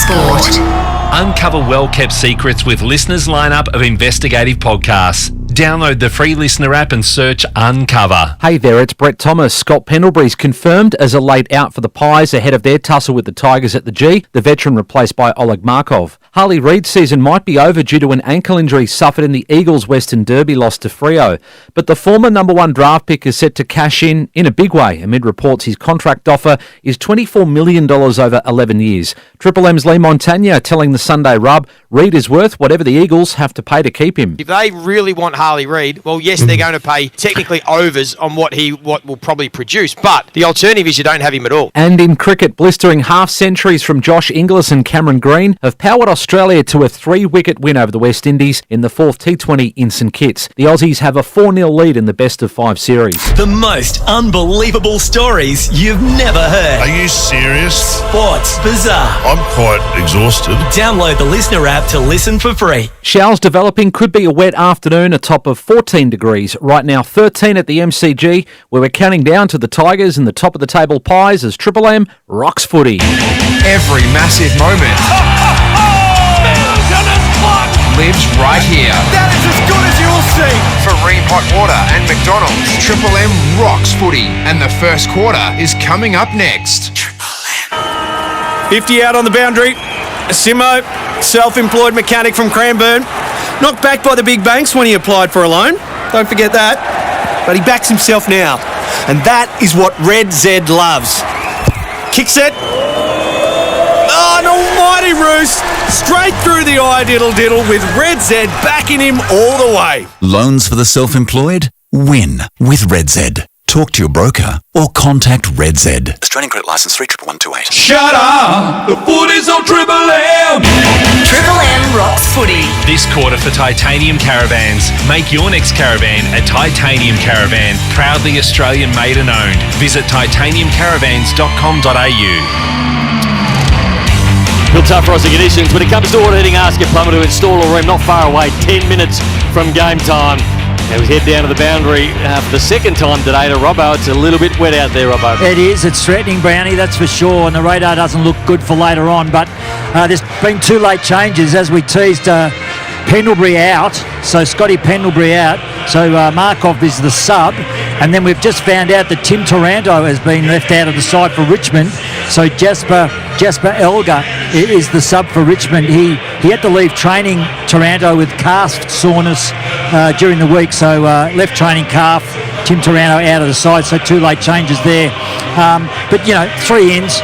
Sport. Uncover well-kept secrets with Listener's lineup of investigative podcasts. Download the free Listener app and search Uncover. Hey there, it's Brett Thomas. Scott Pendlebury's confirmed as a late out for the Pies ahead of their tussle with the Tigers at the G, the veteran replaced by Oleg Markov. Harley Reid's season might be over due to an ankle injury suffered in the Eagles' Western Derby loss to Freo. But the former number one draft pick is set to cash in a big way amid reports his contract offer is $24 million over 11 years. Triple M's Lee Montagna telling the Sunday Rub, Reid is worth whatever the Eagles have to pay to keep him. If they really want Harley Reid, well, yes, they're going to pay technically overs on what will probably produce, but the alternative is you don't have him at all. And in cricket, blistering half-centuries from Josh Inglis and Cameron Green have powered Australia to a 3-wicket win over the West Indies in the 4th T20 in St Kitts. The Aussies have a 4-0 lead in the best-of-5 series. The most unbelievable stories you've never heard. Are you serious? Sports Bizarre. I'm quite exhausted. Download the Listener app to listen for free. Showers developing, could be a wet afternoon, a top of 14 degrees. Right now 13 at the MCG, where we're counting down to the Tigers and the top of the table Pies as Triple M rocks footy. Every massive moment lives right here. That is as good as you'll see. For Ream Hot Water and McDonald's, Triple M rocks footy, and the first quarter is coming up next. 50 out on the boundary. Simo, self-employed mechanic from Cranbourne. Knocked back by the big banks when he applied for a loan. Don't forget that. But he backs himself now. And that is what Red Z loves. Kicks it. Oh, an almighty roost. Straight through the eye diddle with Red Z backing him all the way. Loans for the self-employed? Win with Red Z. Talk to your broker or contact Red Z. Australian Credit Licence 31128. Shut up! The footy's on Triple M! Triple M rocks footy. This quarter for Titanium Caravans. Make your next caravan a Titanium Caravan. Proudly Australian made and owned. Visit titaniumcaravans.com.au. Real tough frosty conditions. When it comes to water heating, ask your plumber to install a room not far away, 10 minutes from game time. Now we head down to the boundary for the second time today to Robbo. It's a little bit wet out there, Robbo. It is. It's threatening, Brownie, that's for sure. And the radar doesn't look good for later on. But there's been 2 late changes, as we teased. Pendlebury out, so Scotty Pendlebury out. So Markov is the sub. And then we've just found out that Tim Taranto has been left out of the side for Richmond. So Jasper Elgar is the sub for Richmond. He had to leave training, Taranto, with calf soreness during the week. So left training calf, Tim Taranto out of the side. So 2 late changes there. But, 3 ins.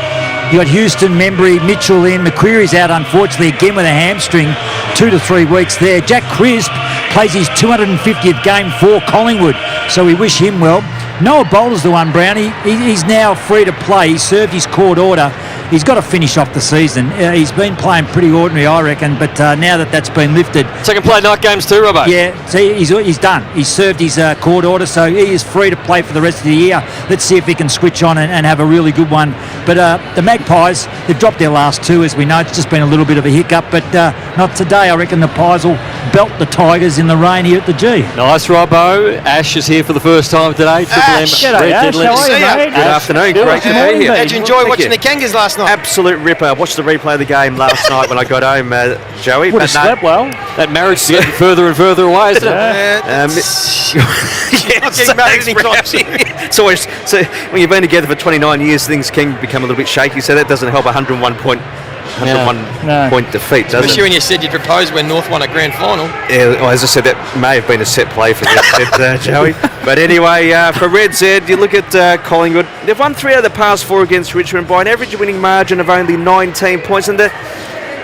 You got Houston, Membry, Mitchell in. McQuarrie's out, unfortunately, again with a hamstring. 2 to 3 weeks there. Jack Crisp plays his 250th game for Collingwood, so we wish him well. Noah Bowler's the one, Brownie. He's now free to play. He served his court order. He's got to finish off the season. He's been playing pretty ordinary, I reckon, but now that's been lifted. So he can play night games too, Robbo? Yeah, see, he's done. He's served his court order, so he is free to play for the rest of the year. Let's see if he can switch on and have a really good one. But the Magpies, they've dropped their last 2, as we know. It's just been a little bit of a hiccup, but not today. I reckon the Pies will belt the Tigers in the rain here at the G. Nice, Robbo. Ash is here for the first time today. Ash! G'day, Ash. How are you, mate? Good afternoon. Great to be here. How'd you enjoy watching the Kangas last night? Absolute ripper. I watched the replay of the game last night when I got home, Joey. Would have slept well. That marriage is getting further and further away, isn't it? It's always, so when you've been together for 29 years, things can become a little bit shaky, so that doesn't help 101 point defeat, does it? Especially when you said you'd propose when North won a grand final. Yeah, well, as I said, that may have been a set play for Red Z, Joey. But anyway, for Red Z, you look at Collingwood. They've won 3 out of the past 4 against Richmond by an average winning margin of only 19 points. And the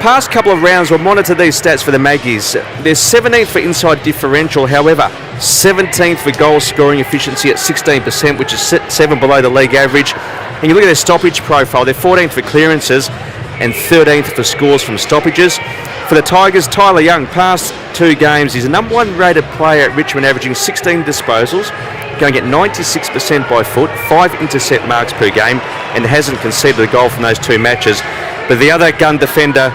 past couple of rounds, we'll monitor these stats for the Maggies. They're 17th for inside differential, however, 17th for goal scoring efficiency at 16%, which is 7 below the league average. And you look at their stoppage profile, they're 14th for clearances and 13th for scores from stoppages. For the Tigers, Tyler Young, past 2 games, he's the number 1 rated player at Richmond, averaging 16 disposals, going at 96% by foot, 5 intercept marks per game, and hasn't conceded a goal from those 2 matches. But the other gun defender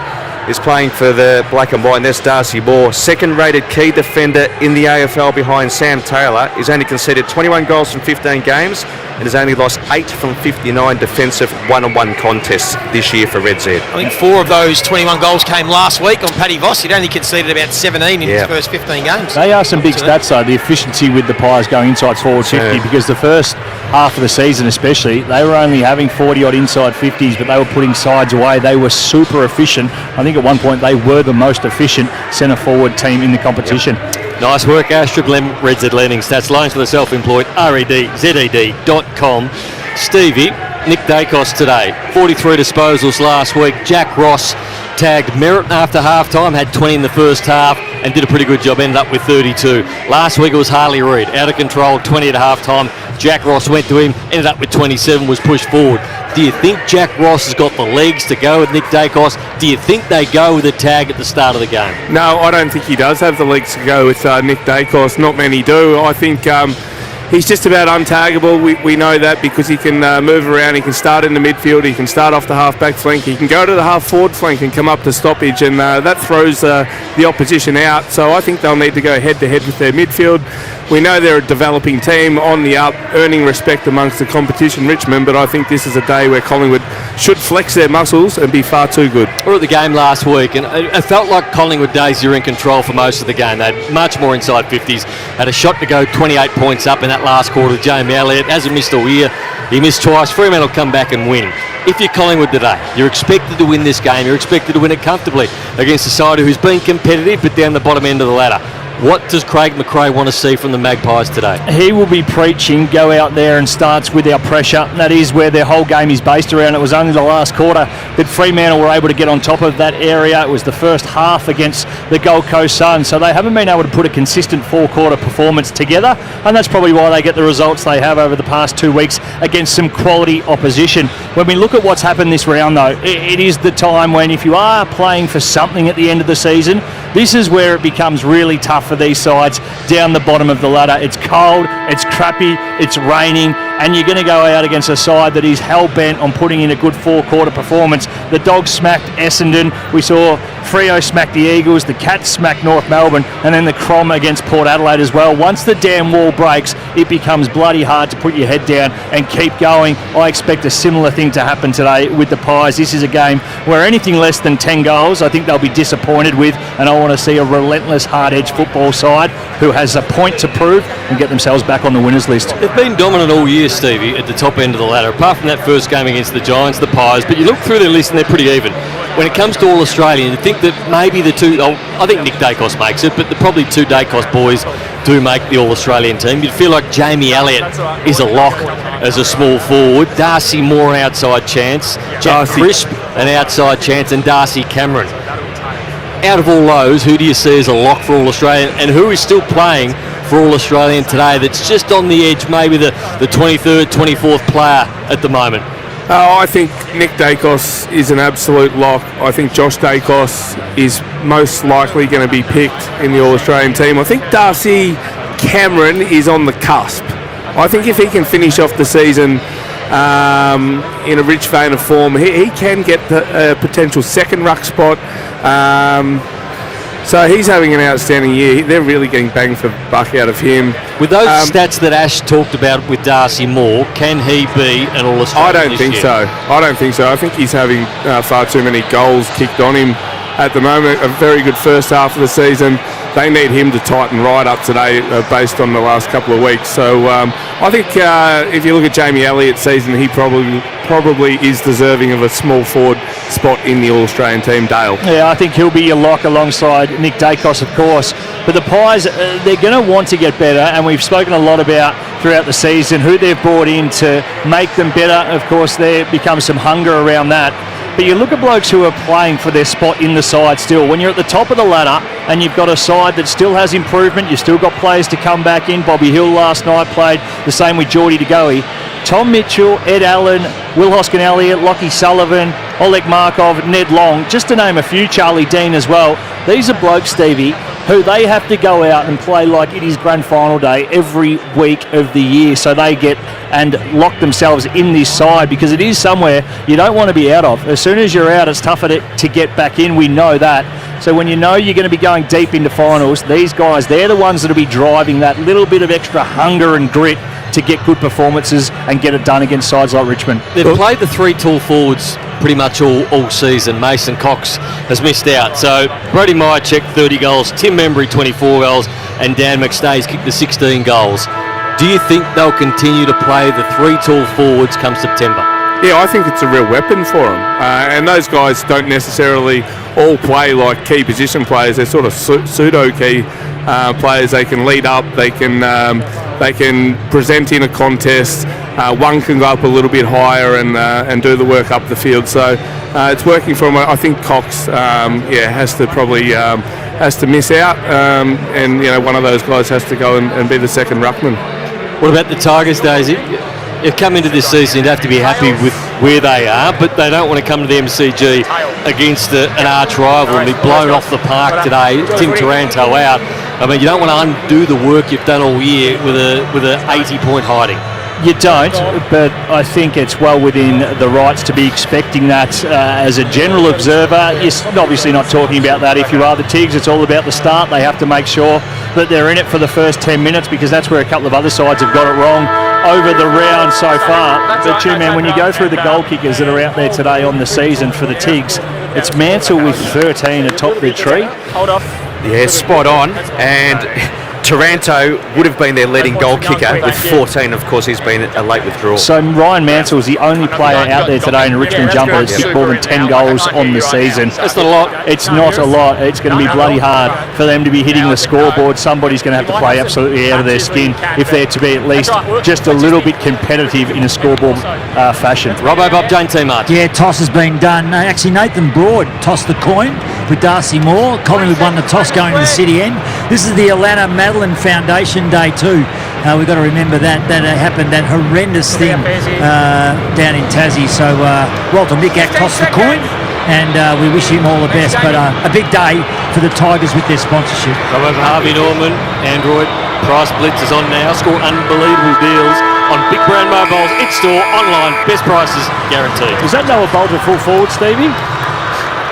is playing for the Black and White, and that's Darcy Moore. Second-rated key defender in the AFL behind Sam Taylor. He's only conceded 21 goals from 15 games and has only lost 8 from 59 defensive one-on-one contests this year for Red Z. I think 4 of those 21 goals came last week on Paddy Voss. He'd only conceded about 17 in his first 15 games. They are some big stats though, the efficiency with the Pies going inside forward 50, because the first half of the season especially, they were only having 40-odd inside 50s, but they were putting sides away. They were super efficient. I think at one point they were the most efficient centre-forward team in the competition. Nice work, Ash. Triple M Red Z Lending Stats. Loans for the self-employed, REDZED.com. Stevie, Nick Dacos today, 43 disposals last week. Jack Ross tagged Merritt after half-time, had 20 in the first half and did a pretty good job, ended up with 32. Last week it was Harley Reid, out of control, 20 at half-time. Jack Ross went to him, ended up with 27, was pushed forward. Do you think Jack Ross has got the legs to go with Nick Dacos? Do you think they go with a tag at the start of the game? No, I don't think he does have the legs to go with Nick Dacos. Not many do. I think he's just about untaggable. We know that because he can move around. He can start in the midfield. He can start off the half-back flank. He can go to the half-forward flank and come up to stoppage, and that throws the opposition out. So I think they'll need to go head-to-head with their midfield. We know they're a developing team on the up, earning respect amongst the competition, Richmond, but I think this is a day where Collingwood should flex their muscles and be far too good. We were at the game last week, and it felt like Collingwood days you were in control for most of the game. They had much more inside 50s, had a shot to go 28 points up in that last quarter. Jamie Elliott hasn't missed all year. He missed twice. Fremantle will come back and win. If you're Collingwood today, you're expected to win this game. You're expected to win it comfortably against a side who's been competitive but down the bottom end of the ladder. What does Craig McRae want to see from the Magpies today? He will be preaching, go out there and starts with our pressure. That is where their whole game is based around. It was only the last quarter that Fremantle were able to get on top of that area. It was the first half against the Gold Coast Suns. So they haven't been able to put a consistent four-quarter performance together, and that's probably why they get the results they have over the past 2 weeks against some quality opposition. When we look at what's happened this round, though, it is the time when if you are playing for something at the end of the season, this is where it becomes really tough for these sides down the bottom of the ladder. It's cold, it's crappy, it's raining, and you're going to go out against a side that is hell-bent on putting in a good four-quarter performance. The Dogs smacked Essendon, we saw Freo smack the Eagles, the Cats smack North Melbourne, and then the Crom against Port Adelaide as well. Once the damn wall breaks, it becomes bloody hard to put your head down and keep going. I expect a similar thing to happen today with the Pies. This is a game where anything less than 10 goals, I think they'll be disappointed with, and I want to see a relentless, hard-edged football side who has a point to prove and get themselves back on the winners list. They've been dominant all year, Stevie, at the top end of the ladder, apart from that first game against the Giants, the Pies, but you look through their list and they're pretty even. When it comes to All-Australian, you think that maybe the two, I think Nick Dacos makes it, but the probably two Dacos boys do make the All-Australian team. You'd feel like Jamie Elliott is a lock as a small forward, Darcy Moore outside chance, Jack Crisp an outside chance, and Darcy Cameron. Out of all those, who do you see as a lock for All-Australian, and who is still playing for All-Australian today that's just on the edge, maybe the 23rd, 24th player at the moment? I think Nick Dacos is an absolute lock. I think Josh Dacos is most likely going to be picked in the All-Australian team. I think Darcy Cameron is on the cusp. I think if he can finish off the season in a rich vein of form, he can get the potential second ruck spot. So he's having an outstanding year. They're really getting bang for buck out of him. With those stats that Ash talked about with Darcy Moore, can he be an All-Australian? I don't think so. I think he's having far too many goals kicked on him at the moment. A very good first half of the season. They need him to tighten right up today based on the last couple of weeks. So I think if you look at Jamie Elliott's season, he probably is deserving of a small forward spot in the All-Australian team, Dale. Yeah, I think he'll be a lock alongside Nick Dacos, of course. But the Pies, they're going to want to get better, and we've spoken a lot about throughout the season who they've brought in to make them better. Of course, there becomes some hunger around that. But you look at blokes who are playing for their spot in the side still. When you're at the top of the ladder and you've got a side that still has improvement, you've still got players to come back in. Bobby Hill last night played the same with Geordie De Goey. Tom Mitchell, Ed Allen, Will Hoskin-Elliott, Lockie Sullivan, Oleg Markov, Ned Long, just to name a few, Charlie Dean as well. These are blokes, Stevie, who they have to go out and play like it is grand final day every week of the year, so they get and lock themselves in this side, because it is somewhere you don't want to be out of. As soon as you're out, it's tougher to get back in. We know that. So when you know you're going to be going deep into finals, these guys, they're the ones that will be driving that little bit of extra hunger and grit to get good performances and get it done against sides like Richmond. They've played the three tall forwards pretty much all season. Mason Cox has missed out. So Brody Myercheck, 30 goals, Tim Membry, 24 goals, and Dan McStay's kicked the 16 goals. Do you think they'll continue to play the three tall forwards come September? Yeah, I think it's a real weapon for them. And those guys don't necessarily all play like key position players. They're sort of pseudo-key players. They can lead up. They can present in a contest. One can go up a little bit higher and do the work up the field. So it's working for them. I think Cox, has to miss out, and one of those guys has to go and be the second ruckman. What about the Tigers, Daisy? You've come into this season, you'd have to be happy with where they are, but they don't want to come to the MCG against an arch rival and be blown off the park today. Tim Taranto out. I mean, you don't want to undo the work you've done all year with a 80-point hiding. You don't, but I think it's well within the rights to be expecting that as a general observer. You're obviously not talking about that if you are the Tigs. It's all about the start. They have to make sure that they're in it for the first 10 minutes, because that's where a couple of other sides have got it wrong over the round so far. But, man, when you go through the goal kickers that are out there today on the season for the Tigs, it's Mansell with 13 atop the tree. Hold off. Yeah, spot on. And Taranto would have been their leading goal kicker with 14. Of course, he's been a late withdrawal. So Ryan Mansell is the only player out there today in a Richmond jumper that's kicked more than 10 goals on the season. That's not a lot. It's not a lot. It's going to be bloody hard for them to be hitting the scoreboard. Somebody's going to have to play absolutely out of their skin if they're to be at least just a little bit competitive in a scoreboard fashion. Robbo Bob Jane T-Mart. Yeah, toss has been done. Actually, Nathan Broad tossed the coin with Darcy Moore. Collingwood won the toss going to the city end. This is the Alana Madeline Foundation Day too. We've got to remember that happened, that horrendous thing down in Tassie. So Walter Micak tossed the coin, and we wish him all the best. But a big day for the Tigers with their sponsorship. However, Harvey Norman, Android, Price Blitz is on now. Score unbelievable deals on Big Brand Mobiles, in-store, online, best prices guaranteed. Is that Noah Bolter full forward, Stevie?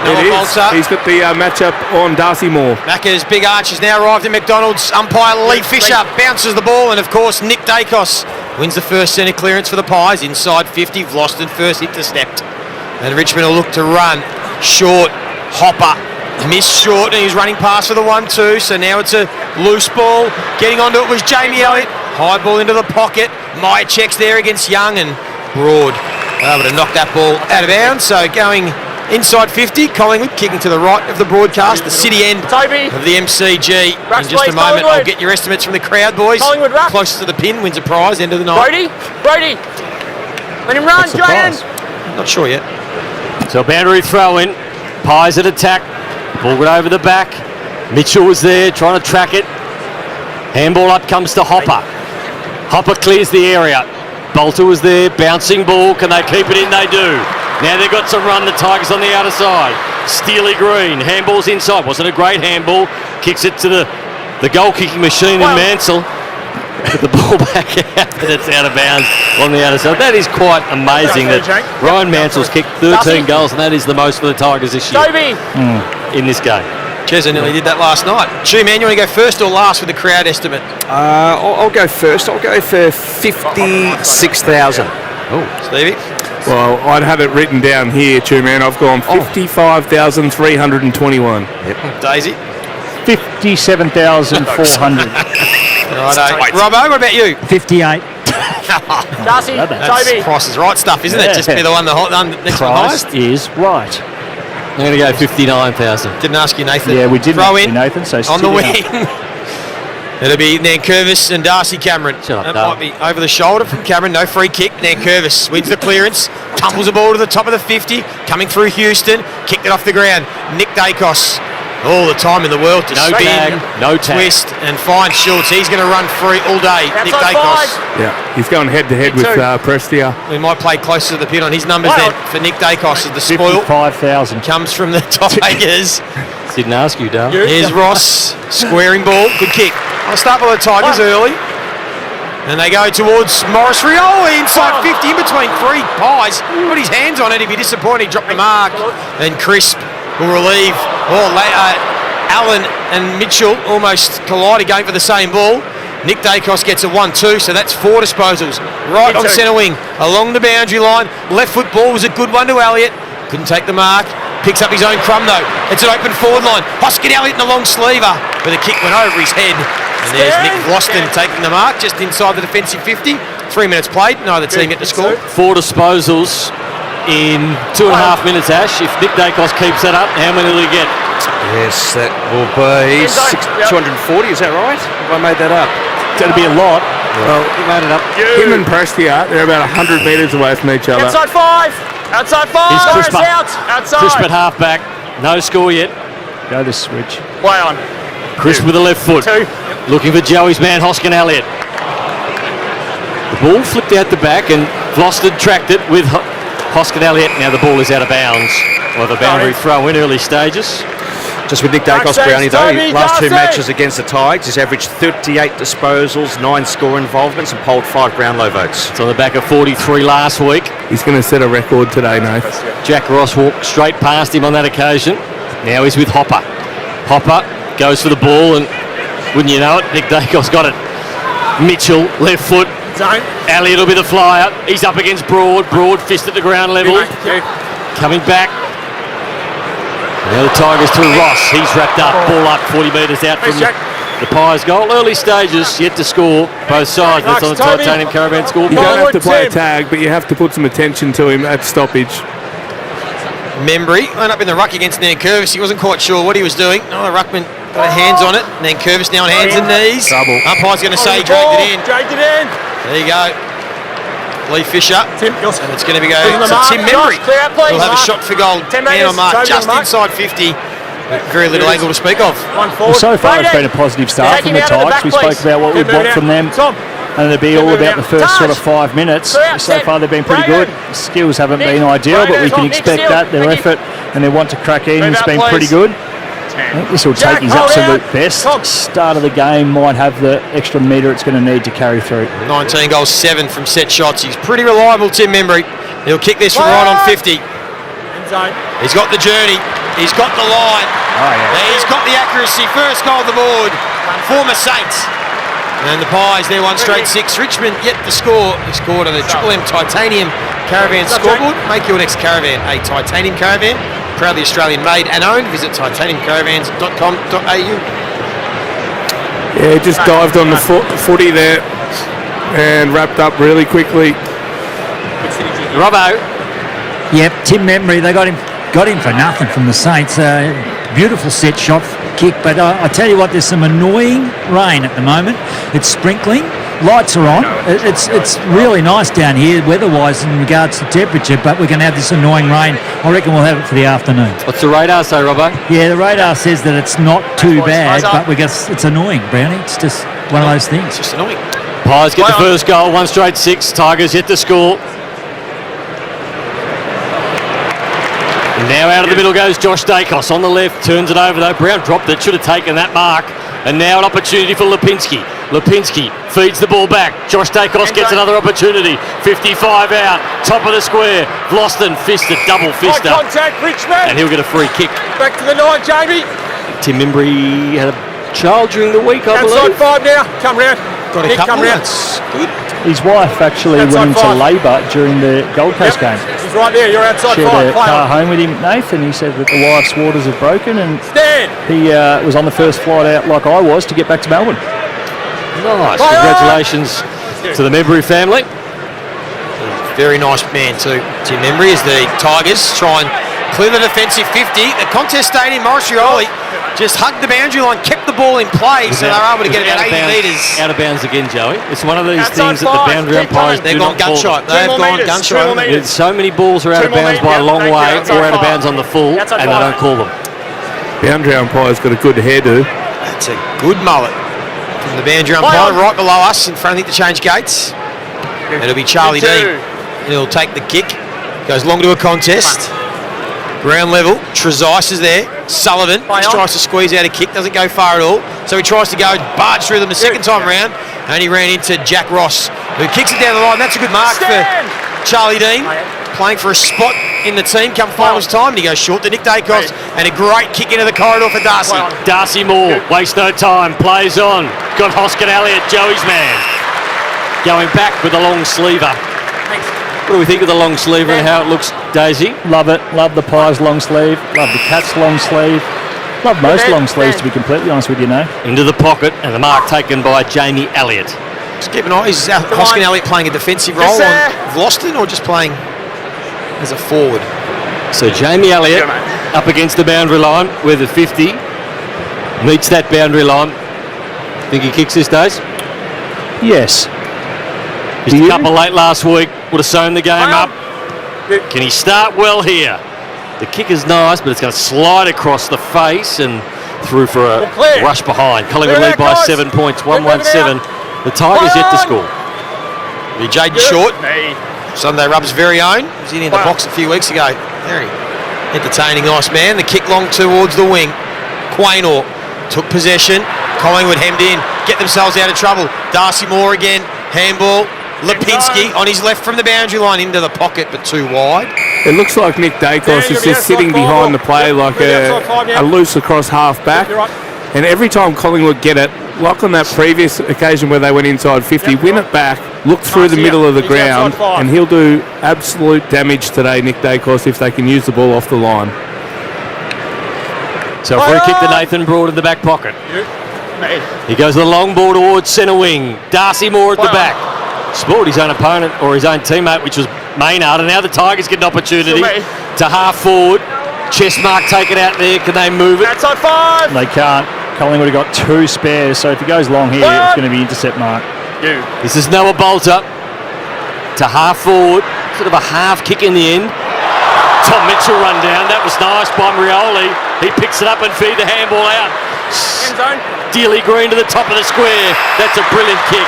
It is. He's got the matchup on Darcy Moore. Macca's big arch has now arrived at McDonald's. Umpire Lee Fisher bounces the ball, and of course Nick Dacos wins the first centre clearance for the Pies. Inside 50, Vlosten first intercept. And Richmond will look to run. Short, Hopper missed short, and he's running past for the 1-2. So now it's a loose ball. Getting onto it was Jamie Elliott. High ball into the pocket. Myercheck's there against Young, and Broad able to knock that ball out of bounds. So going inside 50, Collingwood kicking to the right of the broadcast, the city end of the MCG. In just a moment, I'll get your estimates from the crowd, boys. Closest to the pin wins a prize, end of the night. Brody, let him run, Jaden. Not sure yet. So boundary throw in, Pies at attack, ball got over the back. Mitchell was there trying to track it. Handball up comes to Hopper. Hopper clears the area. Bolter was there, bouncing ball. Can they keep it in? They do. Now they've got some run, the Tigers on the outer side. Steely Green, handball's inside. Wasn't a great handball. Kicks it to the goal-kicking machine in Mansell. Put the ball back out, but it's out of bounds on the outer side. That is quite amazing that Ryan Mansell's kicked 13 goals, and that is the most for the Tigers this year in this game. Chesa nearly did that last night. Chew, man, you want to go first or last with the crowd estimate? I'll go first. I'll go for 56,000. Oh, Stevie? Well, I'd have it written down here, too, man. I've gone 55,321. Yep. Daisy? 57,400. Robbo, what about you? 58. Darcy, That's Price is right stuff, isn't it? Just be the one the next one highest. Price is right. I'm going to go 59,000. Didn't ask you, Nathan. Yeah, we didn't throw ask in you, Nathan. So on the wing. It'll be Nankervis and Darcy Cameron. That might be over the shoulder from Cameron. No free kick. Nankervis wins the clearance. Tumbles the ball to the top of the 50. Coming through Houston. Kicked it off the ground. Nick Dacos. All the time in the world to spin, twist, and find Schultz. He's going to run free all day. Nick Dacos. Yeah, he's going head-to-head with Prestia. We might play closer to the pin on his numbers then for Nick Dacos as the spoil. 55,000. Comes from the Tigers. Didn't ask you, Dale. Here's Ross, squaring ball, good kick. I'll start by the Tigers early. And they go towards Morris Rioli inside 50, in between three Pies. Put his hands on it, he'd be disappointed, he dropped the mark. And Crisp will relieve. Allen and Mitchell almost collided going for the same ball. Nick Dacos gets a 1-2, so that's 4 disposals. Right on centre wing, along the boundary line. Left foot ball was a good one to Elliott. Couldn't take the mark. Picks up his own crumb though. It's an open forward line. Hoskin Elliott in the long sleever, but the kick went over his head. And there's Nick Vlosten taking the mark just inside the defensive 50. 3 minutes played, neither team yet to score. 4 disposals in 2.5 minutes, Ash. If Nick Dacos keeps that up, how many will he get? Yes, that will be 240, is that right? Have I made that up? That'll be a lot. Well, he made it up. Him and Prestia, they're about 100 metres away from each other. Outside 5! Outside 5! Here's Crisp out! Outside! Crisp at half-back. No score yet. Go the switch. Play on. Crisp with the left foot. 2. Looking for Joey's man, Hoskin Elliott. The ball flipped out the back and Vlosten tracked it with Hoskin Elliott. Now the ball is out of bounds. Well, the boundary throw in early stages. Just with Nick Dacos, Brownie, though, last 2 matches against the Tigers, he's averaged 38 disposals, 9 score involvements, and polled 5 Brownlow votes. It's on the back of 43 last week. He's going to set a record today, Nath. Jack Ross walked straight past him on that occasion. Now he's with Hopper. Hopper goes for the ball, and wouldn't you know it, Nick Dacos got it. Mitchell, left foot. Elliott will be the flyer. He's up against Broad. Broad fist at the ground level. Coming back. Now the Tigers to Ross. He's wrapped up. Ball up 40 metres out from the Pies goal. Early stages, yet to score. Both sides. That's on the Titanium Caravan scoreboard. You don't have to play a tag, but you have to put some attention to him at stoppage. Membry went up in the ruck against Nankervis. He wasn't quite sure what he was doing. No, the ruckman got hands on it. Nankervis now on hands and knees. Double. Umpire's going to say he dragged it in. Dragged it in. There you go. Lee Fisher. Tim, and it's going to be going to Tim Membry. He'll have a shot for goal. 10 man on mark, just mark. inside 50. Very little angle to speak of. Well, so far it's been a positive start from the Tigers. We spoke about what we'd want from them. And it'll be all about the first sort of 5 minutes. So far they've been pretty good. Skills haven't been ideal, but we can expect that. Their effort and their want to crack in has been pretty good. I think this will take his absolute best. Start of the game might have the extra metre it's going to need to carry through. 19 goals, 7 from set shots. He's pretty reliable, Tim Membry. He'll kick this from right on 50. He's got the journey. He's got the line. He's got the accuracy. First goal of the board. Former Saints. And the Pies, they're 1 straight 6. Richmond yet to score. He scored on the Triple M Titanium Caravan scoreboard. Make your next caravan a Titanium Caravan. Proudly Australian made and owned. Visit titaniumcaravans.com.au. Yeah, just dived on the footy there and wrapped up really quickly. Robbo. Yep, Tim Membry, they got him for nothing from the Saints. Beautiful set shot kick, but I tell you what, there's some annoying rain at the moment. It's sprinkling. Lights are on. It's really nice down here weather-wise in regards to temperature, but we're going to have this annoying rain. I reckon we'll have it for the afternoon. What's the radar say, Robbo? Yeah, the radar says that it's not too bad, but it's annoying, Brownie. It's just one of those things. It's just annoying. Pies get the first goal, 1 straight 6. Tigers yet to score. And now out of the middle goes Josh Dacos on the left, turns it over though. Brown dropped it, should have taken that mark. And now an opportunity for Lipinski. Lipinski feeds the ball back. Josh Dacos gets another opportunity. 55 out, top of the square. Vlosten fisted, double fist up. Contact, Richmond. And he'll get a free kick. Back to the 9, Jamie. Tim Membry had a child during the week, I Outside believe. 5 now. Come round. Got a Nick, couple. come round. That's good. His wife actually Outside went into 5. labour during the Gold Coast game. He's right there. You're outside Shared 5. a car home with him, Nathan. He said that the wife's waters have broken, and he was on the first flight out like I was to get back to Melbourne. Nice. Congratulations to the Membry family. Very nice man too, Tim Membry, as the Tigers try and clear the defensive 50. The contest stayed in. Morris Rioli just hugged the boundary line, kept the ball in play, so they were able to get about 80 metres. Out of bounds again, Joey. It's one of these things that the boundary umpires They've gone gunshot. They've gone gunshot. So many balls are out of bounds by a long way, or out of bounds on the full, and they don't call them. Boundary umpire's got a good hairdo. That's a good mullet from the boundary umpire right below us in front of the change gates. It'll be Charlie Dean. He'll take the kick. Goes long to a contest. Ground level, Trezise is there. Sullivan just tries to squeeze out a kick, doesn't go far at all. So he tries to go barge through them the second time round, and he ran into Jack Ross, who kicks it down the line. That's a good mark for Charlie Dean, playing for a spot in the team come finals time, and he goes short to Nick Dacos, and a great kick into the corridor for Darcy. Darcy Moore, wastes no time, plays on. Got Hoskin Elliott, Joey's man. Going back with a long sleever. What do we think of the long sleever and how it looks, Daisy? Love it. Love the Pies long sleeve. Love the Cats long sleeve. Love most long sleeves, to be completely honest with you now. Into the pocket, and the mark taken by Jamie Elliott. Just keep an eye. Is Hoskin Elliott playing a defensive role on Vlosten, or just playing as a forward? So Jamie Elliott up against the boundary line with a 50. Meets that boundary line. Think he kicks this, Days? Yes. Just a couple late last week. Would have sewn the game up. Can he start well here? The kick is nice, but it's going to slide across the face and through for a rush behind. Collingwood lead by 7 points, 1-1-7. The Tigers yet to score. Jaden Short, Sunday Rub's very own. Was in the box a few weeks ago. Very entertaining, nice man. The kick long towards the wing. Quaynor took possession. Collingwood hemmed in, get themselves out of trouble. Darcy Moore again, handball. Lipinski on his left from the boundary line into the pocket, but too wide. It looks like Nick Dacos is just sitting behind the play like a loose across half back. And every time Collingwood get it, like on that previous occasion where they went inside 50, win it back, look through the middle of the ground, and he'll do absolute damage today, Nick Dacos, if they can use the ball off the line. So a free kick to Nathan Broad in the back pocket. He goes the long ball towards centre wing. Darcy Moore at the back. Spoiled his own opponent or his own teammate, which was Maynard, and now the Tigers get an opportunity to half forward. Chest mark taken out there. Can they move it? That's on 5. They can't. Collingwood have got 2 spares, so if he goes long here, it's going to be intercept mark. This is Noah Bolter to half forward. Sort of a half kick in the end. Tom Mitchell run down. That was nice by Morioli. He picks it up and feed the handball out. Dealey Green to the top of the square. That's a brilliant kick.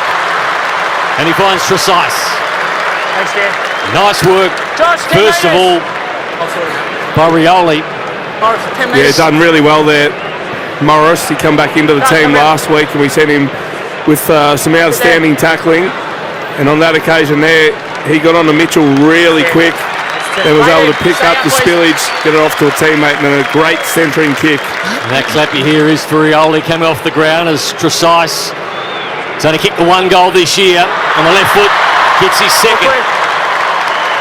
And he finds Trezise. Thanks, Dan. Nice work, first of all, by Rioli. Yeah, done really well there. Morris, he come back into the team last week, and we sent him with some outstanding tackling. And on that occasion there, he got on to Mitchell really quick and was able to pick up the spillage, get it off to a teammate, and then a great centering kick. And that clappy here is for Rioli coming off the ground as Trezise. He's only kicked the 1 goal this year on the left foot. Gets his second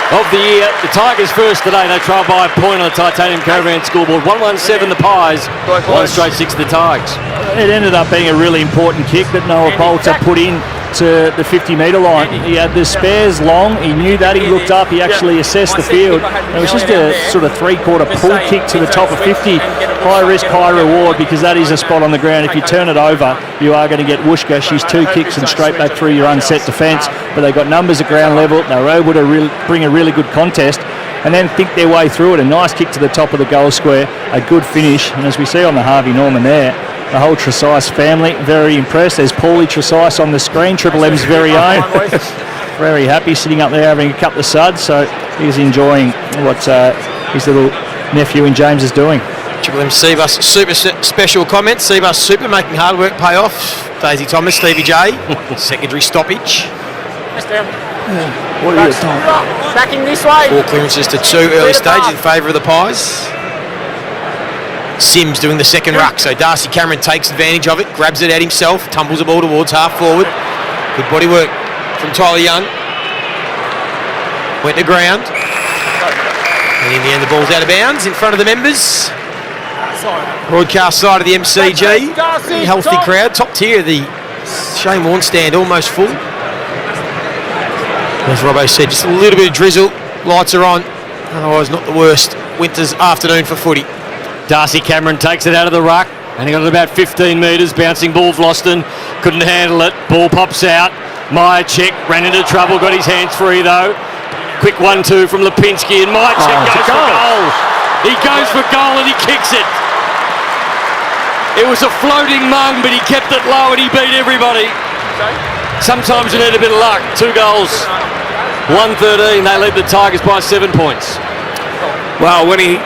of the year. The Tigers first today. They trail by a point on the Titanium Caravan scoreboard. 1-1-7 the Pies. 1 straight 6 the Tigers. It ended up being a really important kick that Noah Bolter put in to the 50-metre line. He had the spares long. He knew that. He looked up. He actually assessed the field. It was just a sort of 3-quarter pull kick to the top of 50. High risk, high reward, because that is a spot on the ground. If you turn it over, you are going to get Wooshka. She's 2 kicks and straight back through your unset defence. But they got numbers at ground level. They were able to bring a really good contest and then think their way through it. A nice kick to the top of the goal square. A good finish. And as we see on the Harvey Norman there, the whole Trezise family, very impressed. There's Paulie Trezise on the screen, Triple M's very own. Very happy, sitting up there having a couple of suds, so he's enjoying what his little nephew and James is doing. Triple M Seabus Super special comments. Seabus Super making hard work pay off. Daisy Thomas, Stevie J, secondary stoppage. What are you doing? Backing this way. 4 clearances to 2 early stage in favour of the Pies. Sims doing the second ruck, so Darcy Cameron takes advantage of it, grabs it at himself, tumbles the ball towards half forward. Good body work from Tyler Young. Went to ground. And in the end the ball's out of bounds in front of the members. Broadcast side of the MCG. Healthy crowd, top tier. The Shane Warne stand almost full. As Robbo said, just a little bit of drizzle. Lights are on. Otherwise not the worst winter's afternoon for footy. Darcy Cameron takes it out of the ruck, and he got it about 15 metres. Bouncing ball, Vlosten couldn't handle it. Ball pops out. Myercheck ran into trouble, got his hands free though. Quick 1-2 from Lipinski, and Myercheck goes for goal. He goes for goal and he kicks it. It was a floating mung, but he kept it low and he beat everybody. Sometimes you need a bit of luck. 2 goals, 1-13. They lead the Tigers by 7 points. Well, when he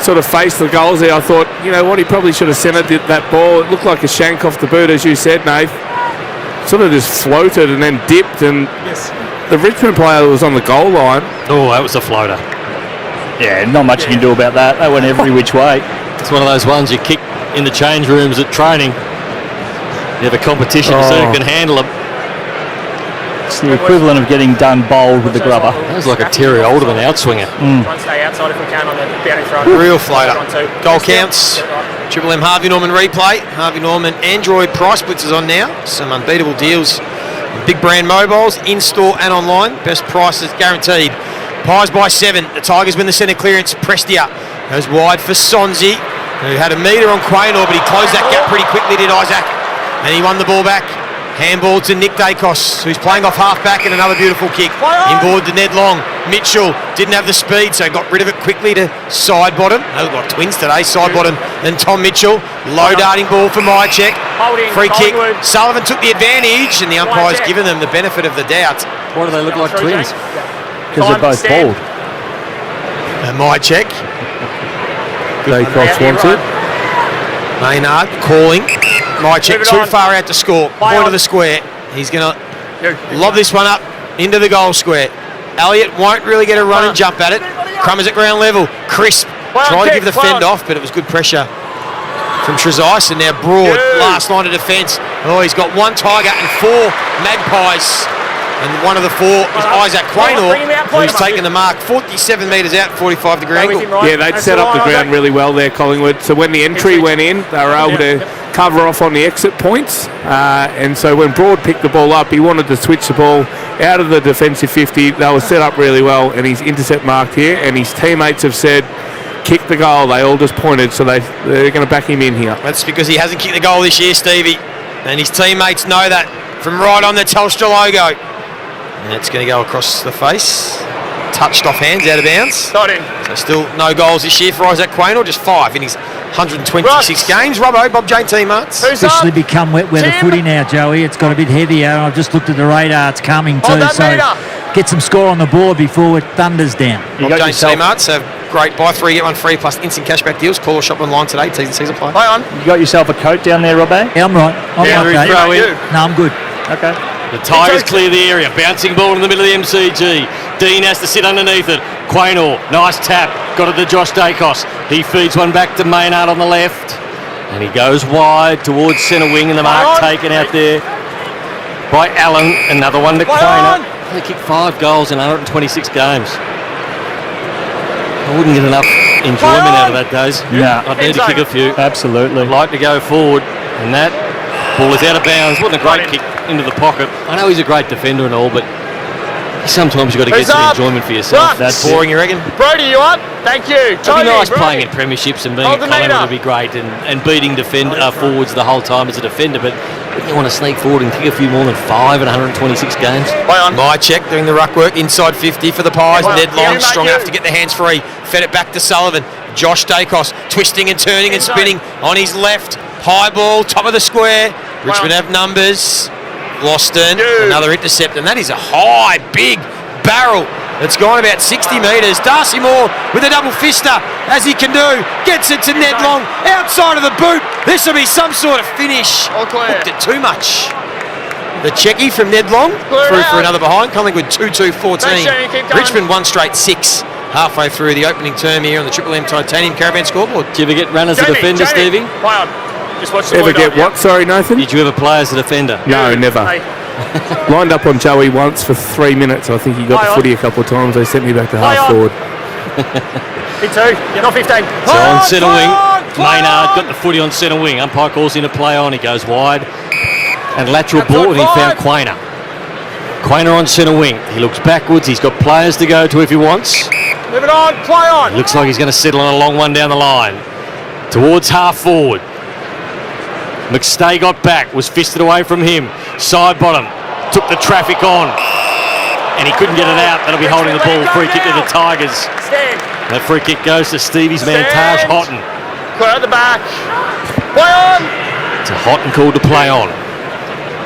sort of faced the goals there, I thought, you know what, he probably should have centred that ball. It looked like a shank off the boot, as you said, Nath. Sort of just floated and then dipped, and the Richmond player was on the goal line. Oh, that was a floater. Yeah, not much you can do about that. They went every which way. It's one of those ones you kick in the change rooms at training. You have a competition to see who can handle them. It's the equivalent of getting done bowled with the grubber. That was like a Terry Alderman outswinger. Try and stay outside if we can on the boundary front. Real floater. Goal counts. Triple M Harvey Norman replay. Harvey Norman Android price splits is on now. Some unbeatable deals. Big brand mobiles, in-store and online. Best prices guaranteed. Pies by 7. The Tigers win the centre clearance. Prestia goes wide for Sonzi, who had a metre on Quaynor, but he closed that gap pretty quickly, did Isaac. And he won the ball back. Handball to Nick Dacos, who's playing off half-back, and another beautiful kick. Inboard to Ned Long. Mitchell didn't have the speed, so got rid of it quickly to side bottom. They look like twins today, side bottom. Then Tom Mitchell. Low darting ball for Mychek. Free kick. Sullivan took the advantage, and the umpire's given them the benefit of the doubt. Why do they look like twins? Because they're both bald. And Mychek. Dacos wants it. Maynard calling. Mychek too far out to score. Point of the square. He's going to lob this one up into the goal square. Elliott won't really get a run and jump at it. Crummers at ground level. Crisp. Tried to give the fend off, but it was good pressure from Trezise. And now Broad, last line of defence. Oh, he's got 1 Tiger and 4 Magpies. And one of the 4 is Isaac Quaynor, who's taken the mark 47 metres out, 45-degree angle. Yeah, they'd set up the ground really well there, Collingwood. So when the entry went in, they were able to cover off on the exit points. And so when Broad picked the ball up, he wanted to switch the ball out of the defensive 50. They were set up really well, and he's intercept marked here. And his teammates have said, kick the goal. They all just pointed, so they're going to back him in here. That's because he hasn't kicked the goal this year, Stevie. And his teammates know that from right on the Telstra logo. And it's going to go across the face. Touched off hands, out of bounds. Not in. So still no goals this year for Isaac Quaynor, just 5 in his 126 games. Robbo, Bob Jane teammates. Officially become wet weather footy now, Joey. It's got a bit heavier. I've just looked at the radar. It's coming too. So get some score on the board before it thunders down. Bob Jane teammates have great buy 3, get 1 free plus instant cashback deals. Call or shop online today. T's and C's apply. Play on. You got yourself a coat down there, Robbo? Yeah, I'm right. I'm okay. No, I'm good. Okay. The Tigers clear the area. Bouncing ball in the middle of the MCG. Dean has to sit underneath it. Quaynor, nice tap. Got it to Josh Dacos. He feeds one back to Maynard on the left. And he goes wide towards centre wing, and the mark taken out there by Allen. Another one to Quaynor. They kicked 5 goals in 126 games. I wouldn't get enough enjoyment out of that, days. Yeah. I'd need to kick a few. Absolutely. I'd like to go forward. And that ball is out of bounds. Wasn't a great kick into the pocket. I know he's a great defender and all, but sometimes you've got to get some enjoyment for yourself. That's boring, you reckon? Brody, you up? Thank you. It'd be nice playing in premierships and being at Collingwood would be great, and beating forwards the whole time as a defender, but you want to sneak forward and kick a few more than 5 in 126 games. Mychek doing the ruck work inside 50 for the Pies. Ned Long strong enough to get the hands free. Fed it back to Sullivan. Josh Dacos twisting and turning and spinning on his left. High ball, top of the square. Richmond have numbers. Loston, another intercept, and that is a high, big barrel. It's gone about 60 metres. Darcy Moore with a double fister, as he can do. Gets it to Ned Long, outside of the boot. This will be some sort of finish. Hooked it too much. The checkie from Ned Long, through for another behind. Collingwood 2-2-14. Richmond 1 straight 6. Halfway through the opening term here on the Triple M Titanium Caravan scoreboard. Did you ever get run as a defender, Stevie? Ever get what? Sorry, Nathan? Did you ever play as a defender? No, never. Lined up on Joey once for 3 minutes. I think he got the footy a couple of times. They sent me back to half forward. Me too. You're not 15. So on centre wing, Maynard got the footy on centre wing. Umpire calls in a play on. He goes wide. And lateral ball, and he found Quaynor. Quaynor on centre wing. He looks backwards. He's got players to go to if he wants. Move it on. Play on. It looks like he's going to settle on a long one down the line. Towards half forward. McStay got back, was fisted away from him. Side bottom, took the traffic on, and he couldn't get it out. That'll be holding the ball. Free kick to the Tigers. That free kick goes to Stevie's man, Taj Houghton. Clear out the back. Play on. It's a Houghton call to play on.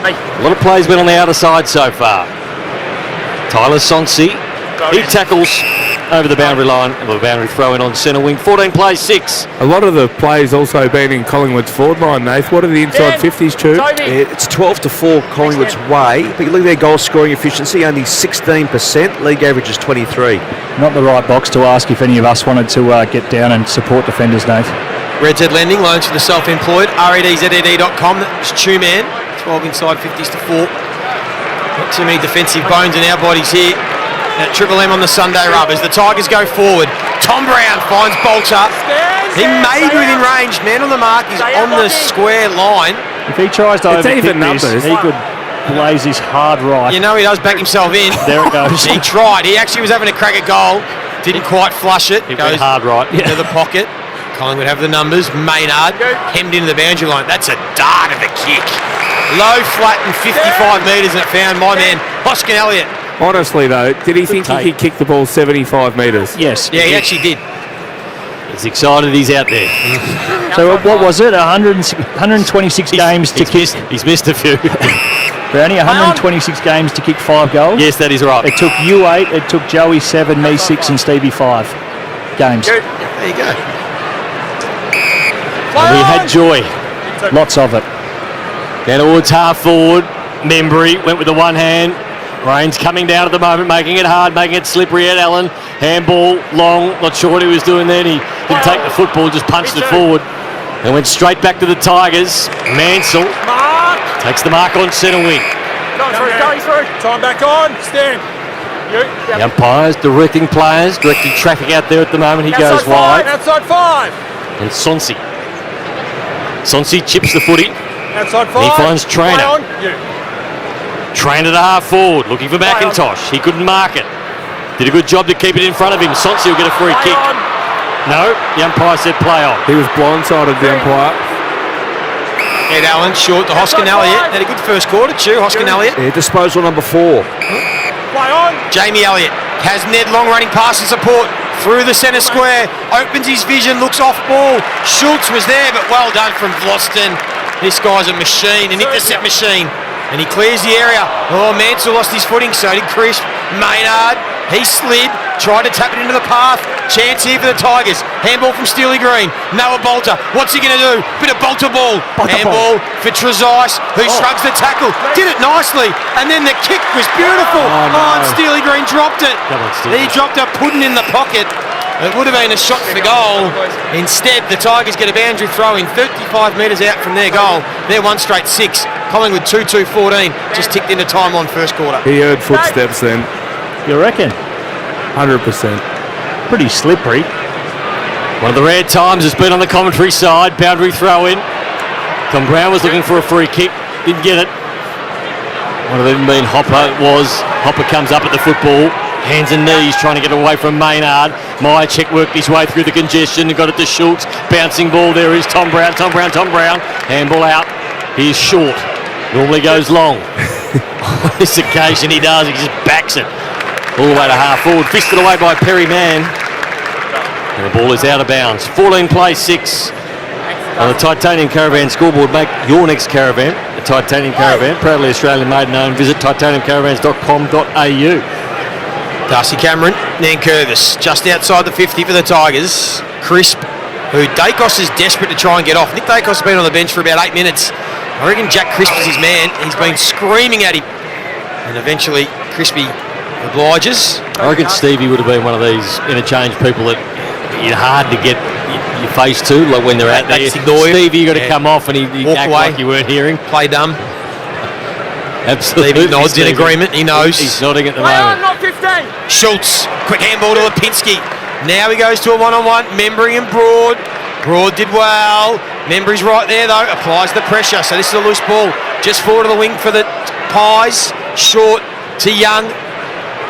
A lot of plays been on the outer side so far. Tyler Sonsi, he tackles over the boundary line. Well, boundary throw in on centre wing. 14 plays 6. A lot of the plays also been in Collingwood's forward line, Nath. What are the inside 50s, Stu? It's 12-4 Collingwood's way, but you look at their goal scoring efficiency, only 16%. League average is 23. Not the right box to ask if any of us wanted to get down and support defenders, Nate. Red Z Lending, loans for the self-employed, redzed.com. That's Chew Man, 12 inside 50s to 4. Not too many defensive bones in our bodies here at Triple M on the Sunday rub as the Tigers go forward. Tom Brown finds Bolter. He may be within range. Man on the mark is on the square line. If he tries to overkick this, he could blaze his hard right. You know he does back himself in. There it goes. He tried. He actually was having a crack at goal. Didn't quite flush it. It goes hard right. Into the pocket. Collingwood have the numbers. Maynard hemmed into the boundary line. That's a dart of a kick. Low, flat and 55 metres, and it found my man, Hoskin Elliott. Honestly, though, did he think he could kick the ball 75 metres? Yes. Yeah, he actually did. He's excited he's out there. So what was it? 126 games to kick. He's missed a few. Brownie, 126 games to kick 5 goals. Yes, that is right. It took you 8, it took Joey 7, me 6 and Stevie 5 games. There you go. And we had joy. Lots of it. Down towards half forward. Membry went with the one hand. Rain's coming down at the moment, making it hard, making it slippery at Allen. Handball, long, not sure what he was doing then. He didn't take the football, just punched it forward. And went straight back to the Tigers. Mansell takes the mark on centre wing. Going through. Time back on. Stand. The umpires directing players, directing traffic out there at the moment. He goes wide. Outside 5. And Sonsi chips the footy. Outside 5. He finds Trainer. Trainer to half forward, looking for McIntosh. He couldn't mark it. Did a good job to keep it in front of him. Sonsi will get a free kick. No, the umpire said play on. He was blindsided, the umpire. Ed Allen short to Hoskin Elliott. Had a good first quarter, too, Hoskin Elliott. Yeah, disposal number 4. Play on. Jamie Elliott has Ned Long running past and support through the centre square. Opens his vision, looks off ball. Schultz was there, but well done from Vlosten. This guy's a machine, an intercept machine. And he clears the area. Oh, Mansell lost his footing, so did Crisp. Maynard, he slid, tried to tap it into the path. Chance here for the Tigers. Handball from Steely Green. Noah Bolter, what's he going to do? Bit of Bolter ball. Handball for Trezise, who shrugs the tackle. Did it nicely, and then the kick was beautiful. And Steely Green dropped it. He dropped a pudding in the pocket. It would have been a shot for goal. Instead, the Tigers get a boundary throw in 35 metres out from their goal. They're 1 straight 6. Collingwood 2-2-14. Just ticked into time on first quarter. He heard footsteps then. You reckon? 100%. Pretty slippery. One of the rare times it's been on the commentary side. Boundary throw in. Tom Brown was looking for a free kick. Didn't get it. One of them being Hopper was. Hopper comes up at the football. Hands and knees trying to get away from Maynard. Myercheck worked his way through the congestion and got it to Schultz. Bouncing ball, there is Tom Brown. Handball out. He is short. Normally goes long. On this occasion he does. He just backs it all the way to half forward. Fisted away by Perry Mann. And the ball is out of bounds. 14 plays 6. On the Titanium Caravan scoreboard, make your next caravan a Titanium Caravan. Proudly Australian made and owned. Visit titaniumcaravans.com.au. Darcy Cameron, Nankervis, just outside the 50 for the Tigers. Crisp, who Dacos is desperate to try and get off. Nick Dacos has been on the bench for about 8 minutes. I reckon Jack Crisp is his man. He's been screaming at him. And eventually, Crispy obliges. I reckon Stevie would have been one of these interchange people that you're hard to get your face to, like when they're out there. Stevie, you got to come off and he'd act away. like you weren't hearing. Play dumb. Absolutely. Stevie nods in agreement. He knows. He's nodding at the moment. Not 15. Schultz, quick handball to Lipinski. Now he goes to a one-on-one. Membry and Broad. Broad did well. Membry's right there though. Applies the pressure. So this is a loose ball. Just forward of the wing for the Pies. Short to Young.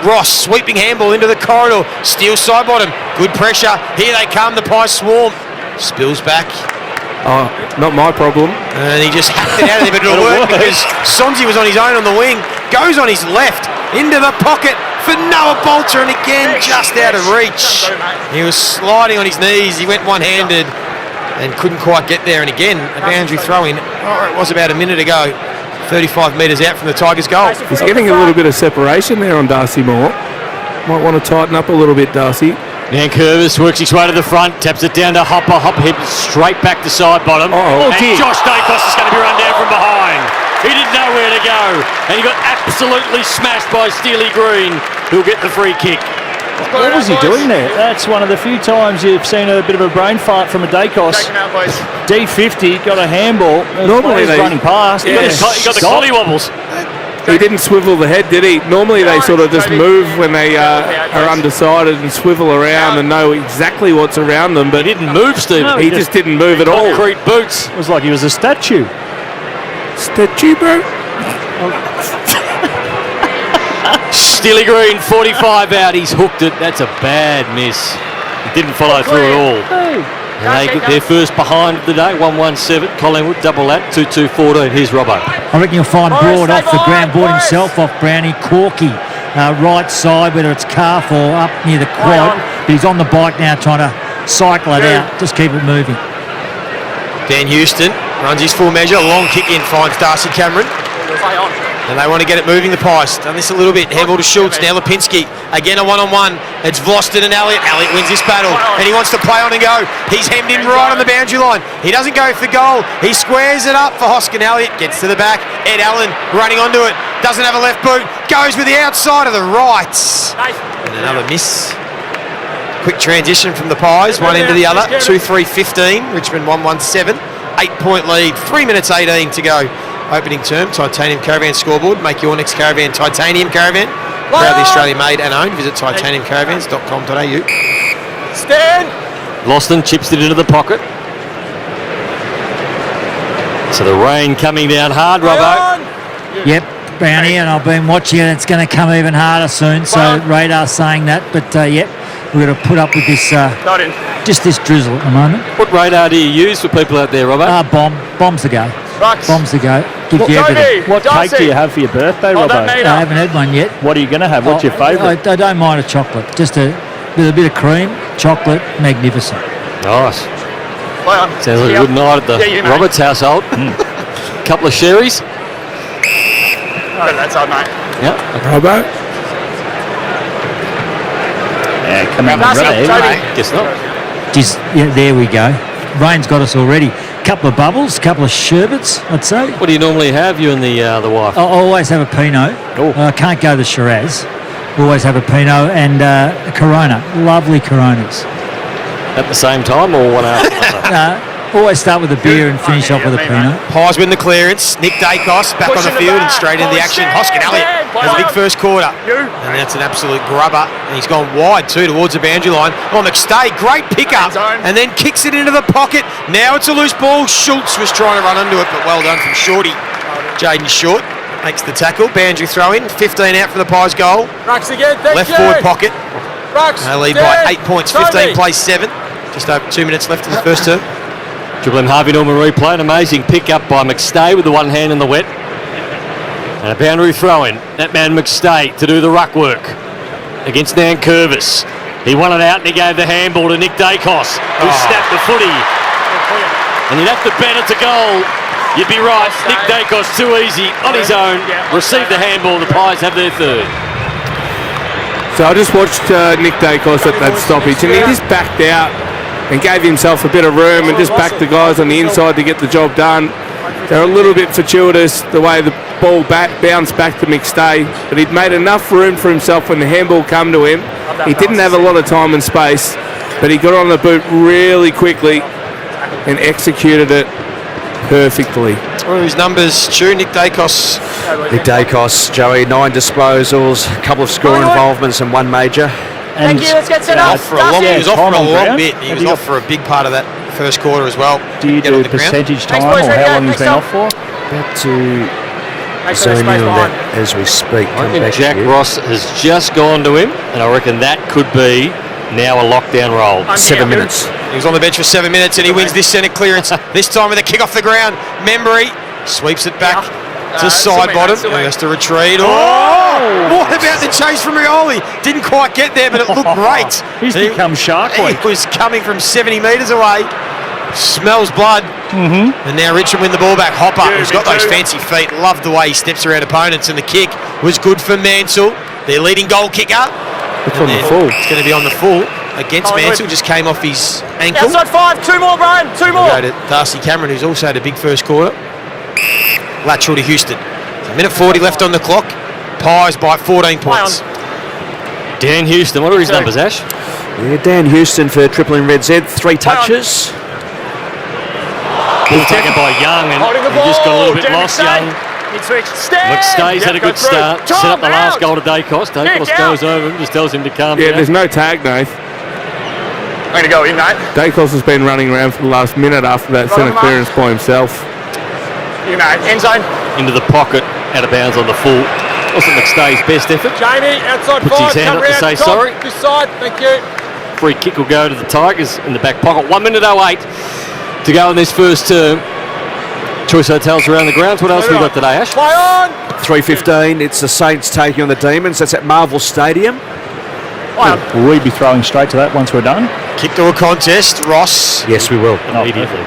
Ross, sweeping handball into the corridor. Steele side bottom. Good pressure. Here they come. The Pies swarm. Spills back. Oh, not my problem. And he just hacked it out of there, but it'll work because Sonsi was on his own on the wing. Goes on his left into the pocket for Noah Bolter, and again just out of reach. He was sliding on his knees. He went one-handed and couldn't quite get there. And again, a boundary throw-in. Oh, it was about a minute ago. 35 metres out from the Tigers' goal. He's getting a little bit of separation there on Darcy Moore. Might want to tighten up a little bit, Darcy. Now Curvis works his way to the front, taps it down to Hopper. Hopper hit straight back to side bottom. Oh, and Josh Dacos is going to be run down from behind. He didn't know where to go, and he got absolutely smashed by Steely Green, who'll get the free kick. What was he doing there? That's one of the few times you've seen a bit of a brain fart from a Dacos. D50 got a handball. Normally he's running past. He got the collie wobbles. He didn't swivel the head, did he? Normally they sort of just move when they are undecided and swivel around and know exactly what's around them. But he didn't move, Steve. No, he just didn't move at all. Concrete boots. It was like he was a statue. Statue, bro? Steely Green, 45 out. He's hooked it. That's a bad miss. He didn't follow through at all. And they get their first behind of the day, 117. Collingwood, double that, 2-2-14. Here's Robbo. I reckon you'll find Broad off the ground, brought himself off Brownie. Corky, right side, whether it's calf or up near the quad. But he's on the bike now trying to cycle it out. Just keep it moving. Dan Houston runs his full measure. Long kick in, finds Darcy Cameron. And they want to get it moving, the Pies. Done this a little bit. Handball to Schultz. Now Lipinski. Again a one-on-one. It's Vlosten and Elliott. Elliott wins this battle. And he wants to play on and go. He's hemmed in right on the boundary line. He doesn't go for goal. He squares it up for Hoskin. Elliott gets to the back. Ed Allen running onto it. Doesn't have a left boot. Goes with the outside of the right. And another miss. Quick transition from the Pies. One end to the other. 2-3-15. Richmond 1-1-7. 8-point lead. 3 minutes 18 to go. Opening term, Titanium Caravan scoreboard. Make your next caravan Titanium Caravan. Proudly Australian made and owned. Visit titaniumcaravans.com.au. Stand! Loston chips it into the pocket. So the rain coming down hard, Robbo. Yep, Brownie, and I've been watching it. It's going to come even harder soon. So Radar's saying that, but yep, we're going to put up with this. Just this drizzle at the moment. What radar do you use for people out there, Robbo? Bombs to go. Bombs to go. Gives you everything. What cake do you have for your birthday, Robbo? I haven't had one yet. What are you going to have? What's your favourite? I don't mind a chocolate. Just with a bit of cream, chocolate, magnificent. Nice. Sounds like a good night at the Roberts household. Couple of sherries. That's all, mate. Yeah. Robbo? Yeah, come on, brother. Guess not. Just, yeah, there we go. Rain's got us already. Couple of bubbles, couple of sherbets, I'd say. What do you normally have, you and the wife? I always have a Pinot. I can't go the Shiraz. Always have a Pinot and a Corona. Lovely Coronas. At the same time or one after? Always start with a beer and finish off with a Pinot. Pies win the clearance. Nick Dacos back on the field and straight into the action. Hoskin Elliott has a big first quarter. And that's an absolute grubber. And he's gone wide too towards the boundary line. Oh, McStay, great pickup. And then kicks it into the pocket. Now it's a loose ball. Schultz was trying to run under it, but well done from Shorty. Jaden Short makes the tackle. Boundary throw in. 15 out for the Pies goal. Rux again, Left forward pocket. Rux, they lead by 8 points. 15 plays 7. Just over 2 minutes left in the first term. Triple M Harvey Norman replay, an amazing pick up by McStay with the one hand in the wet. And a boundary throw in. That man McStay to do the ruck work against Nan Curvis. He won it out and he gave the handball to Nick Dacos, who snapped the footy. And you'd have to bet it's a goal. You'd be right. Nick Dacos too easy on his own. Received the handball. The Pies have their third. So I just watched Nick Dacos at that stoppage and he just backed out and gave himself a bit of room and just backed the guys on the inside to get the job done. They're a little bit fortuitous the way the ball bounced back to McStay, but he'd made enough room for himself when the handball come to him. He didn't have a lot of time and space, but he got on the boot really quickly and executed it perfectly. What are his numbers, Stu? Nick Dacos. Nick Dacos, Joey, 9 disposals, a couple of score involvements and 1 major. Thank you, let's get set up. He was off for a long bit. He was off for a big part of that first quarter as well. Do you do percentage time or how long he's been off for? About to zone in on that as we speak. I reckon Jack Ross has just gone to him, and I reckon that could be now a lockdown roll. 7 minutes. He was on the bench for 7 minutes and he wins this centre clearance. This time with a kick off the ground. Membry sweeps it back to side bottom. He has to retreat. What about the chase from Rioli? Didn't quite get there, but it looked great. He's become shark. He was coming from 70 metres away. Smells blood. And now Richmond win the ball back. Hopper, who's got those fancy feet. Loved the way he steps around opponents, and the kick was good for Mansell, their leading goal kicker. It's on the full. It's going to be on the full against Mansell. Just came off his ankle. Outside 5, 2 more, Brian, 2 more. We'll go to Darcy Cameron, who's also had a big first quarter. Lateral to Houston. So 1:40 left on the clock. Pies by 14 points. Dan Houston, what are his numbers, Ash? Yeah, Dan Houston for Triple M Red Z, 3 touches. Ball taken by Young, and he just got a little bit lost, Young. McStay's had a good start. Set up the last goal to Dacos. Dacos goes over him, just tells him to calm down. Yeah, there's no tag, Nath. I'm going to go in, mate. Dacos has been running around for the last minute after that centre clearance by himself. You, mate. End zone. Into the pocket, out of bounds on the full. Wasn't McStay's best effort. Jamie, outside Puts 5. his hand up to say sorry. This side, thank you. Free kick will go to the Tigers in the back pocket. 1:08 to go in this first term. Choice Hotels around the grounds. What else we got today, Ash? Play on. 3:15, it's the Saints taking on the Demons. That's at Marvel Stadium. Will we be throwing straight to that once we're done? Kick to a contest. Ross. Yes, we will. Immediately.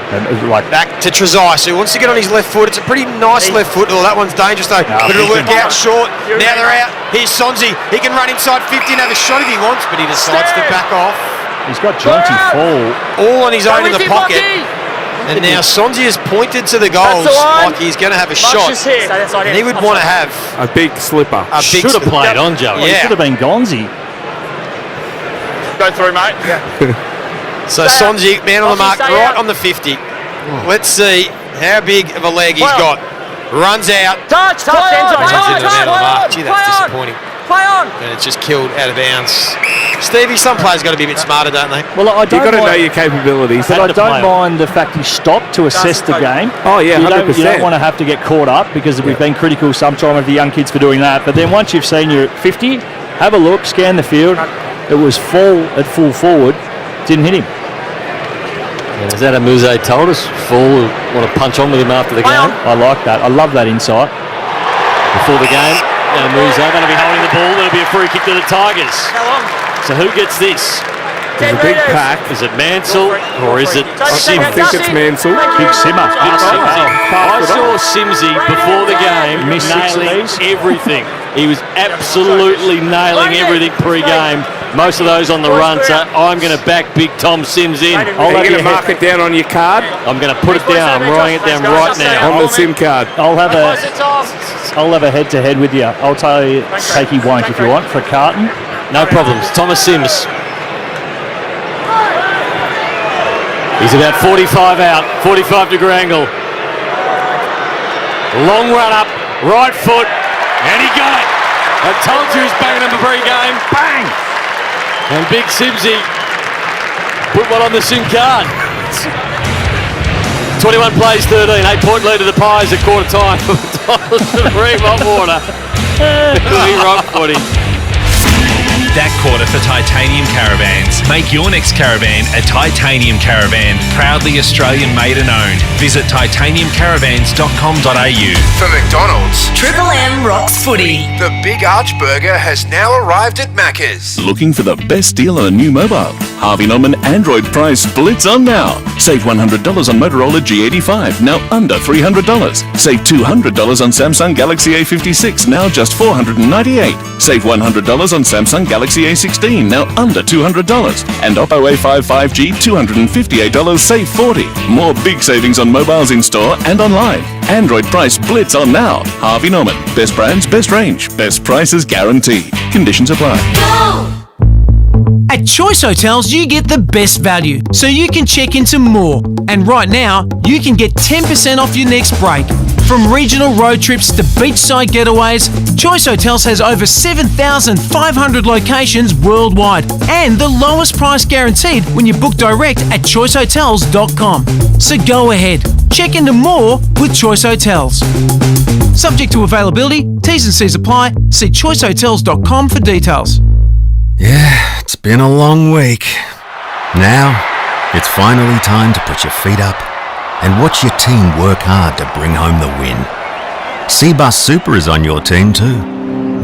Back to Trezise, who wants to get on his left foot. It's a pretty nice left foot. Oh, that one's dangerous though. But it'll work out short. Now they're out. Here's Sonzi. He can run inside 50 and have a shot if he wants, but he decides to back off. He's got jaunty fall. All on his own in the pocket. And now Sonzi has pointed to the goals like he's going to have a shot. And he would want to have a big slipper. Should have played on, Joe. He should have been Gonzi. Go through, mate. So Sonzi, man on the mark, right on the 50. Let's see how big of a leg he's got. Runs out. Touch, Runs into the man on the mark. Gee, that's play disappointing. Play on. And it's just killed out of bounds. Stevie, some players got to be a bit smarter, don't they? Well, I don't. You've got to know your capabilities. But I don't mind the fact he stopped to assess the game. Oh yeah, 100%. You don't want to have to get caught up because we've been critical sometime of the young kids for doing that. But then once you've seen your 50, have a look, scan the field. It was full at full forward. Didn't hit him. As Adamuzze told us, Full want to punch on with him after the game. I like that. I love that insight. Before the game, Adamuzze going to be holding the ball. There'll be a free kick to the Tigers. So who gets this? There's a big pack. Is it Mansell or is it Sims? I think it's Mansell. Big Simmer. I saw Simsy before the game nailing everything. He was absolutely nailing everything pre-game. Most of those on the run, so I'm going to back Big Tom Sims in. Are you going to mark it down on your card? I'm going to put it down. I'm writing it down right now. On the SIM card. I'll have a head-to-head with you. I'll tell you, take he won't if you want, for a carton. No problems. Thomas Sims. He's about 45 out, 45-degree angle. Long run up, right foot, and he got it. I told you he's banging him the pre-game. Bang! And Big Simsy put one on the SIM card. 21 plays 13, 8-point lead to the Pies at quarter time. Fremont Water. Rock footy. That quarter for Titanium Caravans. Make your next caravan a Titanium Caravan, proudly Australian made and owned. Visit titaniumcaravans.com.au. For McDonald's, Triple M rocks footy. the Big Arch Burger has now arrived at Macca's. Looking for the best deal on a new mobile? Harvey Norman Android price splits on now. Save $100 on Motorola G85, now under $300. Save $200 on Samsung Galaxy A56, now just $498. Save $100 on Samsung Galaxy A16, now under $200. And Oppo A5 5G, $258, save $40. More big savings on mobiles in store and online. Android price blitz on now. Harvey Norman. Best brands, best range, best prices guaranteed. Conditions apply. At Choice Hotels, you get the best value, so you can check into more. And right now, you can get 10% off your next break. From regional road trips to beachside getaways, Choice Hotels has over 7,500 locations worldwide and the lowest price guaranteed when you book direct at choicehotels.com. So go ahead, check into more with Choice Hotels. Subject to availability, T's and C's apply. See choicehotels.com for details. Yeah, it's been a long week. Now, it's finally time to put your feet up and watch your team work hard to bring home the win. Seabus Super is on your team too,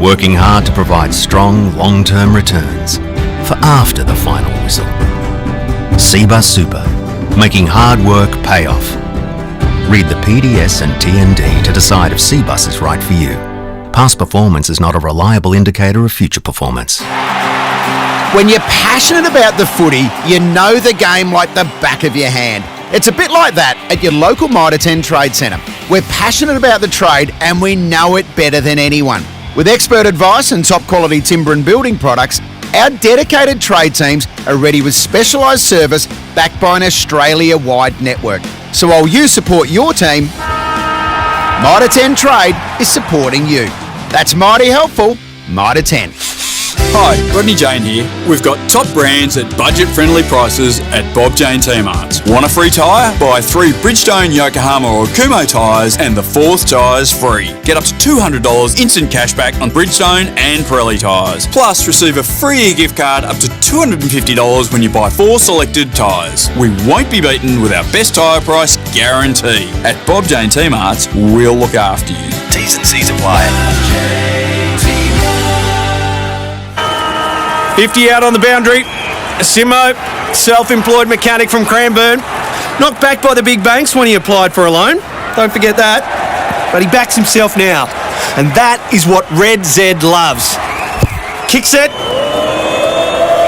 working hard to provide strong long-term returns for after the final whistle. Seabus Super, making hard work pay off. Read the PDS and TND to decide if Seabus is right for you. Past performance is not a reliable indicator of future performance. When you're passionate about the footy, you know the game like the back of your hand. It's a bit like that at your local Mitre 10 Trade Centre. We're passionate about the trade and we know it better than anyone. With expert advice and top quality timber and building products, our dedicated trade teams are ready with specialised service backed by an Australia-wide network. So while you support your team, Mitre 10 Trade is supporting you. That's mighty helpful. Mitre 10. Hi, Rodney Jane here. We've got top brands at budget-friendly prices at Bob Jane T-Marts. Want a free tyre? Buy 3 Bridgestone, Yokohama or Kumo tyres and the 4th tyre's free. Get up to $200 instant cashback on Bridgestone and Pirelli tyres. Plus, receive a free gift card up to $250 when you buy 4 selected tyres. We won't be beaten with our best tyre price guarantee. At Bob Jane T-Marts, we'll look after you. T's and C's apply. 50 out on the boundary. Simo, self-employed mechanic from Cranbourne. Knocked back by the big banks when he applied for a loan. Don't forget that. But he backs himself now. And that is what Red Z loves. Kick set.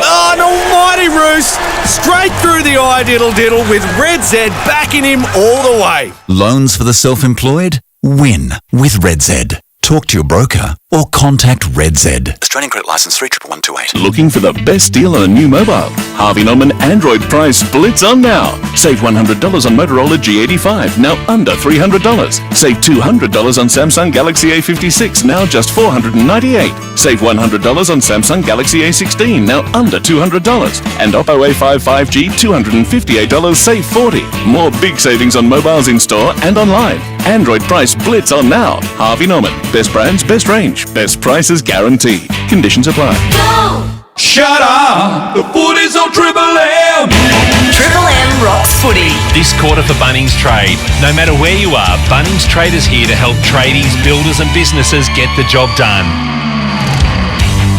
Oh, an almighty roost. Straight through the eye diddle with Red Z backing him all the way. Loans for the self-employed? Win with Red Z. Talk to your broker or contact Red Z. Australian credit license 31128. Looking for the best deal on a new mobile? Harvey Norman Android price splits on now. Save $100 on Motorola G85, now under $300. Save $200 on Samsung Galaxy A56, now just $498. Save $100 on Samsung Galaxy A16, now under $200. And Oppo A5 5G, $258, save $40. More big savings on mobiles in store and online. Android price splits on now. Harvey Norman. Best brands, best range, best prices guaranteed. Conditions apply. Shut up! The footy's on Triple M! Triple M rocks footy. This quarter for Bunnings Trade. No matter where you are, Bunnings Trade is here to help tradies, builders and businesses get the job done.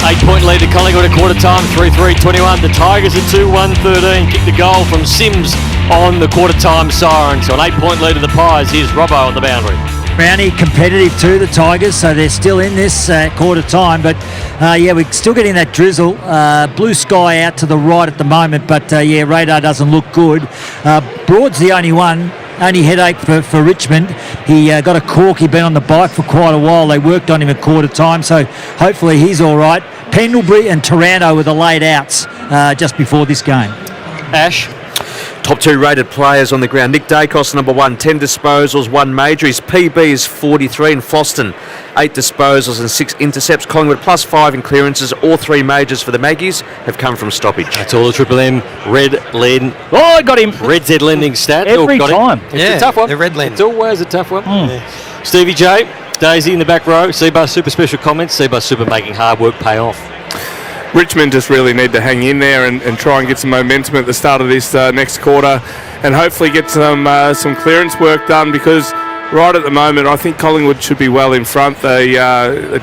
8-point lead to Collingwood at quarter time, 3-3-21. The Tigers at 2-1-13. Kick the goal from Sims on the quarter time siren. So an 8-point lead to the Pies. Here's Robbo on the boundary. Brownie competitive too, the Tigers, so they're still in this quarter time. But we're still getting that drizzle. Blue sky out to the right at the moment, but radar doesn't look good. Broad's the only one. Only headache for Richmond. He got a cork. He'd been on the bike for quite a while. They worked on him at quarter time, so hopefully he's all right. Pendlebury and Taranto were the laid outs just before this game. Ash? Top 2 rated players on the ground. Nick Dacos, number 1, 10 disposals, 1 major. His PB is 43 in Floston, 8 disposals and 6 intercepts. Collingwood plus 5 in clearances. All 3 majors for the Maggies have come from stoppage. That's all the Triple M red lend. Oh, I got him. Red Z lending stat. Every time. It's a tough one. The red lend. It's always a tough one. Yeah. Stevie J, Daisy in the back row. Seabus Super special comments. Seabus Super making hard work pay off. Richmond just really need to hang in there and try and get some momentum at the start of this next quarter and hopefully get some clearance work done, because right at the moment I think Collingwood should be well in front. They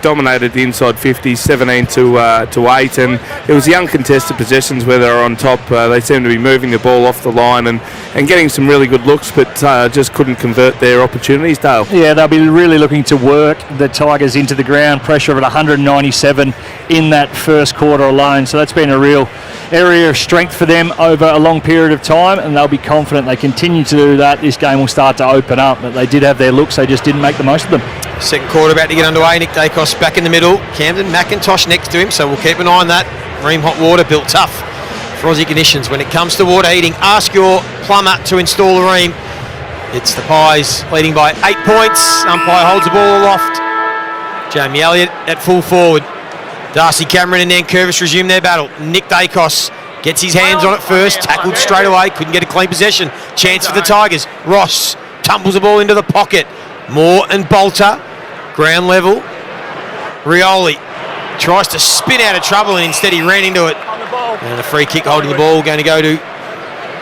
dominated the inside 50, 17 to 8, and it was the uncontested possessions where they were on top. They seemed to be moving the ball off the line and getting some really good looks, but just couldn't convert their opportunities, Dale. Yeah, they'll be really looking to work the Tigers into the ground. Pressure at 197 in that first quarter alone, so that's been a real area of strength for them over a long period of time, and they'll be confident they continue to do that. This game will start to open up, but they did have their looks, they just didn't make the most of them. Second quarter about to get underway. Nick Dacos back in the middle. Camden McIntosh next to him, so we'll keep an eye on that. Ream hot water built tough for Aussie conditions. When it comes to water heating, ask your plumber to install a Ream. It's the Pies leading by 8 points. Umpire holds the ball aloft. Jamie Elliott at full forward. Darcy Cameron and Nankervis resume their battle. Nick Dacos gets his hands on it first, tackled straight away, couldn't get a clean possession. Chance for the Tigers. Ross tumbles the ball into the pocket. Moore and Bolter, ground level. Rioli tries to spin out of trouble and instead he ran into it. And a free kick holding the ball going to go to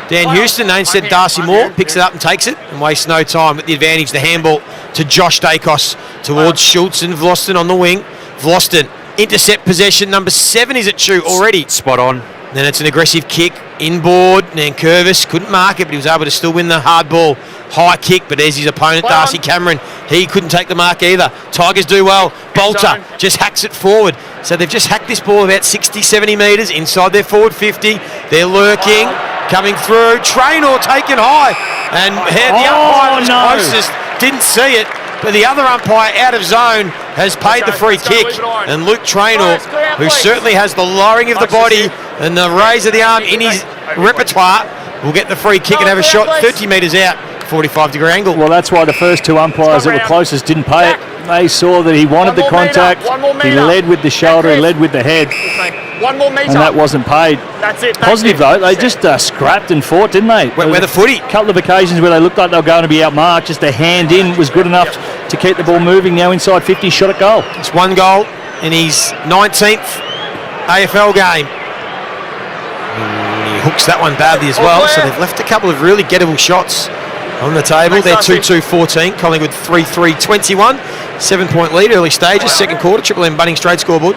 Dan Houston. No, instead Darcy Moore picks it up and takes it and wastes no time. At the advantage, the handball to Josh Dacos towards Schultz and Vlosten on the wing. Vlosten, intercept possession, number 7 is at Chew already. Spot on. Then it's an aggressive kick, inboard. Nankervis couldn't mark it, but he was able to still win the hard ball. High kick, but there's his opponent, Darcy Cameron. He couldn't take the mark either. Tigers do well. Bolter just hacks it forward. So they've just hacked this ball about 60, 70 metres inside their forward 50. They're lurking, coming through. Traynor taken high. And the umpire was closest didn't see it. But the other umpire out of zone has paid the free kick. And Luke Traynor, who certainly has the lowering of the body and the raise of the arm in his repertoire, will get the free kick and have a shot 30 metres out, 45-degree angle. Well, that's why the first two umpires that were closest didn't pay it. They saw that he wanted the contact. He led with the shoulder, he led with the head. 1 more metre. And that wasn't paid. That's it. Positive though, they just scrapped and fought, didn't they? Where the footy? A couple of occasions where they looked like they were going to be outmarked, just a hand in was good enough to keep the ball moving. Now inside 50, shot at goal. It's 1 goal in his 19th AFL game. He hooks that one badly as well, so they've left a couple of really gettable shots on the table. They're 2-2-14, Collingwood 3-3-21. 7-point lead, early stages, second quarter, Triple M Bunnings straight scoreboard.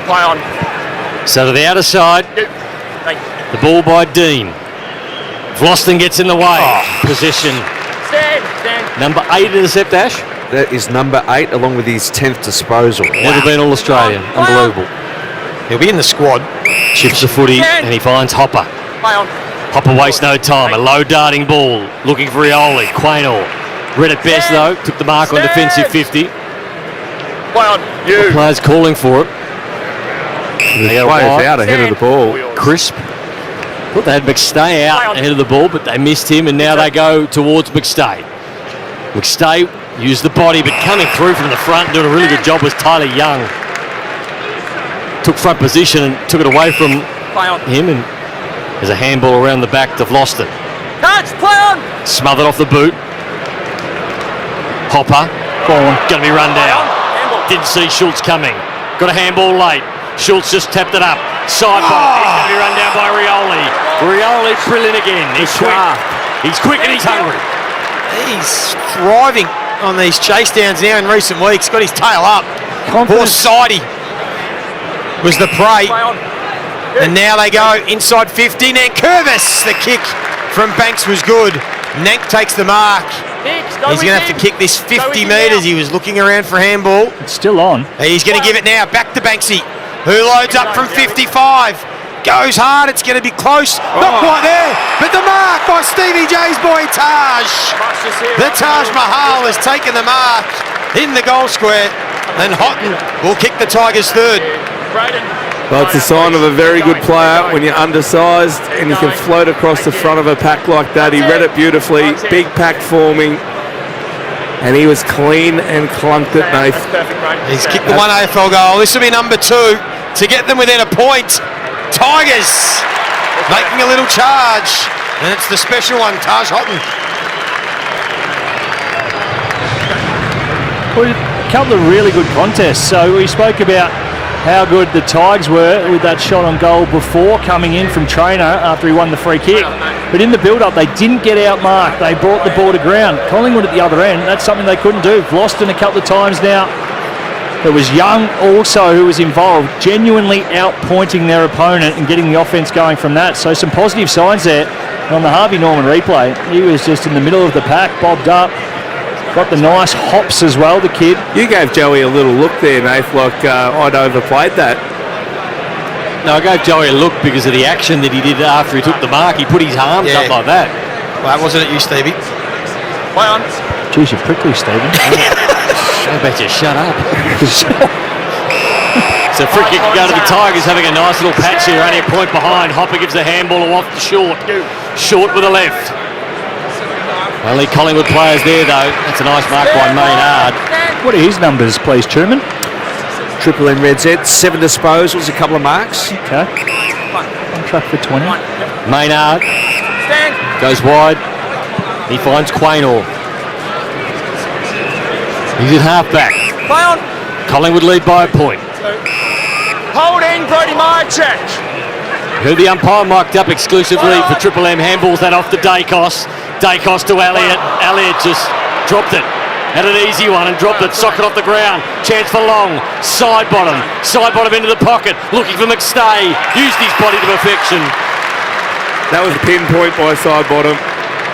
Play on. So to the outer side, the ball by Dean. Vlosten gets in the way. Possession. Stand. Number 8 intercept, Ash. That is number 8, along with his 10th disposal. Never been All-Australian. Unbelievable. He'll be in the squad. Shifts the footy and he finds Hopper. Play on. Hopper wastes no time. A low darting ball. Looking for Rioli. Quaynor. Read it best though. Took the mark on defensive 50. Play on. The players calling for it. They players out ahead of the ball. Crisp. Thought they had McStay out ahead of the ball, but they missed him, and now they go towards McStay. McStay used the body, but coming through from the front, doing a really good job was Tyler Young. Took front position and took it away from him, and there's a handball around the back to Vlosten. Touch, play on. Smothered off the boot. Hopper. Going to be run down. Didn't see Schultz coming. Got a handball late. Schultz just tapped it up. Side ball. He's going to be run down by Rioli. Rioli brilliant again. He's quick. He's quick and he's hungry. He's thriving on these chase downs now in recent weeks. Got his tail up. Poor Sidey was the prey. And now they go inside 50. Nankervis, the kick from Banks was good. Nank takes the mark. He's going to have to kick this 50 metres. He was looking around for handball. It's still on. He's going to give it now. Back to Banksy, who loads up from 55. Goes hard. It's going to be close. Not quite there. But the mark by Stevie J's boy Taj. The Taj Mahal has taken the mark in the goal square. And Houghton will kick the Tigers third. Well, it's a sign of a very good player when you're undersized and you can float across the front of a pack like that. He read it beautifully. Big pack forming. And he was clean and clunked it, Nath. He's kicked the 1 AFL goal. This will be number 2 to get them within a point. Tigers making a little charge. And it's the special one, Taj Houghton. Well, a couple of really good contests. So we spoke about how good the Tigers were with that shot on goal before coming in from Traynor after he won the free kick. But in the build-up, they didn't get outmarked. They brought the ball to ground. Collingwood at the other end, that's something they couldn't do. Vlosten a couple of times now. There was Young also who was involved, genuinely outpointing their opponent and getting the offence going from that. So some positive signs there. And on the Harvey Norman replay, he was just in the middle of the pack, bobbed up. Got the nice hops as well, the kid. You gave Joey a little look there, Nath, like I'd overplayed that. No, I gave Joey a look because of the action that he did after he took the mark. He put his arms up like that. Well, that wasn't at you, Stevie. Play on. Jeez, you're prickly, Stephen. I bet you shut up. So free kick to go to the Tigers, having a nice little patch here, only a point behind. Hopper gives the handball off to Short. Short with the left. Only Collingwood players there, though. That's a nice mark by Maynard. What are his numbers, please, Truman? Triple M Red Z, 7 disposals, a couple of marks. Okay. On track for 20. Maynard goes wide. He finds Quaynor. He's at half-back. Play on. Collingwood lead by a point. Holding, Brody Myercheck. Who the umpire mic'd up exclusively for Triple M, handballs that off to Dacos. Dacos to Elliott. Elliott just dropped it. Had an easy one and dropped it. Socket off the ground. Chance for Long. Side bottom. Side bottom into the pocket. Looking for McStay. Used his body to perfection. That was a pinpoint by side bottom.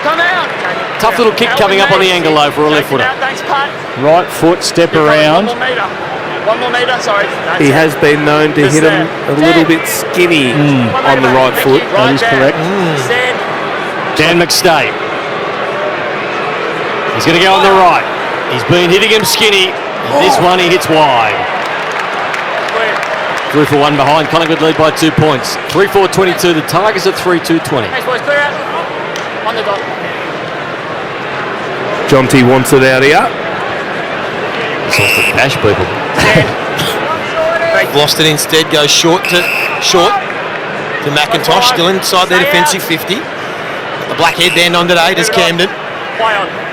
Come out. Tough little kick coming up on the angle though for a left footer. Thanks, Pat. Right foot, step around. 1 more metre, sorry. That's He it. has been known to hit him a little bit skinny on the right foot. That is correct. Stand. Dan McStay. He's going to go on the right. He's been hitting him skinny. And this one he hits wide. Through for one behind. Collingwood lead by 2 points. 3-4-22. The Tigers at 3-2-20. Thanks, boys. Clear out. On the dot. Jonty wants it out here. He's wants to bash people. Lost it instead, goes short to McIntosh, still inside their defensive 50. The black headband on today, does Camden.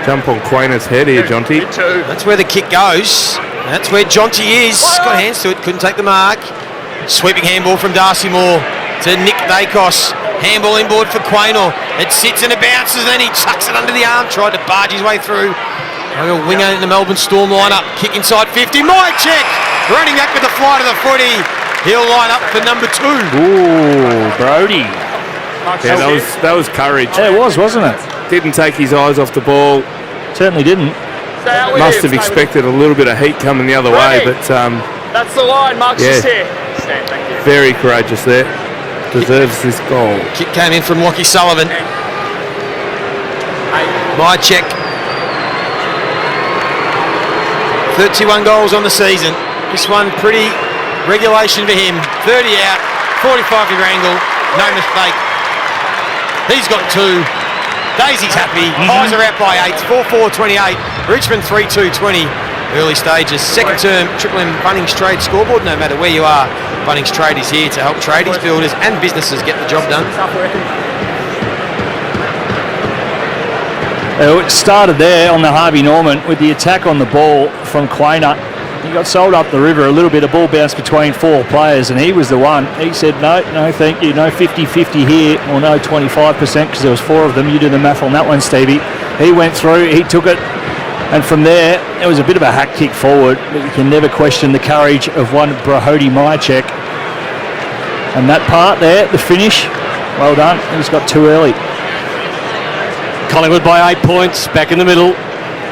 Jump on Quainer's head here, Jonty. That's where the kick goes. That's where Jonty is. Got hands to it, couldn't take the mark. Sweeping handball from Darcy Moore to Nick Dacos. Handball inboard for Quaynor. It sits and it bounces, and then he chucks it under the arm, tried to barge his way through. A winger in the Melbourne Storm lineup. Kick inside 50. Mychek running back with the fly to the footy. He'll line up for number 2. Ooh, Brody. Yeah, that was courage. Yeah, it was, wasn't it? Didn't take his eyes off the ball. Certainly didn't. Must have expected a little bit of heat coming the other way, but That's the line. Mark's yeah. just here. Stand, thank you. Very courageous there. Deserves this goal. Kick came in from Lockie Sullivan. Mychek. 31 goals on the season. This one pretty regulation for him. 30 out, 45 to Wrangle. No mistake. He's got 2. Daisy's happy. Pies are out by 8. 4-4-28. Richmond 3-2-20. Early stages. Second term Triple M Bunnings Trade scoreboard. No matter where you are, Bunnings Trade is here to help tradies, builders and businesses get the job done. It started there on the Harvey Norman with the attack on the ball from Quainer. He got sold up the river a little bit. A ball bounced between 4 players, and he was the one. He said, no, thank you. No 50-50 here, or no 25%, because there was 4 of them. You do the math on that one, Stevie. He went through, he took it, and from there, it was a bit of a hack kick forward, but you can never question the courage of one Brahody Mychek. And that part there, the finish, well done. He's got too early. Collingwood by 8 points, back in the middle.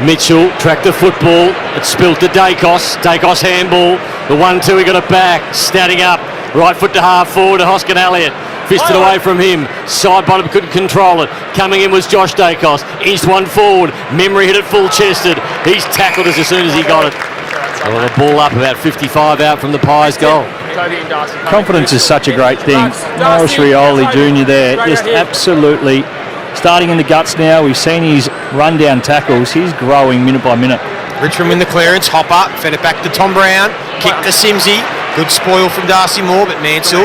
Mitchell tracked the football. It spilled to Dacos. Dacos handball. The 1-2, he got it back. Standing up. Right foot to half forward to Hoskin Elliott. Fisted away from him. Side bottom couldn't control it. Coming in was Josh Dacos. Inched one forward. Memory hit it full chested. He's tackled as soon as he got it. Well, the ball up about 55 out from the Pies goal. Confidence is such a great thing. Morris Rioli Jr. there, just absolutely starting in the guts now. We've seen his run-down tackles. He's growing minute by minute. Richmond win the clearance. Hopper fed it back to Tom Brown. Kick to Simsy. Good spoil from Darcy Moore, but Mansell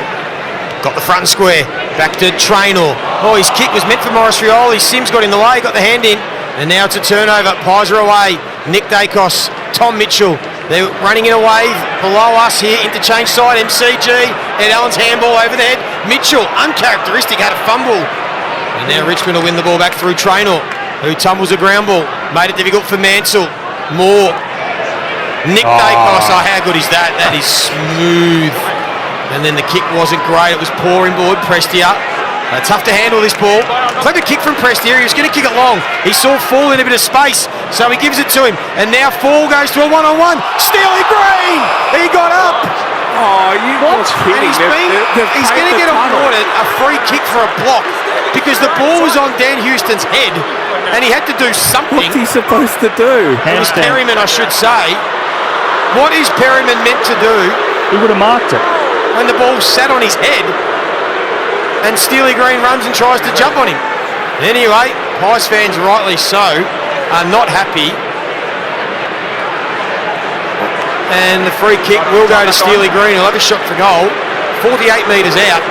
got the front and square. Back to Traynor. Oh, his kick was meant for Morris Rioli. Sims got in the way, got the hand in, and now it's a turnover. Pies are away. Nick Dacos, Tom Mitchell. They're running in a wave below us here. Interchange side, MCG. Ed Allen's handball over the head. Mitchell, uncharacteristic, had a fumble. And now Richmond will win the ball back through Traynor, who tumbles a ground ball. Made it difficult for Mansell. Moore. Nick Dacos, how good is that? That is smooth. And then the kick wasn't great. It was poor inboard. Prestia. Tough to handle this ball. Clever kick from Prestia. He was going to kick it long. He saw Fall in a bit of space, so he gives it to him. And now Fall goes to a one-on-one. Steely Green! He got up! Oh, you what? And he's going to get awarded a free kick for a block because the ball was on Dan Houston's head and he had to do something. What's he supposed to do? It was Perryman, I should say. What is Perryman meant to do? He would have marked it. When the ball sat on his head and Steely Green runs and tries to jump on him. Anyway, Pies fans, rightly so, are not happy. And the free kick will go to Steely Green. He'll have a shot for goal. 48 metres out.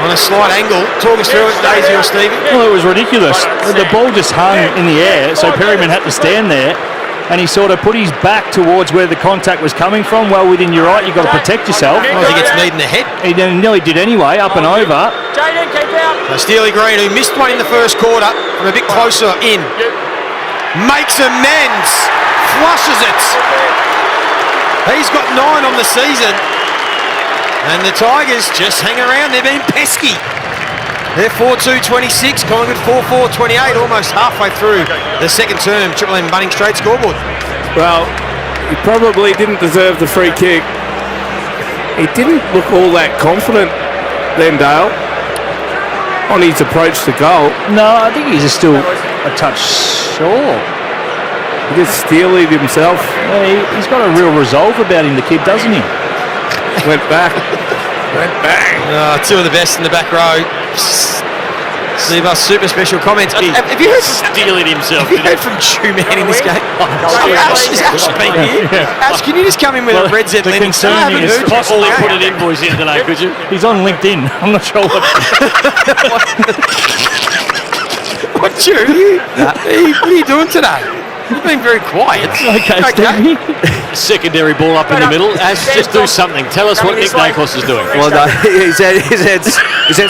On a slight angle. Talk us through it, Daisy or Stevie. Well, it was ridiculous. The ball just hung in the air, so Perryman had to stand there, and he sort of put his back towards where the contact was coming from. Well, within your right, you've got to protect yourself. Otherwise he gets kneed in the head. He nearly did anyway, up and over. Jaden, keep out. Steely Green, who missed one in the first quarter, from a bit closer in, makes amends, flushes it. He's got 9 on the season. And the Tigers just hang around. They're being pesky. They're 4-2-26. Collingwood 4-4-28. Almost halfway through the second term. Triple M Bunnings Trade scoreboard. Well, He probably didn't deserve the free kick. He didn't look all that confident then, Dale, on his approach to goal. No, I think he's still a touch sore. He just steeled himself. Yeah, he's got a real resolve about him, the kid, doesn't he? Went back. Went back. Two of the best in the back row. Leave us super special comments. Have you heard stealing himself? Have you heard from Shoeman in this game? Ash been here. Ash, can you just come in with a Red Z The lending? concern is Possibly put an invoice in today, could you? He's on LinkedIn. I'm not sure what. What are you doing today? You've been very quiet. Okay, Stevie. Secondary ball up in the middle. Ash, just do something. Tell us what Nick Dacos is doing. Well, no, he's had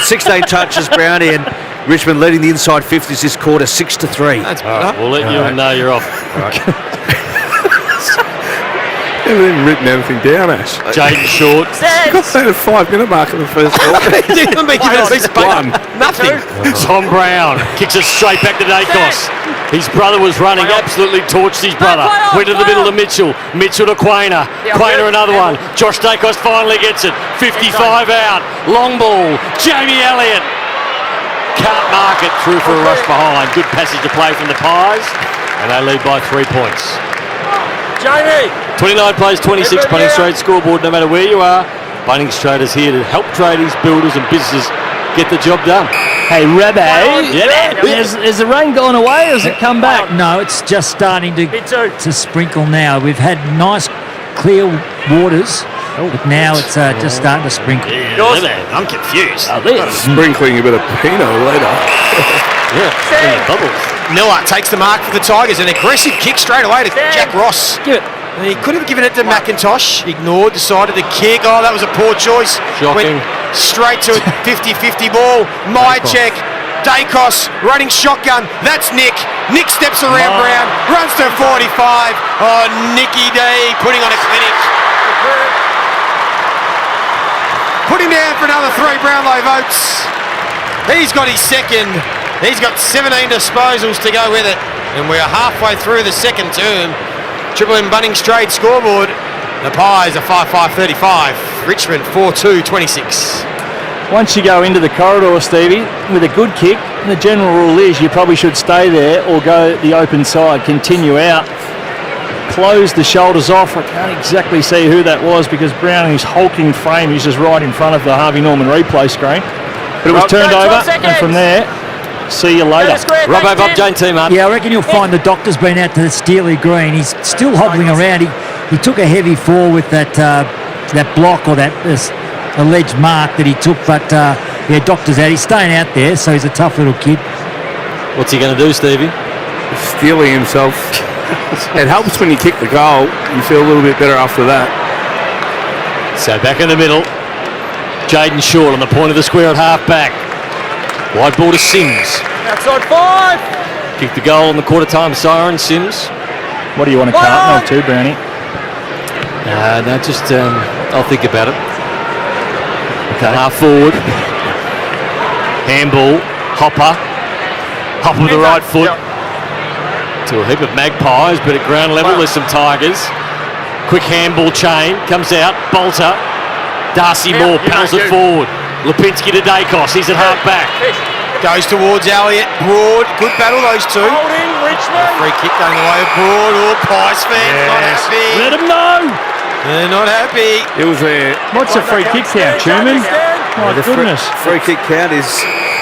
16 touches, Brownie, and Richmond leading the inside 50s this quarter 6-3. That's we'll let you know you're off. Haven't even written anything down, Ash. Jaden Short. Got that at 5-minute mark in the first quarter. He didn't be given a piece of paper. Nothing. Tom Brown kicks it straight back to Dacos. His brother was running, absolutely torched his brother. Went to the middle to Mitchell. Mitchell to Quainer. Quainer another one. Josh Dacos finally gets it. 55 out. Long ball. Jamie Elliott. Can't mark it. Through for a rush behind. Good passage to play from the Pies. And they lead by 3 points. Jamie! 29 plays 26, Bunnings Trade scoreboard no matter where you are. Bunnings Trade is here to help tradies, builders and businesses get the job done. Hey, Rabbi, Yeah. has the rain gone away or has it come back? No, it's just starting to sprinkle now. We've had nice clear waters, but now it's just starting to sprinkle. I'm confused. Sprinkling a bit of Pinot later. Yeah, bubbles. Miller takes the mark for the Tigers. An aggressive kick straight away to Jack Ross. Give it. And he could have given it to McIntosh. Ignored, decided to kick. Oh, that was a poor choice. Shocking. Went straight to a 50-50 ball. Mychek. Dacos running shotgun. That's Nick. Nick steps around Brown. Runs to 45. Oh, Nicky D putting on a clinic. Put him down for another 3 Brownlow votes. He's got his second. He's got 17 disposals to go with it. And we're halfway through the second term. Triple M Bunnings Trade scoreboard. The Pies are 5-5-35. Richmond 4-2-26. Once you go into the corridor, Stevie, with a good kick, the general rule is you probably should stay there or go the open side, continue out. Close the shoulders off. I can't exactly see who that was because Browning's hulking frame is just right in front of the Harvey Norman replay screen. But it was turned over, and from there, see you later. Robbo Bob Jane team up. Yeah, I reckon you'll find the doctor's been out to the Steely Green. He's still hobbling around. He took a heavy fall with that block or that alleged mark that he took, but yeah, doctor's out. He's staying out there, so he's a tough little kid. What's he going to do, Stevie? Stealing himself. It helps when you kick the goal. You feel a little bit better after that. So back in the middle. Jaden Short on the point of the square at half back. Wide ball to Sims. Outside 5. Kick the goal on the quarter time siren, Sims. What do you want to carton of too, Brownie? No, just I'll think about it. Okay. Half forward. Handball. Hopper with the right foot. To a heap of Magpies, but at ground level there's some Tigers. Quick handball chain, comes out, Bolter. Darcy Moore paddles it forward. Lipinski to Dacos, he's at half back. Goes towards Elliott. Broad, good battle those two. Holding Richmond. Free kick going away with Broad. Oh, Pies fans not happy. Let him know. They're not happy. It was a... What's the free kick count, Truman? My goodness. Free kick count is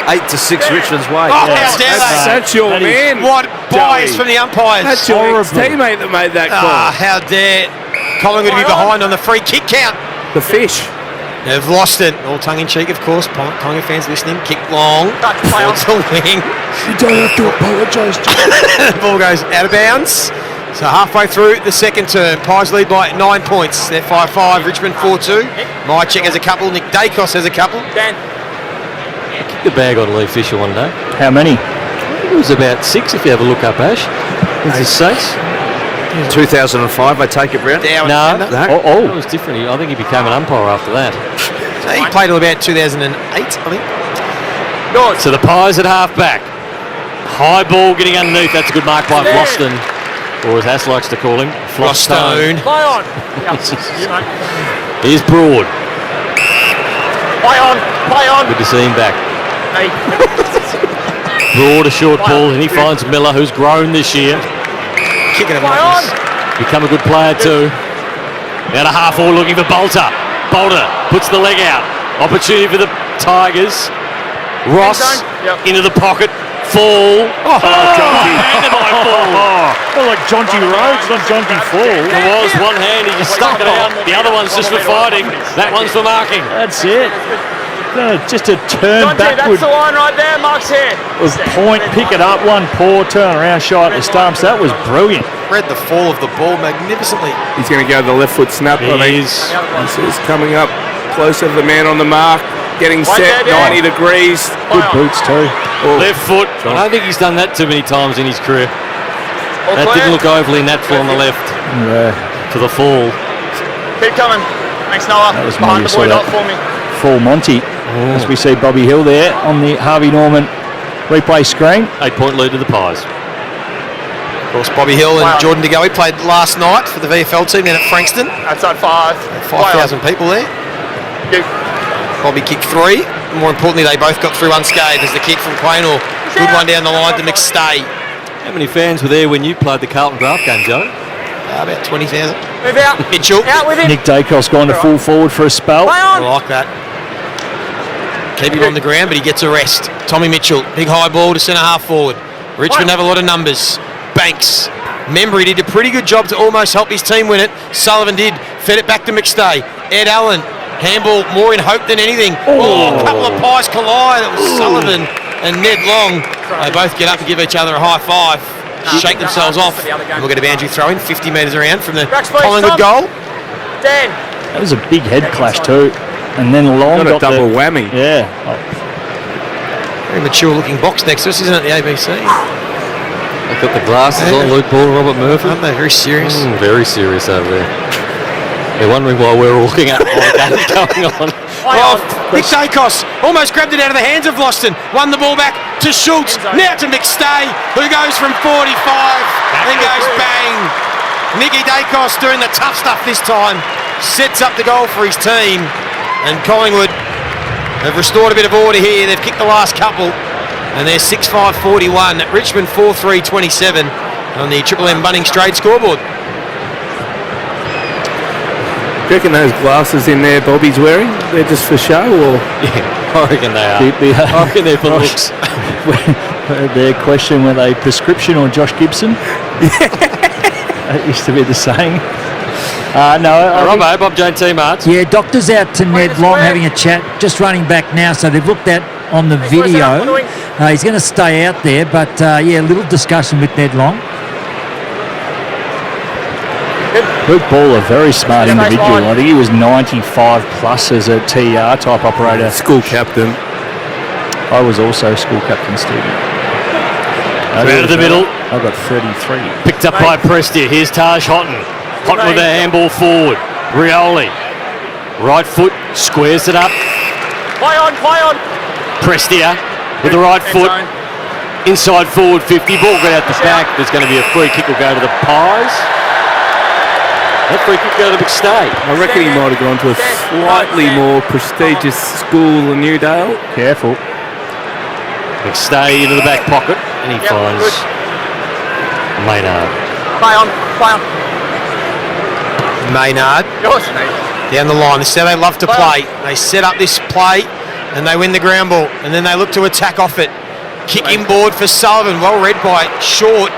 8-6 Richmond's way. Oh, how dare they? That's your man. What bias Joey. from the umpires. That's your teammate that made that call. How dare Collingwood be behind on the free kick count. The fish. They've lost it. All tongue-in-cheek, of course. Collingwood fans listening. Kick long. Towards the wing. You don't have to apologise, The ball goes out of bounds. So halfway through the second term. Pies lead by 9 points. They're 5-5. Richmond 4-2. Mychek has a couple. Nick Dacos has a couple. Dan. Kicked the bag on Lee Fisher one day. How many? It was about 6 if you have a look up, Ash. Is it 6? 2005, I take it, Brown? No. That was different. I think he became an umpire after that. So he played till about 2008, I think. So the Pies at half back. High ball getting underneath. That's a good mark by Floston. or as Hass likes to call him, Flostone. Play on. You mate. Here's Broad. Play on. Play on. Good to see him back. Hey. Broad, a short ball, and he finds Miller, who's grown this year. Kicking him Play on. Become a good player too. Out of half forward looking for Bolter. Bolter puts the leg out. Opportunity for the Tigers. Ross into the pocket. Fall. Handed by Fall. Well, like Jonty Rhodes, not Jonty Fall. It was one hand, he just stuck it out. The other one's just for fighting. That one's for marking. That's it. No, just a turn backward. That's the line right there. Mark's here. Was point, pick it up, one poor turn around shot at the stumps. That was brilliant. Read the fall of the ball magnificently. He's going to go the left foot snap. I think. He's coming up closer to the man on the mark. Getting set, 90 degrees. Good boots too. Left foot. I don't think he's done that too many times in his career. That didn't look overly natural on the left. Yeah. To the fall. Keep coming. Thanks, Noah. That was behind the boy, not for me. Full Monty. As we see Bobby Hill there on the Harvey Norman replay screen. 8-point lead to the Pies. Of course, Bobby Hill and Jordan De Goey played last night for the VFL team down at Frankston. Outside 5. 5,000 people there. Bobby kicked 3. More importantly, they both got through unscathed as the kick from Quaynor. Good one down the line to McStay. How many fans were there when you played the Carlton draft game, Joe? About 20,000. Move out. Mitchell. Out with him. Nick Dacos going to full forward for a spell. I like that. Keep him on the ground, but he gets a rest. Tommy Mitchell, big high ball to centre half forward. Richmond have a lot of numbers. Banks. Membry did a pretty good job to almost help his team win it. Sullivan did. Fed it back to McStay. Ed Allen. Handball more in hope than anything. A couple of Pies collide. That was Sullivan and Ned Long. They both get up and give each other a high five. Shake themselves off. And we'll get a boundary throw in 50 metres around from the Collingwood goal. Dan. That was a big head clash too. And then Long got a double whammy. Yeah. Very mature looking box next to us, isn't it, the ABC? They've got the glasses on, Luke Ball and Robert Murphy. Aren't they very serious? Very serious over there. They're wondering why we're all looking at what game's going on. Nick Dacos almost grabbed it out of the hands of Loston. Won the ball back to Schultz. Now to McStay, who goes from 45 and goes bang. Nicky Dacos doing the tough stuff this time. Sets up the goal for his team. And Collingwood have restored a bit of order here. They've kicked the last couple. And they're 6-5-41. Richmond 4-3-27 on the Triple M Bunnings trade scoreboard. Do you reckon those glasses in there Bobby's wearing, they're just for show, or? Yeah, I reckon they are. I reckon they're for looks. Their question, were they prescription or Josh Gibson? That used to be the saying. Bob Jane T-Marts. Yeah, doctor's out to Ned Long having a chat, just running back now, so they've looked at on the video. He's going to stay out there, but a little discussion with Ned Long. Luke Ball, a very smart individual. I think he was 95 plus as a TR type operator. School captain. I was also a school captain student. Out of the middle. I got 33. Picked up by Prestia. Here's Taj Houghton. Houghton with a handball forward. Rioli. Right foot. Squares it up. Play on. Prestia with the right foot. Inside forward 50. Ball got out the back. There's going to be a free kick will go to the Pies. That free kick go to McStay. I reckon he might have gone to a slightly more prestigious school than Newdale. Careful. McStay into the back pocket, and he finds Maynard. Play on. Maynard down the line. This is how they love to play. They set up this play and they win the ground ball, and then they look to attack off it. Kick inboard for Sullivan. Well read by Short.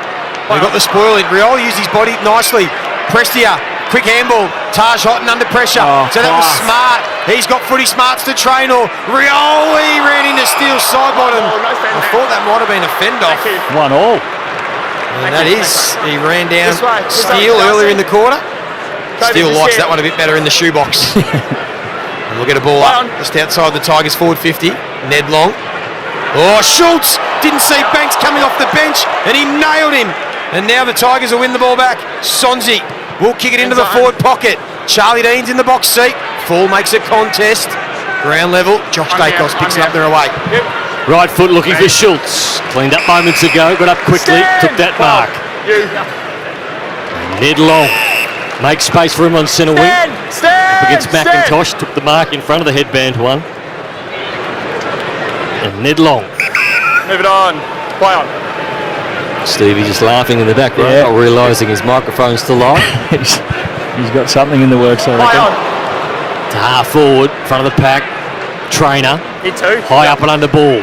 They got the spoil in. Rioli used his body nicely. Prestia. Quick handball. Taj Houghton under pressure. So that was smart. He's got footy smarts to train. Or Rioli ran into Steele side bottom. I thought that might have been a fend off. 1-1. And that is. He ran down Steele earlier in the quarter. Steele likes that one a bit better in the shoebox. And we'll get a ball up just outside the Tigers forward 50. Ned Long. Oh, Schultz didn't see Banks coming off the bench and he nailed him. And now the Tigers will win the ball back. Sonzi will kick it into the forward pocket. Charlie Dean's in the box seat. Full makes a contest. Ground level. Josh Dacos picks it up there away. Right foot looking for Schultz. Cleaned up moments ago. Got up quickly. Took that mark. Ned Long makes space for him on centre wing. Up against McIntosh, took the mark in front of the headband one. And Ned Long. Move it on. Play on. Stevie just laughing in the background, Yeah. not realising his microphone's still live. He's got something in the works, I reckon. To half forward, front of the pack. Trainer. Hit two. High up and under ball.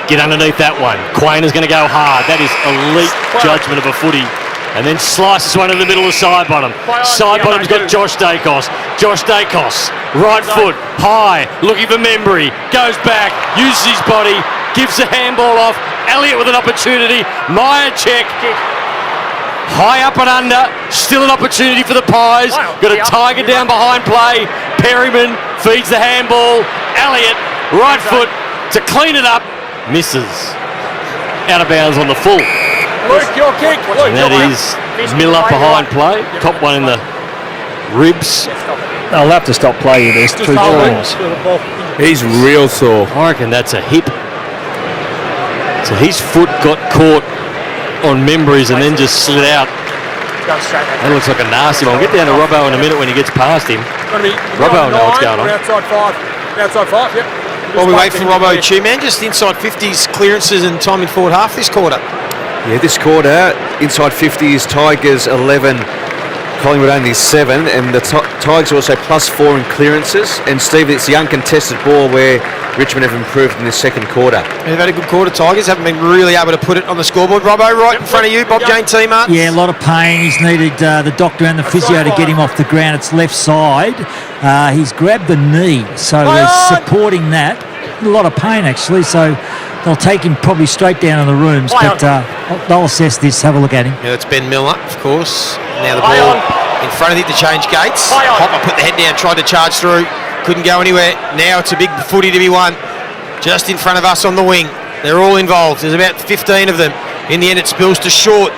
Get underneath that one. Quayner's going to go hard. That is elite judgment of a footy. And then slices one in the middle of side bottom. Side bottom's got Josh Dacos. Josh Dacos, right foot, high, looking for Membry. Goes back, uses his body, gives the handball off. Elliott with an opportunity. Meyer check. High up and under. Still an opportunity for the Pies. Got a Tiger down behind play. Perryman feeds the handball. Elliott, right foot to clean it up. Misses. Out of bounds on the full. Luke, your kick. Luke, And that is Miller behind play. Top one in the ribs. I'll have to stop play here. There's two balls. He's real sore. I reckon that's a hip. So his foot got caught on Membry's and then just slid out. That looks like a nasty one. We'll get down to Robbo in a minute when he gets past him. Robbo will know what's going on. Outside five. Outside five, yep. While we wait for Robbo, man, just inside 50s clearances and time in forward half this quarter. Yeah, this quarter, inside 50s, Tigers 11, Collingwood only 7, and the Tigers also +4 in clearances. And Steve, it's the uncontested ball where Richmond have improved in the second quarter. They've had a good quarter, Tigers. Haven't been really able to put it on the scoreboard. Robbo, right in front of you, Bob Jane T-Mart. Yeah, a lot of pain. He's needed the doctor and the physio to get him off the ground. It's left side. He's grabbed the knee, so they're supporting that. A lot of pain, actually, so they'll take him probably straight down in the rooms, but they'll assess this. Have a look at him. Yeah, that's Ben Milner, of course. Now the ball in front of it to change gates. Hopper put the head down, tried to charge through. Couldn't go anywhere. Now it's a big footy to be won. Just in front of us on the wing. They're all involved. There's about 15 of them. In the end, it spills to Short,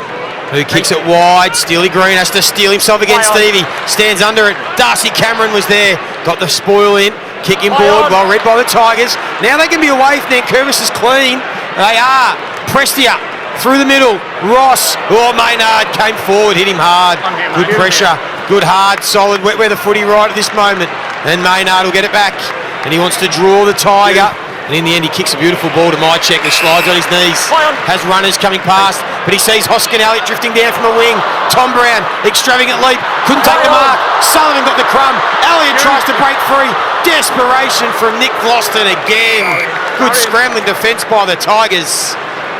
who kicks it wide. Steely Green has to steel himself against Stevie. Stands under it. Darcy Cameron was there. Got the spoil in. Kicking board, well read by the Tigers. Now they can be away if Nankervis is clean. They are. Prestia through the middle. Ross. Oh, Maynard came forward, hit him hard. Good pressure. Good, hard, solid, wet weather footy right at this moment. And Maynard will get it back. And he wants to draw the Tiger. And in the end, he kicks a beautiful ball to Mychek, who slides on his knees. Has runners coming past, but he sees Hoskin Elliott drifting down from the wing. Tom Brown, extravagant leap, couldn't take the mark. Sullivan got the crumb. Elliott tries to break free. Desperation from Nick Vlauston again. Good scrambling defence by the Tigers.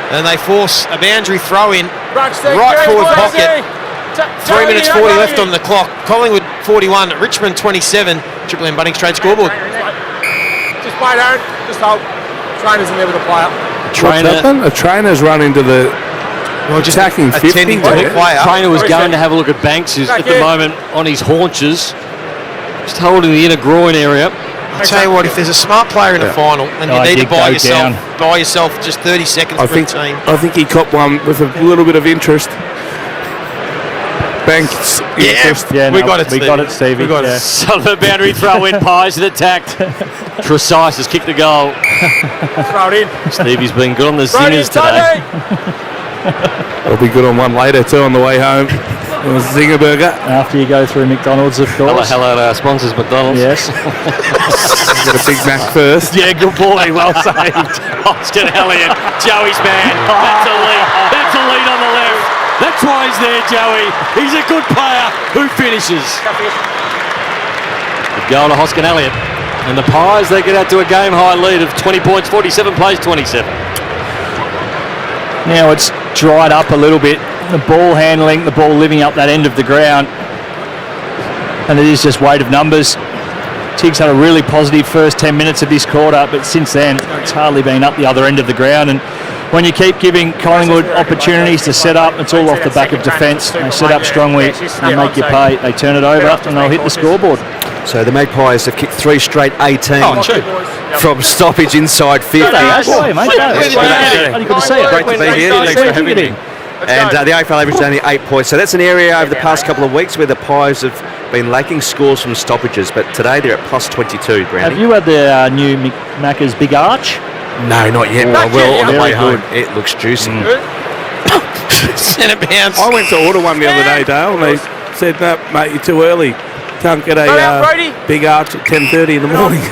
And they force a boundary throw in. Right forward pocket. 3 minutes 40 left on the clock. Collingwood 41, Richmond 27. Triple M Bunnings Trade scoreboard. Just play, Darren. Just hold. Trainer's in there with a player. A trainer's run into the attacking 50 there. Trainer was going to have a look at Banks, who's at the moment on his haunches, just holding the inner groin area. I'll tell you what, if there's a smart player in the final and you need to buy yourself just 30 seconds for a team. I think he caught one with a little bit of interest. Banks. Yeah, we got it, Stevie. We got it. Sullivan boundary throw in, Pies had attacked. Precise has kicked the goal. Throw it in. Stevie's been good on the zingers today. It'll be good on one later too on the way home. A zinger burger. After you go through McDonald's, of course. Hello to our sponsors, McDonald's. Yes. Get a Big Mac first. Yeah, good boy. Well saved. Hoskin Elliott, Joey's man. That's a lead. That's a lead on the left. That's why he's there, Joey. He's a good player who finishes. The goal to Hoskin Elliott. And the Pies, they get out to a game-high lead of 20 points, 47 plays 27. Now it's dried up a little bit. The ball handling, the ball living up that end of the ground. And it is just weight of numbers. Tiggs had a really positive first 10 minutes of this quarter, but since then, it's hardly been up the other end of the ground. And when you keep giving Collingwood opportunities to set up, it's all off the back of defence. They set up strongly, they make you pay, they turn it over, and they'll hit the scoreboard. So the Magpies have kicked 3 straight 18 from stoppage inside 50. Good to see it. Great to be here. Thanks for having me. And the AFL averaged only 8 points. So that's an area over the past couple of weeks where the Pies have been lacking scores from stoppages. But today they're at +22, Brownie. Have you had the new Macca's Big Arch? No, not yet. But I will on the way home. It looks juicy. Centre bounce. I went to order one the other day, Dale, and they said, no, mate, you're too early. Can't get a big arch at 10:30 in the morning.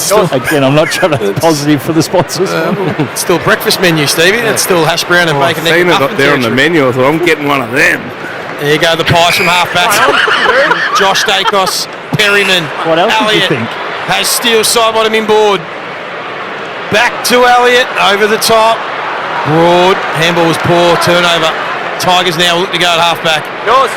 Again, I'm not trying to be positive for the sponsors. Still breakfast menu, Stevie. That's still hash brown and bacon. I've seen it up there on the menu. I thought, I'm getting one of them. There you go, the Pies from half-back. Josh Dacos, Perryman. What else Elliott did you think? has Steele side bottom inboard. Back to Elliott, over the top. Broad, handball was poor, turnover. Tigers now look to go at half-back. Yours.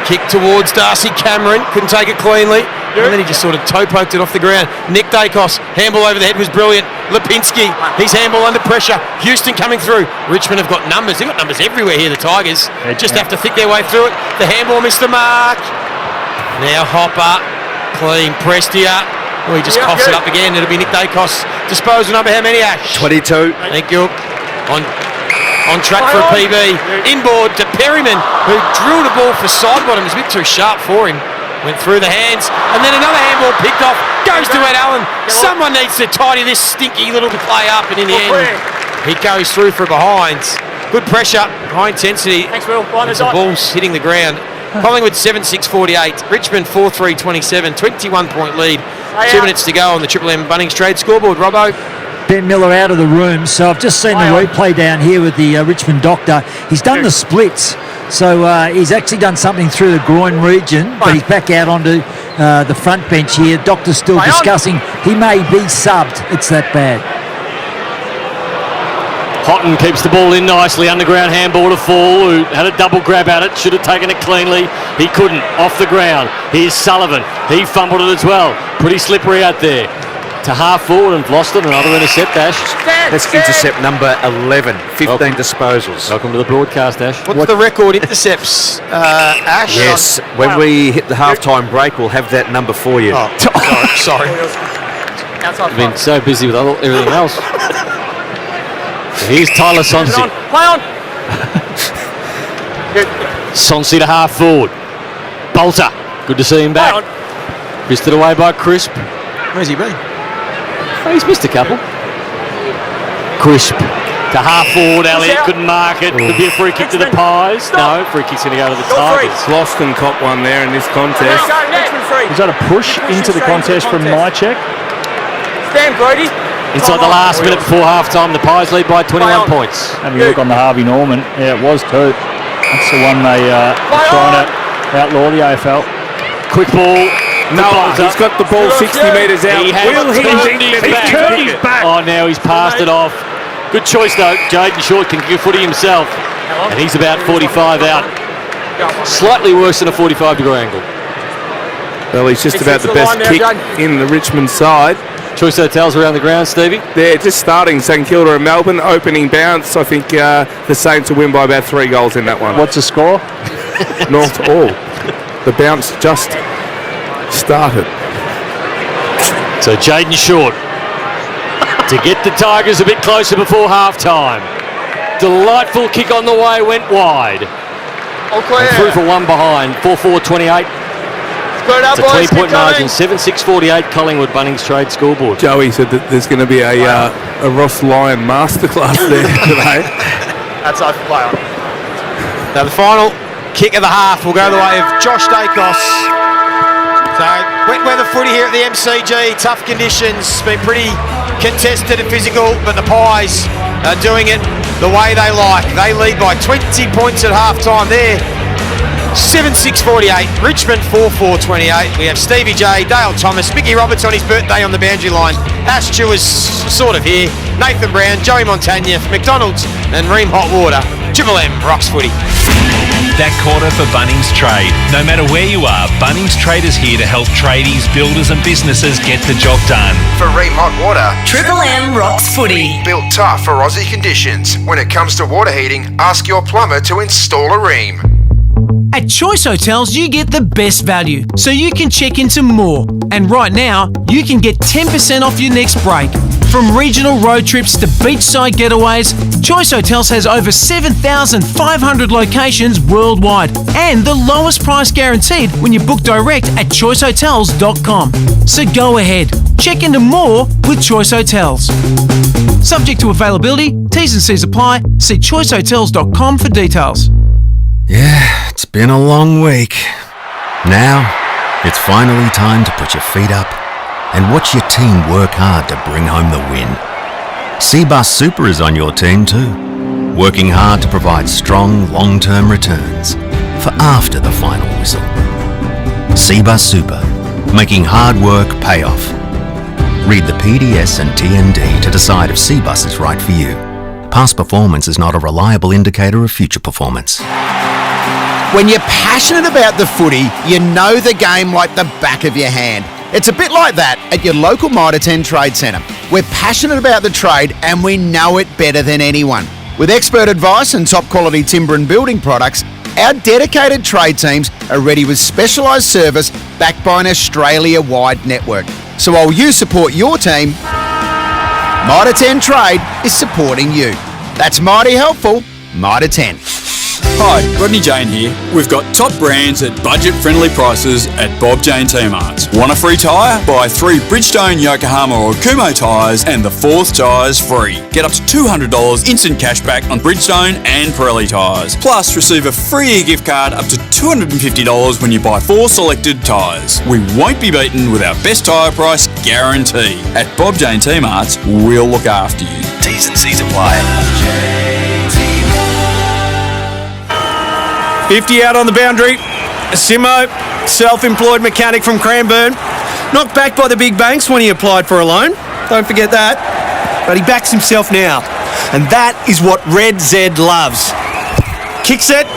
Kick towards Darcy Cameron, couldn't take it cleanly. And then he just sort of toe-poked it off the ground. Nick Dacos, handball over the head was brilliant. Lipinski, his handball under pressure. Houston coming through. Richmond have got numbers. They've got numbers everywhere here, the Tigers. Just have to think their way through it. The handball missed the mark. Now Hopper, clean, Prestia. Oh, he just coughs it up again. It'll be Nick Dacos. Disposal number, how many, Ash? 22. Thank you. On track for a PB. Inboard to Perryman, who drilled a ball for side bottom. It was a bit too sharp for him. Went through the hands, and then another handball picked off. Goes to Ed Allen. Someone needs to tidy this stinky little play up, and in the end, he goes through for a behind. Good pressure, high intensity. Thanks, Will. The ball's hitting the ground. Collingwood 7-6-48. Richmond 4-3-27. 21-point lead. 2 minutes to go on the Triple M Bunnings Trade scoreboard. Robbo. Ben Miller out of the room, so I've just seen the replay down here with the Richmond doctor. He's done the splits, so he's actually done something through the groin region, but he's back out onto the front bench here. Doctor's still discussing. He may be subbed. It's that bad. Houghton keeps the ball in nicely. Underground handball to Fall, who had a double grab at it. Should have taken it cleanly. He couldn't. Off the ground. Here's Sullivan. He fumbled it as well. Pretty slippery out there. To half forward and lost it. Another intercept, Ash. That's intercept number 11. 15 disposals. Welcome to the broadcast, Ash. What's the record intercepts, Ash? Yes, when we hit the halftime break, we'll have that number for you. Oh, sorry. I've been so busy with everything else. Here's Tyler Sonsi. Play on. Sonsi to half forward. Bolter. Good to see him back. Missed it away by Crisp. Where's he been? Oh, he's missed a couple. Crisp to half forward. Elliott couldn't mark it. Could be a free kick to the Pies. No, free kick's going to go to the Tigers. Lost and cop one there in this contest. Was that a push into the contest from my check? Stand, Brody. Inside the last minute before half-time, the Pies lead by 21 points. Having a look on the Harvey Norman. Yeah, it was too. That's the one they are trying to outlaw the AFL. Quick ball. No, he's got the ball 60 metres out. Will he turned his back? Oh, now he's passed it off. Good choice, though. Jaden Short can kick a footy himself. And he's about 45 out. Slightly worse than a 45-degree angle. Well, he's just about the best kick in the Richmond side. Choice hotels around the ground, Stevie? They're just starting. St Kilda and Melbourne. Opening bounce. I think the Saints will win by about 3 goals in that one. What's the score? Not all. The bounce just started. So Jaden Short to get the Tigers a bit closer before half-time. Delightful kick on the way, went wide. And through for one behind, 4-4-28. It's a 20-point margin, 7-6-48 Collingwood Bunnings Trade scoreboard. Joey said that there's going to be a Ross Lyon masterclass there today. That's our play on. Now the final kick of the half will go the way of Josh Dacos. So, wet weather footy here at the MCG, tough conditions, been pretty contested and physical, but the Pies are doing it the way they like. They lead by 20 points at half-time there. 7-6-48, Richmond 4-4-28. We have Stevie J, Dale Thomas, Mickey Roberts on his birthday on the boundary line. Ash Stewart's sort of here. Nathan Brown, Joey Montagna, McDonald's and Ream Hotwater. Triple M rocks footy. That quarter for Bunnings Trade. No matter where you are, Bunnings Trade is here to help tradies, builders and businesses get the job done. For Ream Hot Water, Triple M rocks footy. built tough for Aussie conditions. When it comes to water heating, ask your plumber to install a Ream. At Choice Hotels, you get the best value, so you can check into more. And right now, you can get 10% off your next break. From regional road trips to beachside getaways, Choice Hotels has over 7,500 locations worldwide and the lowest price guaranteed when you book direct at choicehotels.com. So go ahead, check into more with Choice Hotels. Subject to availability, T's and C's apply. See choicehotels.com for details. Yeah, it's been a long week. Now, it's finally time to put your feet up and watch your team work hard to bring home the win. Seabus Super is on your team too, working hard to provide strong long-term returns for after the final whistle. Seabus Super, making hard work pay off. Read the PDS and TND to decide if Seabus is right for you. Past performance is not a reliable indicator of future performance. When you're passionate about the footy, you know the game like the back of your hand. It's a bit like that at your local Mitre 10 Trade Centre. We're passionate about the trade and we know it better than anyone. With expert advice and top quality timber and building products, our dedicated trade teams are ready with specialised service backed by an Australia-wide network. So while you support your team, Mitre 10 Trade is supporting you. That's mighty helpful. Mitre 10. Hi, Rodney Jane here. We've got top brands at budget-friendly prices at Bob Jane T-Marts. Want a free tyre? Buy 3 Bridgestone, Yokohama or Kumho tyres and the 4th tyre's free. Get up to $200 instant cash back on Bridgestone and Pirelli tyres. Plus, receive a free gift card up to $250 when you buy 4 selected tyres. We won't be beaten with our best tyre price guarantee. At Bob Jane T-Marts, we'll look after you. T's and C's apply. 50 out on the boundary. Simo, self-employed mechanic from Cranbourne. Knocked back by the big banks when he applied for a loan. Don't forget that. But he backs himself now. And that is what Red Z loves. Kicks it.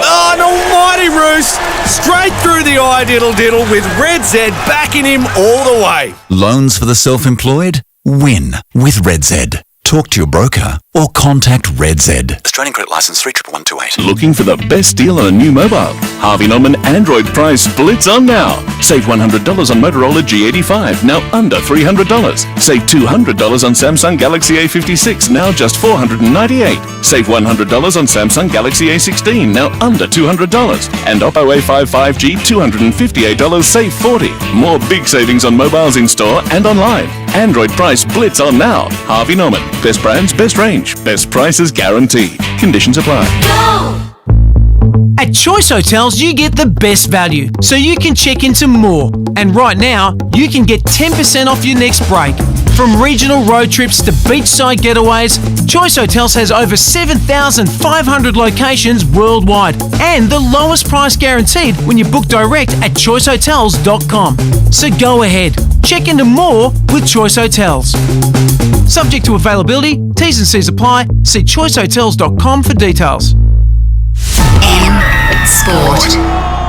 Oh, an almighty roost. Straight through the eye diddle with Red Z backing him all the way. Loans for the self-employed? Win with Red Z. Talk to your broker or contact Red Z. Australian credit license 311228. Looking for the best deal on a new mobile? Harvey Norman Android price splits on now. Save $100 on Motorola G85, now under $300. Save $200 on Samsung Galaxy A56, now just $498. Save $100 on Samsung Galaxy A16, now under $200. And Oppo A5 5G, $258, save $40. More big savings on mobiles in store and online. Android price splits on now. Harvey Norman. Best brands, best range, best prices guaranteed. Conditions apply. At Choice Hotels, you get the best value, so you can check into more. And right now, you can get 10% off your next break. From regional road trips to beachside getaways, Choice Hotels has over 7,500 locations worldwide and the lowest price guaranteed when you book direct at choicehotels.com. So go ahead, check into more with Choice Hotels. Subject to availability, T's and C's apply. See choicehotels.com for details. Sport.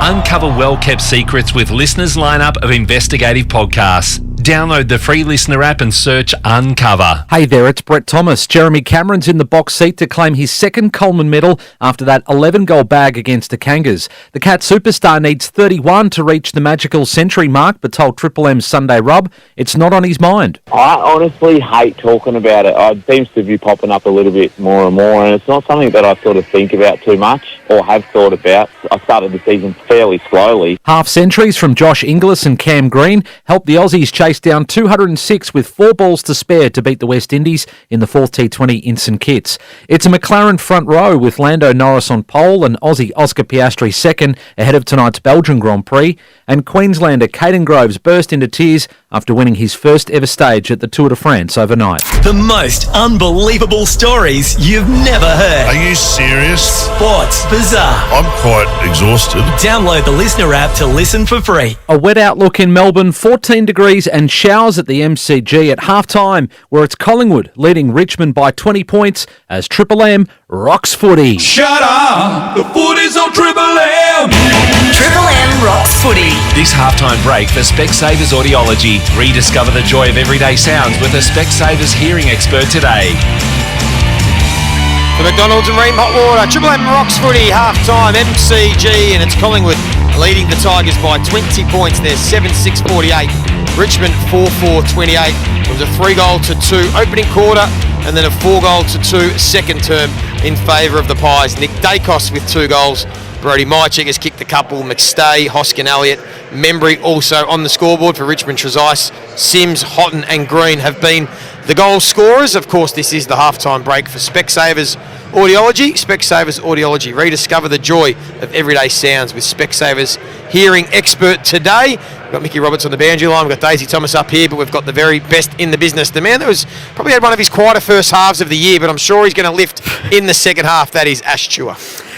Uncover well-kept secrets with listeners' lineup of investigative podcasts. Download the free listener app and search Uncover. Hey there, it's Brett Thomas. Jeremy Cameron's in the box seat to claim his second Coleman medal after that 11-goal bag against the Kangas. The Cat superstar needs 31 to reach the magical century mark, but told Triple M's Sunday Rub it's not on his mind. I honestly hate talking about it. It seems to be popping up a little bit more and more, and it's not something that I sort of think about too much or have thought about. I started the season fairly slowly. Half-centuries from Josh Inglis and Cam Green helped the Aussies chase down 206 with 4 balls to spare to beat the West Indies in the 4th T20 in St Kitts. It's a McLaren front row with Lando Norris on pole and Aussie Oscar Piastri second ahead of tonight's Belgian Grand Prix, and Queenslander Caden Groves burst into tears after winning his first ever stage at the Tour de France overnight. The most unbelievable stories you've never heard. Are you serious? Sports Bizarre. I'm quite exhausted. Download the Listener app to listen for free. A wet outlook in Melbourne, 14 degrees and showers at the MCG at half-time, where it's Collingwood leading Richmond by 20 points as Triple M rocks footy. Shut up! The footy's on Triple M! Triple M rocks footy. This halftime break for Specsavers Audiology. Rediscover the joy of everyday sounds with a Specsavers hearing expert today. The McDonald's and Ream Hot Water. Triple M Rocks footy, half-time, MCG, and it's Collingwood leading the Tigers by 20 points. They're 7-6-48. Richmond 4-4-28. It was a 3-2 opening quarter and then a 4-2 second term in favour of the Pies. Nick Dacos with 2 goals. Brody Mychik has kicked a couple. McStay, Hoskin, Elliott, Membry also on the scoreboard for Richmond. Trezise, Sims, Houghton and Green have been the goal scorers. Of course, this is the halftime break for Specsavers Audiology. Specsavers Audiology. Rediscover the joy of everyday sounds with Specsavers Hearing Expert today. We've got Mickey Roberts on the boundary line. We've got Daisy Thomas up here, but we've got the very best in the business. The man that was probably had one of his quieter first halves of the year, but I'm sure he's going to lift in the second half. That is Ash Chua.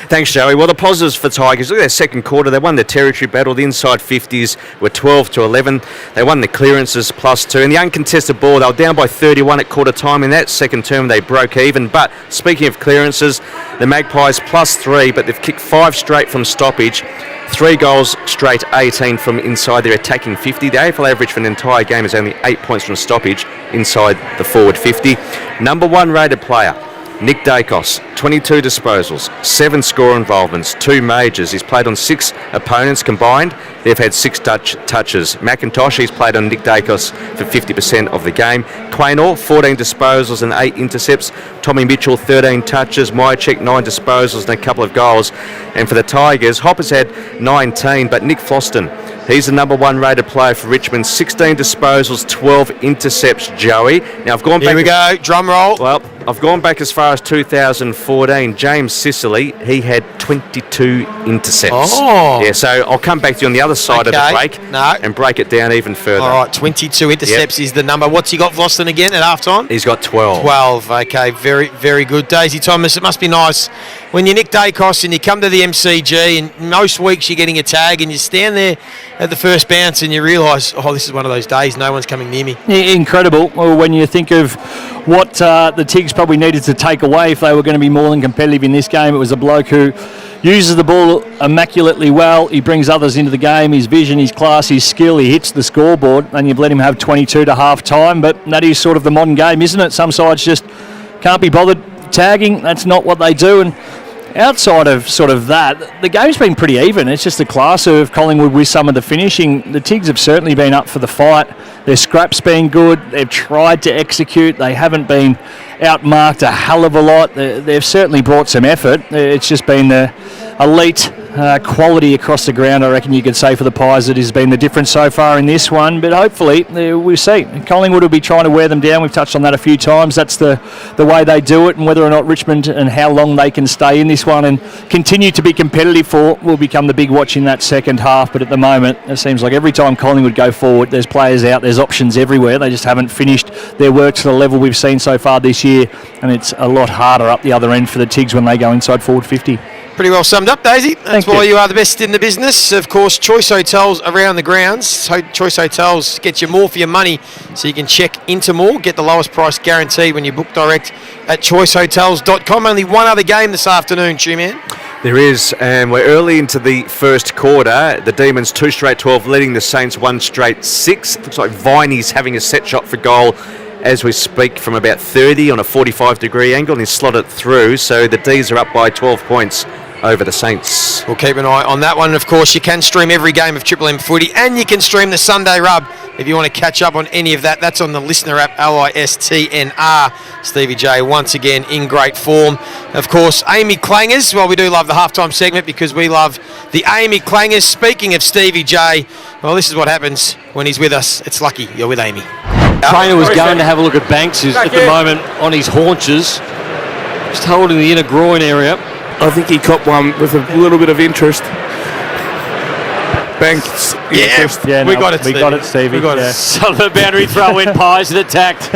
Thanks, Joey. Well, the positives for Tigers, look at their second quarter. They won the territory battle. The inside 50s were 12-11. They won the clearances +2. And the uncontested ball, they were down by 31 at quarter time. In that second term, they broke even. But speaking of clearances, the Magpies +3, but they've kicked 5 straight from stoppage. 3 goals straight, 18 from inside their attacking 50. The AFL average for an entire game is only 8 points from stoppage inside the forward 50. Number 1 rated player, Nick Dacos, 22 disposals, 7 score involvements, 2 majors. He's played on 6 opponents combined. They've had 6 touches. McIntosh, he's played on Nick Dacos for 50% of the game. Quaynor, 14 disposals and 8 intercepts. Tommy Mitchell, 13 touches. Mychik, 9 disposals and a couple of goals. And for the Tigers, Hopper's had 19, but Nick Floston, he's the number 1 rated player for Richmond. 16 disposals, 12 intercepts, Joey. Now, I've gone back... Here we go, drum roll. Well, I've gone back as far as 2014. James Sicily, he had 22 intercepts. Oh. Yeah, so I'll come back to you on the other side of the break and break it down even further. All right, 22 intercepts is the number. What's he got, Vlosten, again at halftime? He's got 12. 12, okay, very, very good. Daisy Thomas, it must be nice when you Nick Dacos and you come to the MCG and most weeks you're getting a tag and you stand there at the first bounce and you realise, oh, this is one of those days, no one's coming near me. Incredible. Well, when you think of what the Tigs probably needed to take away if they were going to be more than competitive in this game, it was a bloke who uses the ball immaculately well. He brings others into the game. His vision, his class, his skill. He hits the scoreboard, and you've let him have 22 to half time. But that is sort of the modern game, isn't it? Some sides just can't be bothered tagging. That's not what they do. And outside of sort of that, the game's been pretty even. It's just the class of Collingwood with some of the finishing. The Tigs have certainly been up for the fight. Their scrap's been good. They've tried to execute. They haven't been outmarked a hell of a lot. They've certainly brought some effort. It's just been the elite quality across the ground, I reckon you could say, for the Pies that has been the difference so far in this one. But hopefully, we'll see. Collingwood will be trying to wear them down. We've touched on that a few times. That's the way they do it, and whether or not Richmond and how long they can stay in this one and continue to be competitive for will become the big watch in that second half. But at the moment, it seems like every time Collingwood go forward, there's players out, there's options everywhere. They just haven't finished their work to the level we've seen so far this year, and it's a lot harder up the other end for the Tigs when they go inside forward 50. Pretty well summed up, Daisy. That's why you are the best in the business. Of course, Choice Hotels around the grounds. So Choice Hotels gets you more for your money, so you can check into more, get the lowest price guarantee when you book direct at choicehotels.com. Only one other game this afternoon, Two-Man. There is, and we're early into the first quarter. The Demons 2 straight 12, leading the Saints 1 straight 6. Looks like Viney's having a set shot for goal as we speak from about 30 on a 45-degree angle, and he's slotted through. So the D's are up by 12 points over the Saints. We'll keep an eye on that one. And of course, you can stream every game of Triple M footy, and you can stream the Sunday Rub if you want to catch up on any of that. That's on the listener app, LISTNR. Stevie J once again in great form. Of course, Amy Clangers. Well, we do love the halftime segment because we love the Amy Clangers. Speaking of Stevie J, well, this is what happens when he's with us. It's lucky you're with Amy. Trainer was going to have a look at Banks, who's at the moment on his haunches, just holding the inner groin area. I think he copped one with a little bit of interest. Banks. Yeah, we got it, Stevie. We got it. Son of a boundary throw in, Pies, and attacked.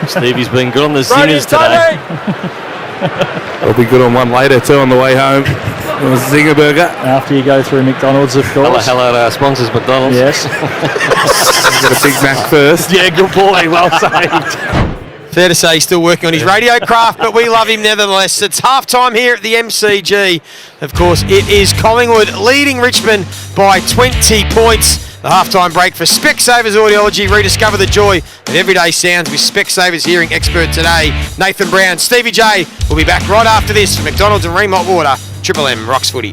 Stevie's been good on the zingers today. I'll be good on one later too on the way home. A zinger burger. After you go through McDonald's, of course. Hello to our sponsors, McDonald's. Yes. Get a Big Mac first. Yeah, good boy. Well saved. Fair to say he's still working on his radio craft, but we love him nevertheless. It's half-time here at the MCG. Of course, it is Collingwood leading Richmond by 20 points. The half-time break for Specsavers Audiology. Rediscover the joy of everyday sounds with Specsavers hearing expert today, Nathan Brown. Stevie J will be back right after this from McDonald's and Remont Water. Triple M rocks footy.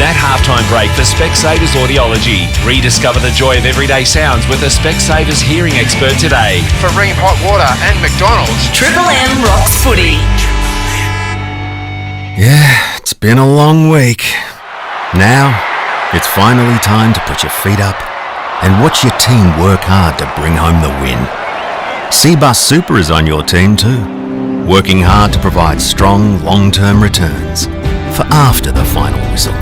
That halftime break for Specsavers Audiology. Rediscover the joy of everyday sounds with a Specsavers hearing expert today. For Remont Water and McDonald's. Triple M rocks footy. Yeah, it's been a long week. Now, it's finally time to put your feet up and watch your team work hard to bring home the win. Cbus Super is on your team too, working hard to provide strong long-term returns for after the final whistle.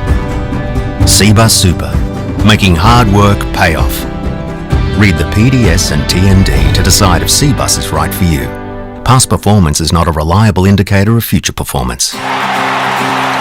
Cbus Super, making hard work pay off. Read the PDS and TND to decide if Cbus is right for you. Past performance is not a reliable indicator of future performance.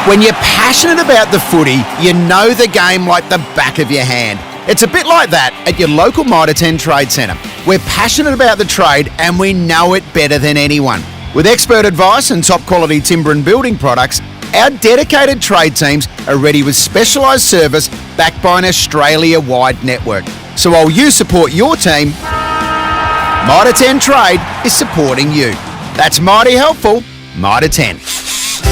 When you're passionate about the footy, you know the game like the back of your hand. It's a bit like that at your local Mitre 10 Trade Centre. We're passionate about the trade and we know it better than anyone. With expert advice and top quality timber and building products, our dedicated trade teams are ready with specialised service backed by an Australia-wide network. So while you support your team, Mitre 10 Trade is supporting you. That's mighty helpful, Mitre 10.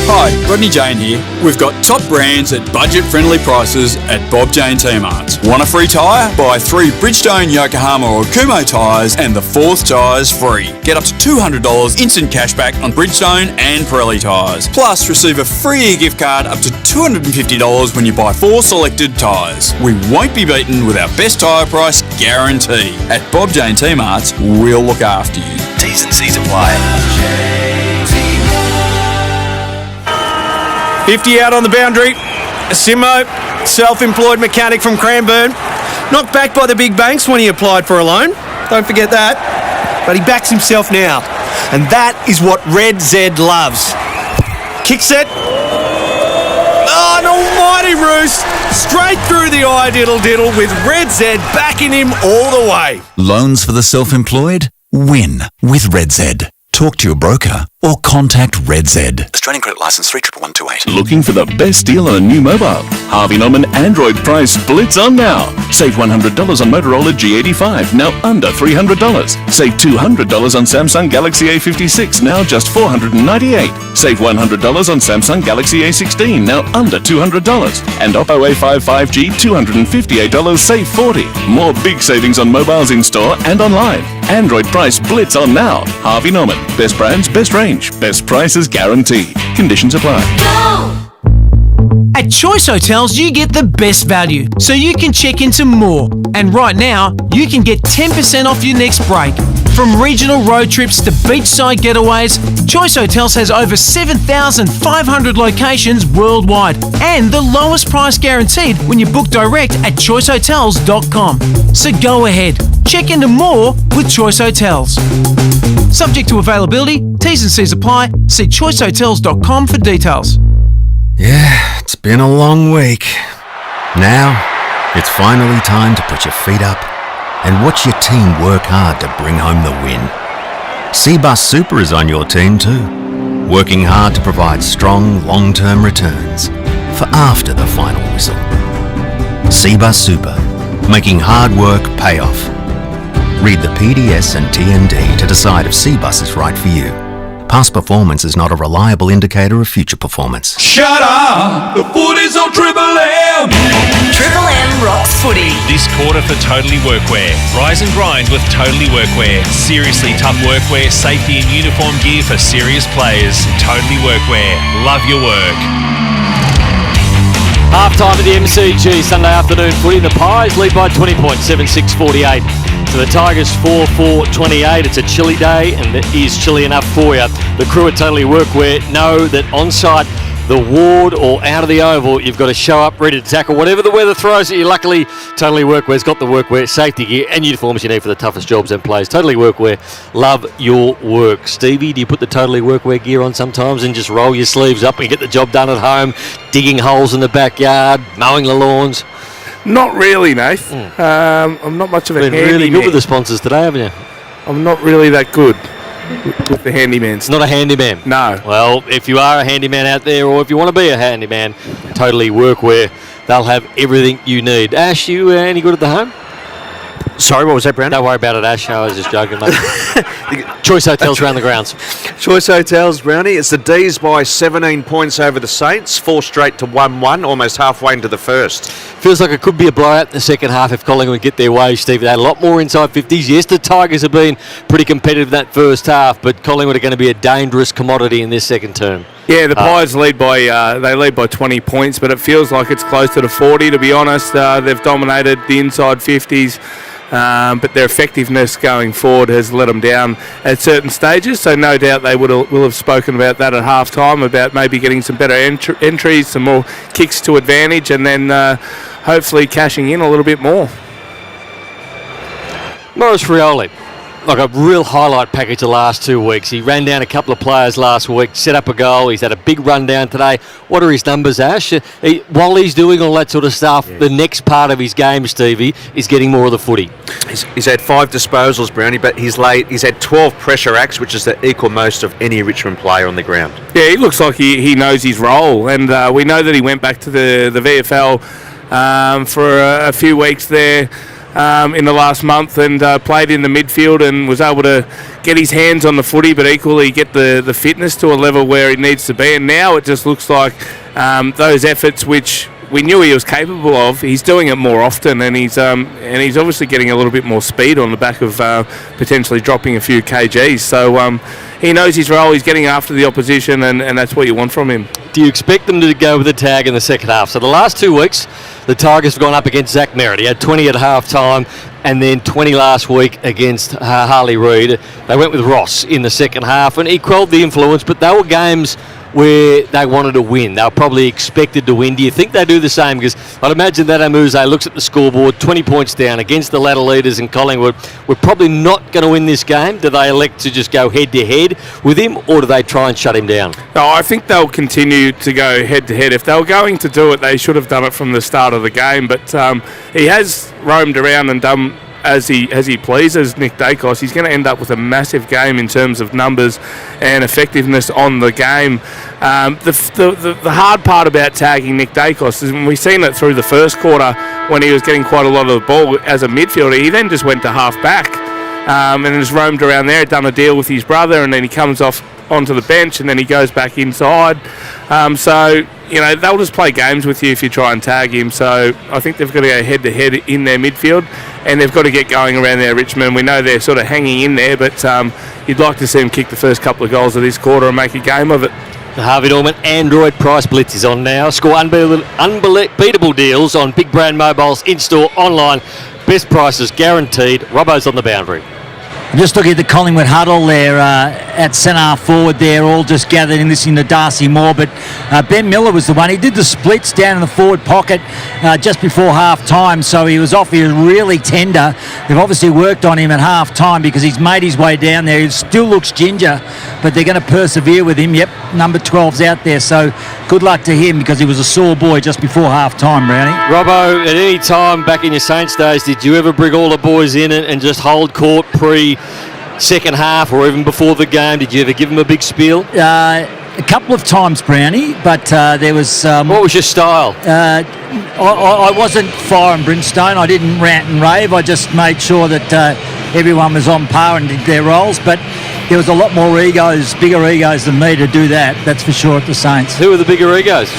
Hi, Rodney Jane here. We've got top brands at budget-friendly prices at Bob Jane T-Marts. Want a free tyre? Buy 3 Bridgestone, Yokohama or Kumho tyres and the 4th tyre's free. Get up to $200 instant cashback on Bridgestone and Pirelli tyres. Plus, receive a free gift card up to $250 when you buy 4 selected tyres. We won't be beaten with our best tyre price guarantee. At Bob Jane T-Marts, we'll look after you. T's and C's apply. 50 out on the boundary. Simo, self-employed mechanic from Cranbourne. Knocked back by the big banks when he applied for a loan. Don't forget that. But he backs himself now. And that is what Red Z loves. Kick set. Oh, an almighty roost. Straight through the eye diddle with Red Z backing him all the way. Loans for the self-employed? Win with Red Z. Talk to your broker or contact Red Z. Australian credit license 31128. Looking for the best deal on a new mobile? Harvey Norman Android price splits on now. Save $100 on Motorola G85, now under $300. Save $200 on Samsung Galaxy A56, now just $498. Save $100 on Samsung Galaxy A16, now under $200. And Oppo A5 5G, $258, save $40. More big savings on mobiles in store and online. Android price splits on now. Harvey Norman. Best brands, best range, best prices guaranteed. Conditions apply. At Choice Hotels, you get the best value, so you can check into more. And right now, you can get 10% off your next break. From regional road trips to beachside getaways, Choice Hotels has over 7,500 locations worldwide and the lowest price guaranteed when you book direct at choicehotels.com. So go ahead, check into more with Choice Hotels. Subject to availability, T's and C's apply. See choicehotels.com for details. Yeah, it's been a long week. Now, it's finally time to put your feet up and watch your team work hard to bring home the win. Cbus Super is on your team too, working hard to provide strong long-term returns for after the final whistle. Cbus Super, making hard work pay off. Read the PDS and TND to decide if Cbus is right for you. Past performance is not a reliable indicator of future performance. Shut up! The footy's on Triple M! Triple M rocks footy. This quarter for Totally Workwear. Rise and grind with Totally Workwear. Seriously tough workwear, safety and uniform gear for serious players. Totally Workwear. Love your work. Half time at the MCG, Sunday afternoon footy. The Pies lead by 20 points, 7-6-48. So the Tigers 4-4-28. It's a chilly day and it is chilly enough for you. The crew at Totally Workwear know that on site, the ward or out of the oval, you've got to show up ready to tackle whatever the weather throws at you. Luckily, Totally Workwear's got the workwear, safety gear and uniforms you need for the toughest jobs and plays. Totally Workwear, love your work. Stevie, do you put the Totally Workwear gear on sometimes and just roll your sleeves up and get the job done at home, digging holes in the backyard, mowing the lawns? Not really, Nath. I'm not much of a Been handyman. really good with the sponsors today, haven't you? I'm not really that good. with the handymans. Not a handyman? No. Well, if you are a handyman out there, or if you want to be a handyman, Totally Workwear, they'll have everything you need. Ash, you any good at the home? Sorry, what was that, Brownie? Don't worry about it, Ash. I was just joking, mate. Choice Hotels around the grounds. Choice Hotels, Brownie. It's the D's by 17 points over the Saints, 4 straight to 1-1, almost halfway into the first. Feels like it could be a blowout in the second half if Collingwood get their way, Steve. They had a lot more inside 50s. Yes, the Tigers have been pretty competitive that first half, but Collingwood are going to be a dangerous commodity in this second term. Yeah, the Pies lead by 20 points, but it feels like it's closer to 40, to be honest. They've dominated the inside 50s. But their effectiveness going forward has let them down at certain stages, so no doubt they will have spoken about that at half-time, about maybe getting some better entries, some more kicks to advantage, and then hopefully cashing in a little bit more. Maurice Rioli, like a real highlight package the last 2 weeks. He ran down a couple of players last week, set up a goal. He's had a big run down today. What are his numbers, Ash? While he's doing all that sort of stuff, the next part of his game, Stevie, is getting more of the footy. He's had 5 disposals, Brownie, but he's had 12 pressure acts, which is the equal most of any Richmond player on the ground. Yeah, he looks like he knows his role, and we know that he went back to the VFL for a few weeks there. In the last month, and played in the midfield and was able to get his hands on the footy, but equally get the fitness to a level where he needs to be. And now it just looks like those efforts which we knew he was capable of, he's doing it more often, and he's obviously getting a little bit more speed on the back of potentially dropping a few kgs. So he knows his role, he's getting after the opposition, and that's what you want from him. Do you expect them to go with the tag in the second half? So the last 2 weeks, the Tigers have gone up against Zach Merritt. He had 20 at half-time and then 20 last week against Harley Reid. They went with Ross in the second half, and he quelled the influence, but they were games where they wanted to win. They were probably expected to win. Do you think they do the same? Because I'd imagine that Amuse looks at the scoreboard, 20 points down against the ladder leaders in Collingwood. We're probably not going to win this game. Do they elect to just go head-to-head with him, or do they try and shut him down? No, I think they'll continue to go head-to-head. If they were going to do it, they should have done it from the start of the game. But he has roamed around and done as he pleases, Nick Dacos. He's going to end up with a massive game in terms of numbers and effectiveness on the game. The hard part about tagging Nick Dacos is, we've seen it through the first quarter when he was getting quite a lot of the ball as a midfielder. He then just went to half back and just roamed around there, done a deal with his brother, and then he comes off onto the bench and then he goes back inside. So, they'll just play games with you if you try and tag him. So I think they've got to go head-to-head in their midfield, and they've got to get going around there, Richmond. We know they're sort of hanging in there, but you'd like to see them kick the first couple of goals of this quarter and make a game of it. The Harvey Norman Android Price Blitz is on now. Score unbeatable deals on big brand mobiles, in-store, online. Best prices guaranteed. Robbo's on the boundary. I'm just looking at the Collingwood huddle there at centre forward there, all just gathered in listening to Darcy Moore. But Ben Miller was the one. He did the splits down in the forward pocket just before half-time, so he was off. He was really tender. They've obviously worked on him at half-time because he's made his way down there. He still looks ginger, but they're going to persevere with him. Yep, number 12's out there, so good luck to him because he was a sore boy just before half-time, Brownie. Robbo, at any time back in your Saints days, did you ever bring all the boys in and just hold court second half or even before the game? Did you ever give them a big spiel? A couple of times, Brownie, but there was... what was your style? I wasn't fire and brimstone. I didn't rant and rave. I just made sure that everyone was on par and did their roles, but there was a lot more egos, bigger egos than me to do that, that's for sure, at the Saints. Who were the bigger egos?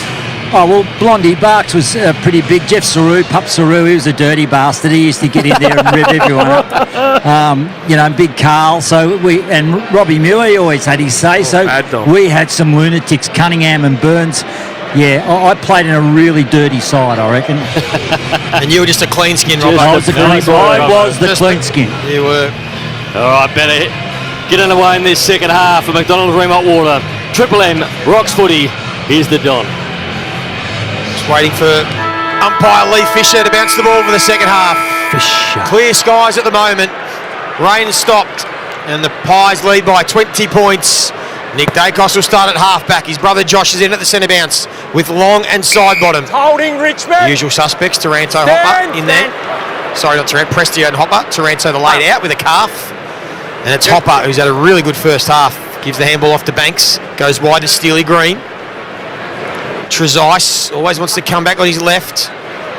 Oh, well, Blondie Barks was pretty big. Jeff Saru, Pup Saru, he was a dirty bastard. He used to get in there and rip everyone up. Big Carl. And Robbie Muir, he always had his say. So we had some lunatics, Cunningham and Burns. Yeah, I played in a really dirty side, I reckon. And you were just a clean skin, Robbo. I was the clean skin. You were. All right, better get underway in this second half for McDonald's Remote Water. Triple M, Rocks Footy. Here's the Don. Waiting for umpire Lee Fisher to bounce the ball for the second half. Fisher. Clear skies at the moment. Rain stopped, and the Pies lead by 20 points. Nick Dacos will start at half-back. His brother Josh is in at the centre bounce with Long and side bottom. Holding Richmond. The usual suspects, Taranto, Hopper in there. Sorry, not Taranto, Prestio and Hopper. Taranto the laid out with a calf. And it's Hopper, who's had a really good first half. Gives the handball off to Banks. Goes wide to Steely Green. Trezise always wants to come back on his left.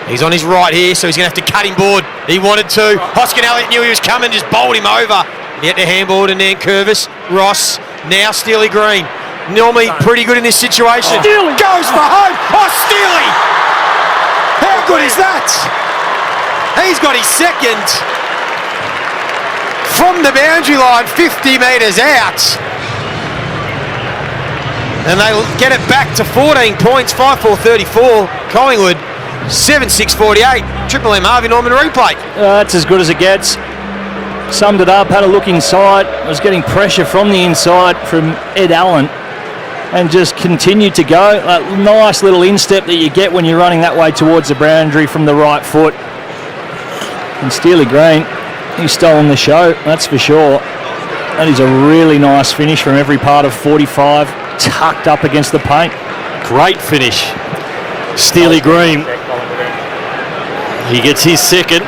He's on his right here, so he's going to have to cut him board. He wanted to. Hoskin Elliott knew he was coming, just bowled him over. He had to handball to Nankervis. Ross, now Steely Green. Normally pretty good in this situation. Steely goes for home. Oh, Steely! How good is that? He's got his second. From the boundary line, 50 metres out. And they get it back to 14 points, 5-4-34. Collingwood, 7-6-48. Triple M Harvey Norman replay. That's as good as it gets. Summed it up, had a look inside, was getting pressure from the inside from Ed Allen and just continued to go. A nice little instep that you get when you're running that way towards the boundary from the right foot. And Steely Green, he's stolen the show, that's for sure. That is a really nice finish from every part of 45, tucked up against the paint. Great finish. Steely Green. He gets his second.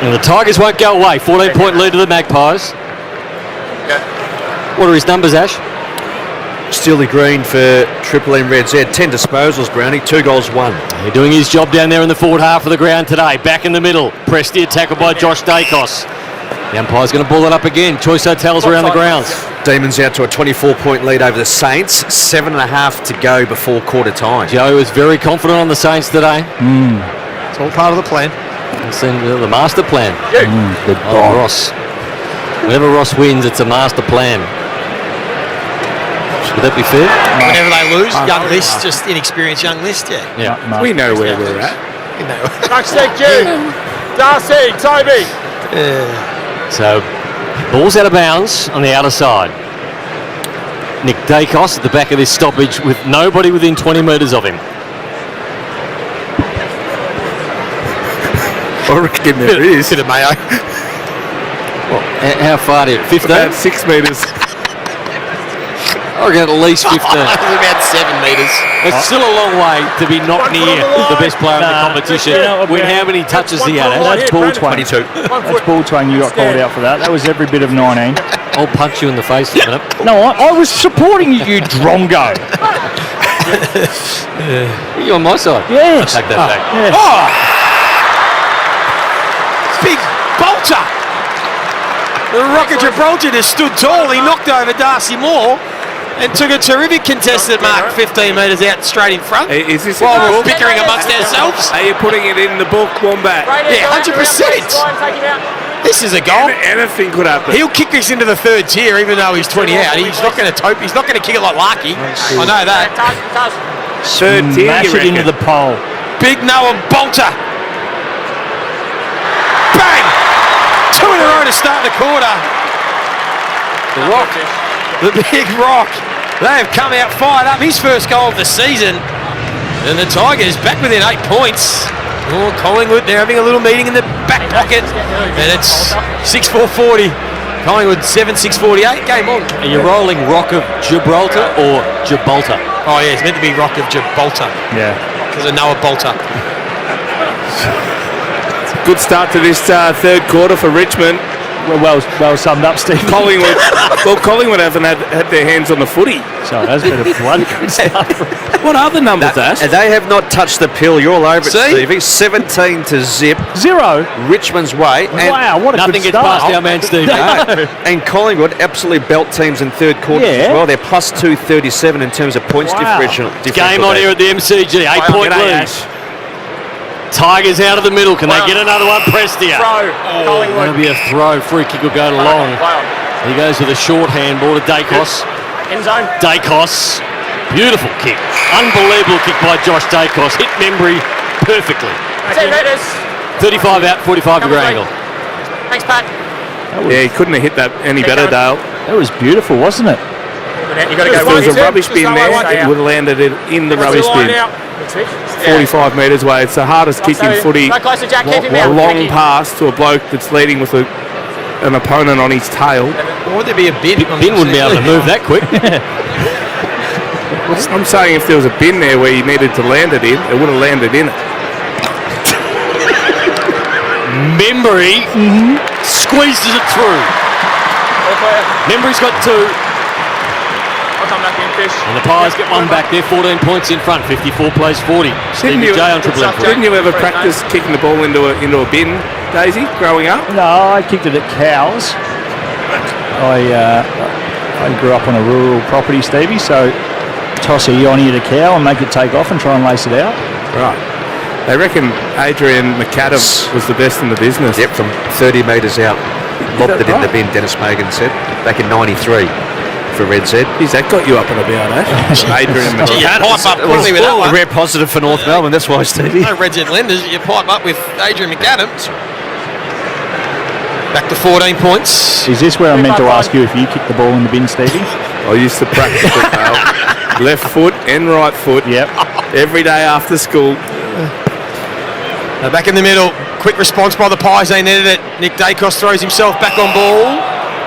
And the Tigers won't go away. 14-point lead to the Magpies. What are his numbers, Ash? Steely Green for Triple M Red Z. 10 disposals, Brownie. 2 goals, 1. They're doing his job down there in the forward half of the ground today. Back in the middle. Presti tackled by Josh Dacos. The umpire's going to ball it up again. Choice Hotels around the grounds. Demons out to a 24-point lead over the Saints. 7.5 to go before quarter time. Joe is very confident on the Saints today. It's all part of the plan. It's the master plan. Good Ross. Whenever Ross wins, it's a master plan. Would that be fair? Whenever they lose, young list, just inexperienced young list, Yeah. We know where we're at. You know. Darcy, Toby. So, ball's out of bounds on the outer side. Nick Dacos at the back of this stoppage with nobody within 20 metres of him. I reckon there is. Bit of mayo. Well, how far did it? 15? About 6 metres. I reckon at least 15. It was about 7 metres. It's still a long way to be not near the best player in the competition. With how many touches he had? That's ball twang. 22. That's ball twang. You got called out for that. That was every bit of 19. I'll punch you in the face in a minute. No, I was supporting you, Drongo. You're on my side. Yes. Take that back. Yes. Oh! Big bolter. The Rock of Gibraltar just stood tall. He knocked over Darcy Moore and took a terrific contested mark 15 metres out straight in front. Is this while we're bickering amongst ourselves? Are you putting it in the book, Wombat? Yeah, 100%. This is a goal. Anything could happen. He'll kick this into the third tier, even though he's 20 out. He's not going to tope. He's not going to kick it like Larky. I know that. Third tier, Smash you it into reckon? the pole. Big Noah Bolter. Bang! 2 in a row to start the quarter. The Rock. The Big Rock. They have come out fired up. His first goal of the season. And the Tigers back within 8 points. Oh, Collingwood, they're having a little meeting in the back pocket. And it's 6-4-40. Collingwood 7-6-48. Game on. Are you rolling Rock of Gibraltar or Gibraltar? Oh, yeah, it's meant to be Rock of Gibraltar. Yeah. Because of Noah Bolter. Good start to this third quarter for Richmond. Well summed up, Steve. Collingwood. Well, Collingwood haven't had their hands on the footy. So it has been a bloody good start. What are the numbers, Ash? They have not touched the pill. You're all over it, See? Stevie. 17 to zip. 0. Richmond's way. And Wow, what a Nothing good gets start. past our man Steve. No. And Collingwood absolutely belt teams in third quarters as well. They're plus 237 in terms of points differential. Game on here at the MCG. 8-point lead. Tigers out of the middle. Can they get another one? Prestia. That'll be a throw. Free kick will go long. He goes with a short handball to Dacos. End zone. Dacos. Beautiful kick. Unbelievable kick by Josh Dacos. Hit Membry perfectly. 10 metres. 35 out, 45 degree angle. Thanks, Pat. Yeah, he couldn't have hit that any better, Dale. That was beautiful, wasn't it? You got to If go there was a rubbish bin there, it would have landed it in the rubbish bin. 45 metres away. It's the hardest kick in footy. Go closer, Jack. Keep him A out. long pass to a bloke that's leading with an opponent on his tail. Or would there be a bin? Bin wouldn't be able to move that quick. I'm saying if there was a bin there where you needed to land it in, it would have landed in it. Membry Squeezes it through. Membry's got 2. I'll come back in, fish. And the Pies get one back there, 14 points in front, 54 plays 40. Stevie J on Triple M. Didn't you ever practice kicking the ball into a bin, Daisy, growing up? No, I kicked it at cows. I grew up on a rural property, Stevie, so toss a yoni at a cow and make it take off and try and lace it out. Right. They reckon Adrian McAdam was the best in the business. Yep, from 30 metres out. Lobbed it in the bin, Dennis Magan said, back in 93 for Red Z. Geez, that got you up and about, eh? Adrian McAdam. Pipe up quickly with that A one. rare positive for North Melbourne, that's why, Stevie. No Red Z lenders, you pipe up with Adrian McAdams. Back to 14 points. Is this where I'm meant to ask you if you kicked the ball in the bin, Stevie? I used to practice it, Dale. Left foot and right foot. Yep. Every day after school. Now back in the middle, quick response by the Pies, they needed it. Nick Dacos throws himself back on ball.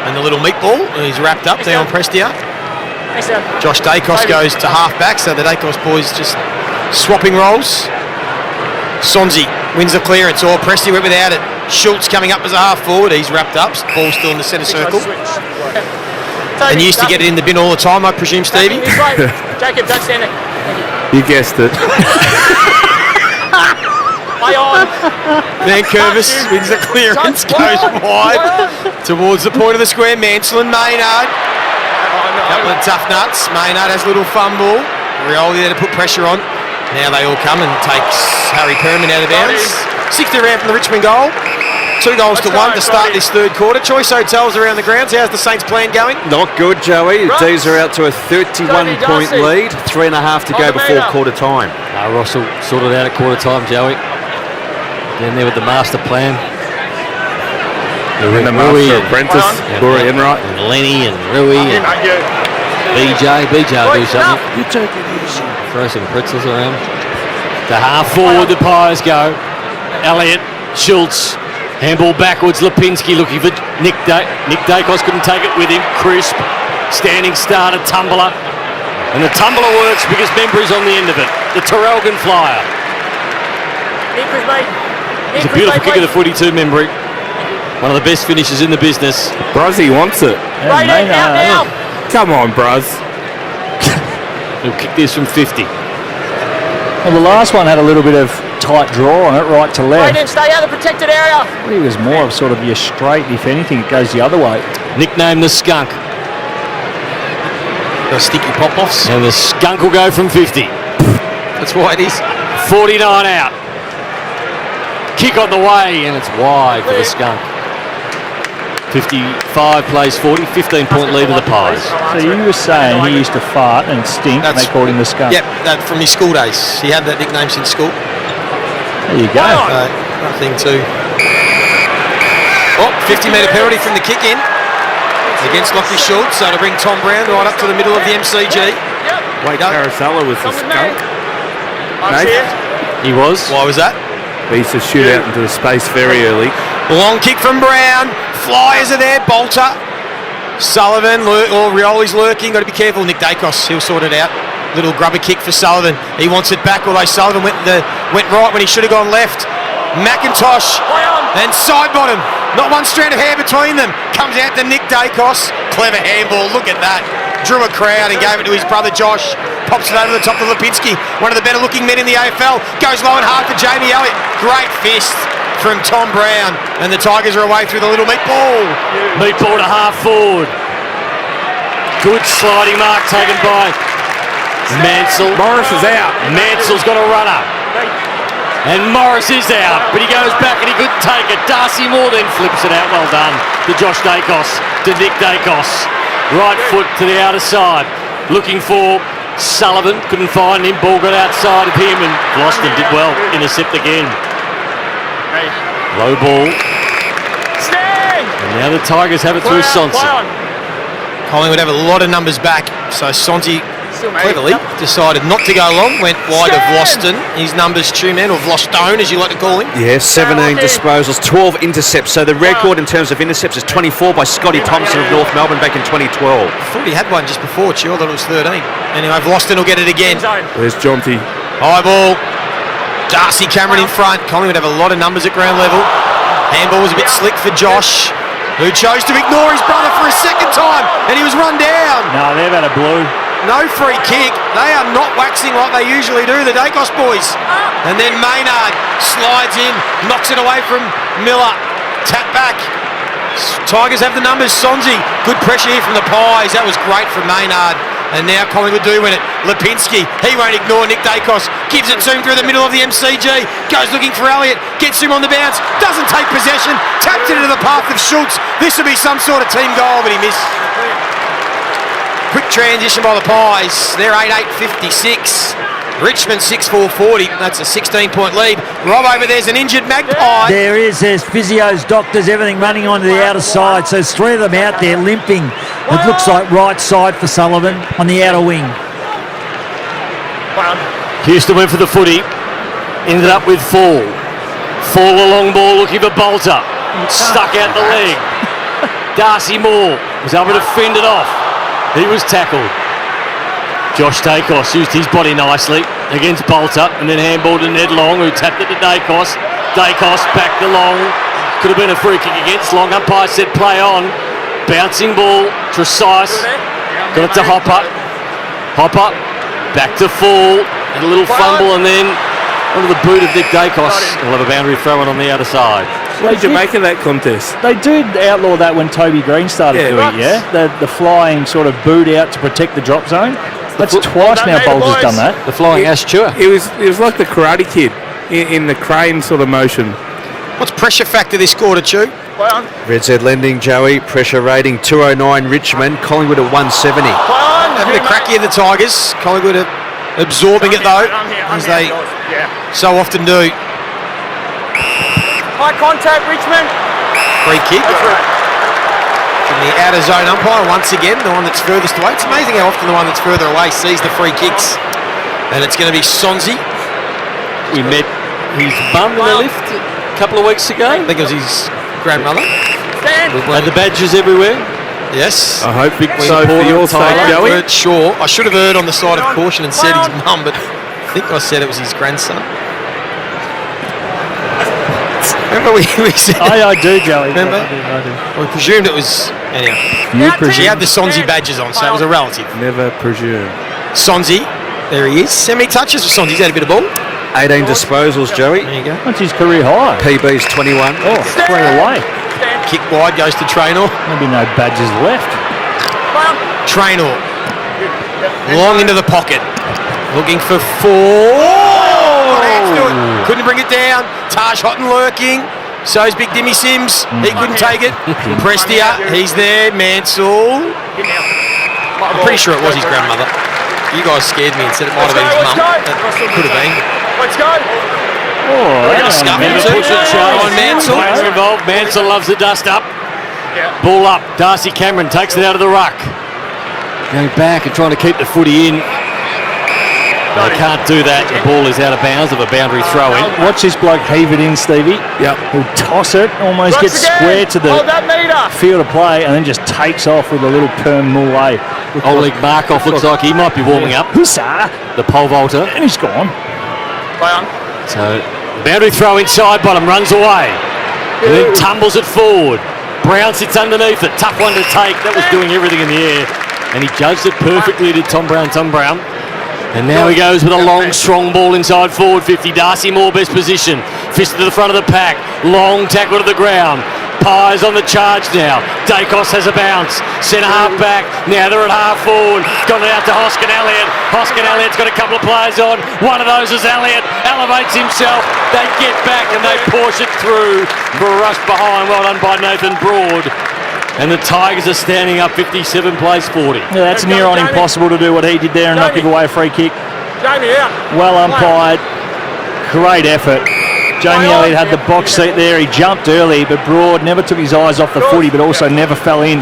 And the little meatball, he's wrapped up, Dion Prestia. Josh Dacos goes to half-back, so the Dacos boys just swapping roles. Sonzi wins the clearance, or Prestia went without it. Schultz coming up as a half-forward, he's wrapped up, ball still in the centre circle. And used to get it in the bin all the time, I presume, Stevie? Jacob, don't stand there. You guessed it. Play on. Van Curvis wins the clearance, goes wide towards the point of the square. Mansell and Maynard. Couple of tough nuts. Maynard has a little fumble. Rioli there to put pressure on. Now they all come and takes Harry Perman out of bounds. 60 round from the Richmond goal. 2 goals to 1 to start this third quarter. Choice Hotels around the grounds. How's the Saints plan going? Not good, Joey. The D's are out to a 31-point lead. 3.5 to go before quarter time. Russell sorted out at quarter time, Joey. Down there with the master plan. And the master apprentice, Corey Enright. And Lenny and Rui and BJ. BJ will do something. You take it easy. Throw some pretzels around. To half forward the Pies go. Elliott, Schultz. Handball backwards, Lipinski looking for Nick Dacos couldn't take it with him. Crisp, standing starter, tumbler. And the tumbler works because Membry's on the end of it. The Terrelgan flyer. It's a beautiful kick of the footy too, Membry. One of the best finishes in the business. Bruzzy wants it. Right in, out now. Come on, Bruz. He'll kick this from 50. Well, the last one had a little bit of tight draw on it, right to left. Right in, stay out of the protected area. He was more of sort of your straight. If anything, it goes the other way. Nicknamed the Skunk. The sticky pop-offs. And the Skunk will go from 50. That's why it is. 49 out. Kick on the way, and it's wide for the Skunk. 55 plays 40, 15-point lead of the Pies. So you were saying he used to fart and stink, and they called him the Skunk. Yep, that from his school days. He had that nickname since school. There you go. Nothing to... Oh, 50-metre penalty from the kick-in against Lockie Schultz. So to bring Tom Brown right up to the middle of the MCG. Wait, Carousella was the Skunk. He was. Why was that? He used to shoot out into the space very early. Long kick from Brown. Flyers are there. Bolter. Sullivan. Rioli's lurking. Got to be careful. Nick Dacos. He'll sort it out. Little grubber kick for Sullivan. He wants it back, although Sullivan went right when he should have gone left. McIntosh and side bottom. Not one strand of hair between them. Comes out to Nick Dacos. Clever handball. Look at that. Drew a crowd and gave it to his brother Josh. Pops it over the top to Lipinski. One of the better looking men in the AFL. Goes low and hard for Jamie Elliott. Great fist from Tom Brown. And the Tigers are away through the little meatball. Meatball to half forward. Good sliding mark taken by Mansell. Morris is out. Mansell's got a runner. And Morris is out, but he goes back and he couldn't take it. Darcy Moore then flips it out. Well done to Josh Dacos, to Nick Dacos. Right foot to the outer side. Looking for Sullivan, couldn't find him. Ball got outside of him and Gloston did well. Intercept again. Low ball. Stand! And now the Tigers have it through Sonsi. Collingwood have a lot of numbers back, so Sonsi cleverly decided not to go long, went wide of Vloston, his numbers 2 men, or Vlostone as you like to call him. Yeah, 17 disposals, 12 intercepts. So the record in terms of intercepts is 24 by Scotty Thompson of North Melbourne back in 2012. I thought he had one just before, I thought it was 13. Anyway, Vloston will get it again. There's Jonty. High ball. Darcy Cameron in front. Collingwood have a lot of numbers at ground level. Handball was a bit slick for Josh, who chose to ignore his brother for a second time, and he was run down. No, they've had a blue. No free kick. They are not waxing like they usually do, the Dacos boys. And then Maynard slides in, knocks it away from Miller. Tap back. Tigers have the numbers. Sonzi, good pressure here from the Pies. That was great from Maynard. And now Collingwood do win it. Lipinski, he won't ignore Nick Dacos. Gives it to him through the middle of the MCG. Goes looking for Elliott. Gets him on the bounce. Doesn't take possession. Taps it into the path of Schultz. This will be some sort of team goal, but he missed. Quick transition by the Pies. They're 8-8-56. Richmond 6-4-40. That's a 16-point lead. Rob, over there's an injured Magpie. There is. There's physios, doctors, everything running onto the outer side. So there's three of them out there limping. It looks like right side for Sullivan on the outer wing. Houston went for the footy. Ended up with Fall. Fall a long ball looking for Bolter. Stuck out the leg. Darcy Moore was able to fend it off. He was tackled. Josh Dacos used his body nicely against Bolter and then handballed to Ned Long, who tapped it to Dacos. Dacos back to Long. Could have been a free kick against Long. Umpire said play on. Bouncing ball, precise. Got it to Hopper. Hopper back to Fall. And a little fumble and then onto the boot of Nick Dacos. We'll have a boundary throw in on the outer side. What did you make of that contest? They did outlaw that when Toby Green started doing it, yeah? The flying sort of boot out to protect the drop zone. That's twice now Bolter's done that. The flying Ashtua. It was like the Karate Kid in the crane sort of motion. What's pressure factor this quarter, Chew? Red Z lending, Joey. Pressure rating 209 Richmond. Collingwood at 170. Having a crack here, the Tigers. Collingwood are absorbing it though, as they so often do. High contact, Richmond. Free kick. From the outer zone umpire, once again, the one that's furthest away. It's amazing how often the one that's further away sees the free kicks. And it's going to be Sonzi. We met his mum in the lift a couple of weeks ago. I think it was his grandmother. Had the badges everywhere. Yes. I hope so for your sake, Joey. I weren't sure. I should have erred on the side of caution and said his mum, but I think I said it was his grandson. Remember we said... I do, Joey. Remember? I do. We presumed it was... Anyhow. He had the Sonzi badges on, so it was a relative. Never presume. Sonzi. There he is. How many touches for Sonzi? He's had a bit of ball. 18 disposals, Joey. There you go. That's his career high. PB's 21. Oh, straight away. Kick wide goes to Traynor. Maybe no badges left. Traynor. Long into the pocket. Looking for four. Couldn't bring it down. Taj Houghton lurking. So's Big Dimmy Sims. He couldn't take it. Prestia, he's there. Mansell. I'm pretty sure it was his grandmother. You guys scared me and said it might have been his mum. It could have been. Let's go. Oh, Push it, Charles. Mansell. Player involved. Mansell loves the dust up. Ball up. Darcy Cameron takes it out of the ruck. Going back and trying to keep the footy in. They can't do that. The ball is out of bounds of a boundary throw in. Watch this bloke heave it in, Stevie. Yep. He'll toss it, almost gets square to the field of play, and then just takes off with a little perm mullet. Oleg Markov looks like he might be warming up. Hussa! The pole vaulter. And he's gone. So, boundary throw inside, bottom runs away. And then tumbles it forward. Brown sits underneath it. Tough one to take. That was doing everything in the air. And he judged it perfectly, did Tom Brown. And now he goes with a long, strong ball inside forward 50. Darcy Moore, best position. Fist to the front of the pack. Long tackle to the ground. Pies on the charge now. Dacos has a bounce. Centre half back. Now they're at half forward. Got it out to Hoskin Elliott. Hoskin Elliott's got a couple of players on. One of those is Elliott. Elevates himself. They get back and they push it through. For a rush behind. Well done by Nathan Broad. And the Tigers are standing up 57 plays 40. Yeah, that's near on impossible to do what he did there and not give away a free kick. Jamie out. Well umpired. Great effort. Jamie Elliott had the box seat there. He jumped early, but Broad never took his eyes off the footy, but also never fell in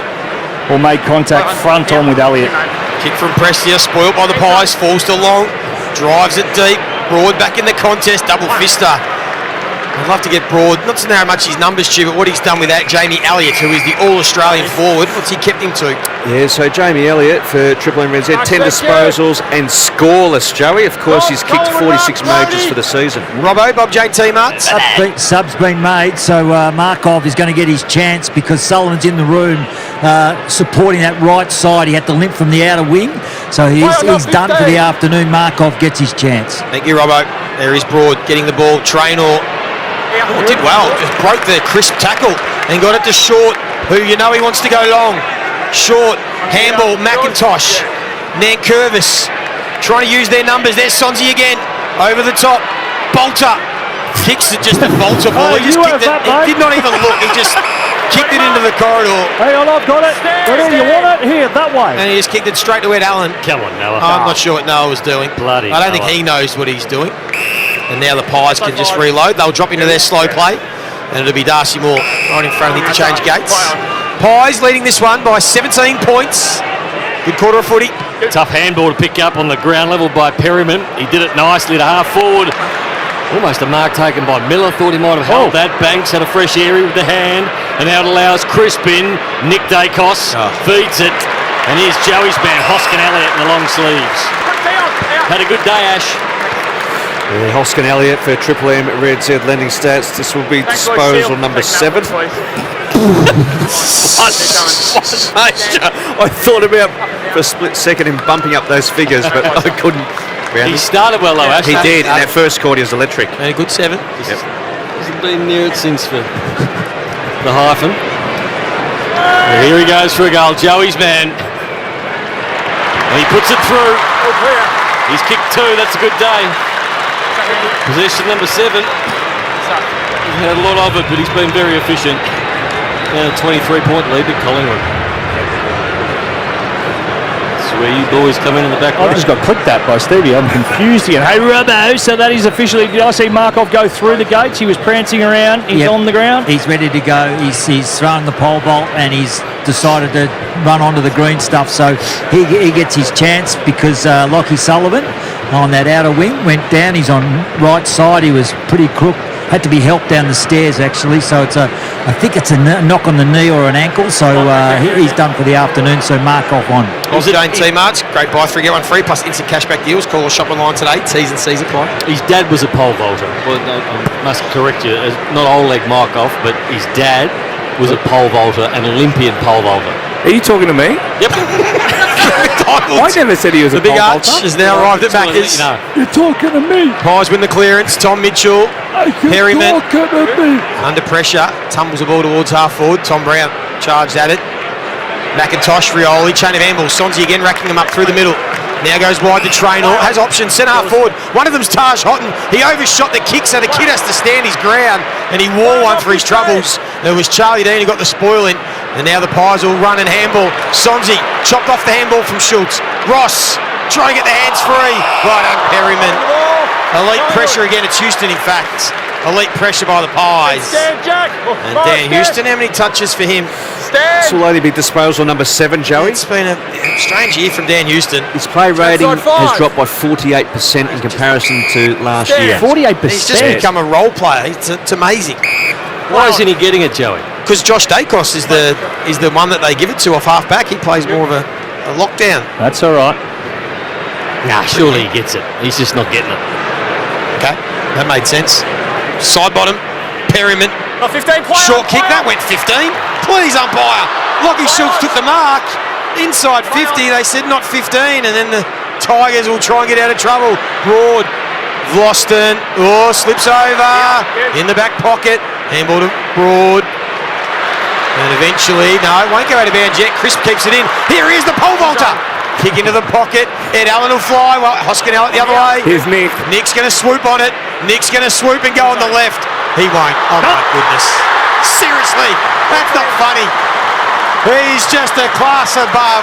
or made contact front on with Elliott. Kick from Prestia, spoiled by the Pies, falls to Long, drives it deep. Broad back in the contest, double fister. I'd love to get Broad, not to know how much his numbers, Stu, but what he's done with that Jamie Elliott, who is the All-Australian forward. What's he kept him to? Yeah, so Jamie Elliott for Triple M Red Z, 10 disposals and scoreless, Joey. Of course, he's kicked 46 majors for the season. Robbo, Bob JT Marts. Sub's been made, so Markov is going to get his chance because Sullivan's in the room supporting that right side. He had to limp from the outer wing, so he's done for the afternoon. Markov gets his chance. Thank you, Robbo. There is Broad getting the ball. Traynor did well, just broke the crisp tackle and got it to Short, who you know he wants to go long. Short, handball, McIntosh, Nankervis, trying to use their numbers. There's Sonzi again, over the top. Bolter kicks it, just a Bolter ball. He just kicked it. He did not even look. He just kicked it into the corridor. Hang on, I've got it. You want it? Here, that way. And he just kicked it straight to Ed Allen. Come on, Noah. I'm not sure what Noah was doing. Bloody I don't think he knows what he's doing. And now the Pies can just reload. They'll drop into their slow play. And it'll be Darcy Moore right in front of the interchange gates. Pies leading this one by 17 points. Good quarter of footy. Tough handball to pick up on the ground level by Perryman. He did it nicely to half forward. Almost a mark taken by Miller. Thought he might have held that. Banks had a fresh area with the hand. And now it allows Crispin. Nick Dacos feeds it. And here's Joey's man, Hoskin Elliott in the long sleeves. Had a good day, Ash. Yeah, Hoskin Elliott for Triple M Red Z lending stats. This will be disposal number 7. I thought about for a split second him bumping up those figures, but I couldn't. He started well though, Ash. He did. In that first quarter, he was electric. And a good 7. Yep. Hasn't been near it since for the hyphen. And here he goes for a goal. Joey's man. And he puts it through. He's kicked 2. That's a good day. Possession number 7. He's had a lot of it, but he's been very efficient. Now a 23-point lead to Collingwood. That's where you boys come in the back. I just got clicked that by Stevie. I'm confused again. Hey, Robbo, so that is officially... Did I see Markov go through the gates? He was prancing around. He's on the ground. He's ready to go. He's thrown the pole vault and he's decided to run onto the green stuff. So he gets his chance because Lockie Sullivan on that outer wing went down. He's on right side. He was pretty crook. Had to be helped down the stairs actually. So I think it's a knock on the knee or an ankle. So he's done for the afternoon. So Markov on. Also, Jane T March, great buy 3 get 1 free plus instant cashback deals. Call or shop online today. T's and C's apply. His dad was a pole vaulter. Well, I must correct you. Not old leg Markov, but his dad was a pole vaulter, an Olympian pole vaulter. Are you talking to me? Yep. I never said he was the a big pole arch vaulter. has now arrived at Macca's. You're talking to me. Pies win the clearance. Tom Mitchell, Perryman Talking to me. under pressure, tumbles the ball towards half forward. Tom Brown charged at it. McIntosh, Rioli, chain of handballs. Sonzi again racking them up through the middle. Now goes wide to Traynor, has options, centre half forward. One of them's Taj Houghton. He overshot the kick, so the kid has to stand his ground, and he wore one for his troubles. There was Charlie Dean who got the spoil in, and now the Pies will run and handball. Sonzi chopped off the handball from Schultz. Ross trying to get the hands free. Right on Perryman. Elite pressure again. It's Houston, in fact. Elite pressure by the Pies. And Dan Houston, how many touches for him? This will only be disposal number 7, Joey. It's been a strange year from Dan Houston. His play rating has dropped by 48% in comparison to last year. 48%. He's just become a role player. It's amazing. Why isn't he getting it, Joey? Because Josh Dacos is the one that they give it to off half back. He plays more of a lockdown. That's all right. Nah, surely he gets it. He's just not getting it. Okay, that made sense. Side bottom, Perryman. 15 Short kick, that went 15. Please, umpire. Lockie Schultz took the mark. Inside 50, they said not 15, and then the Tigers will try and get out of trouble. Broad, Vlosten, slips over. In the back pocket. Handball to Broad. And eventually, no, it won't go out of bounds yet. Crisp keeps it in. Here he is, the pole vaulter. Kick into the pocket. Ed Allen will fly. Well, Hoskin Elliott the other way. Here's Nick. Nick's going to swoop on it. Nick's going to swoop and go on the left. He won't. Oh, my goodness. Seriously, that's not funny. He's just a class above.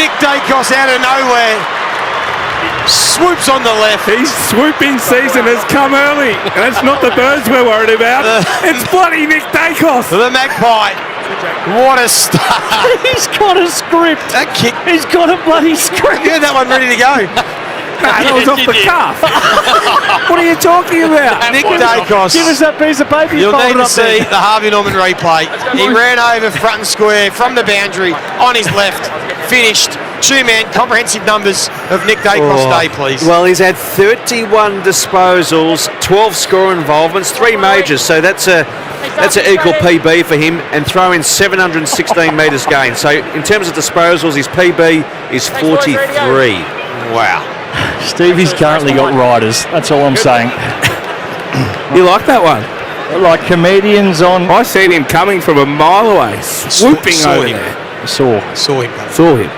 Nick Dacos out of nowhere. Swoops on the left. His swooping season has come early. And it's not the birds we're worried about. It's bloody Nick Dacos. The Magpie. What a start. He's got a script. That kick. He's got a bloody script. Yeah, that one ready to go. that was off the cuff. What are you talking about? Nick Dacos. Give us that piece of paper. You'll need to up see there. the Harvey Norman replay. He ran over front and square from the boundary on his left, finished. Two-man comprehensive numbers of Nick Dacos' day, please. Well, he's had 31 disposals, 12 score involvements, 3 majors, so that's an equal PB for him, and throw in 716 metres gained. So in terms of disposals, his PB is 43. Wow. Stevie's currently got riders. That's all I'm saying. You like that one? Like comedians on. I seen him coming from a mile away, swooping over him. there. Saw him. Saw him.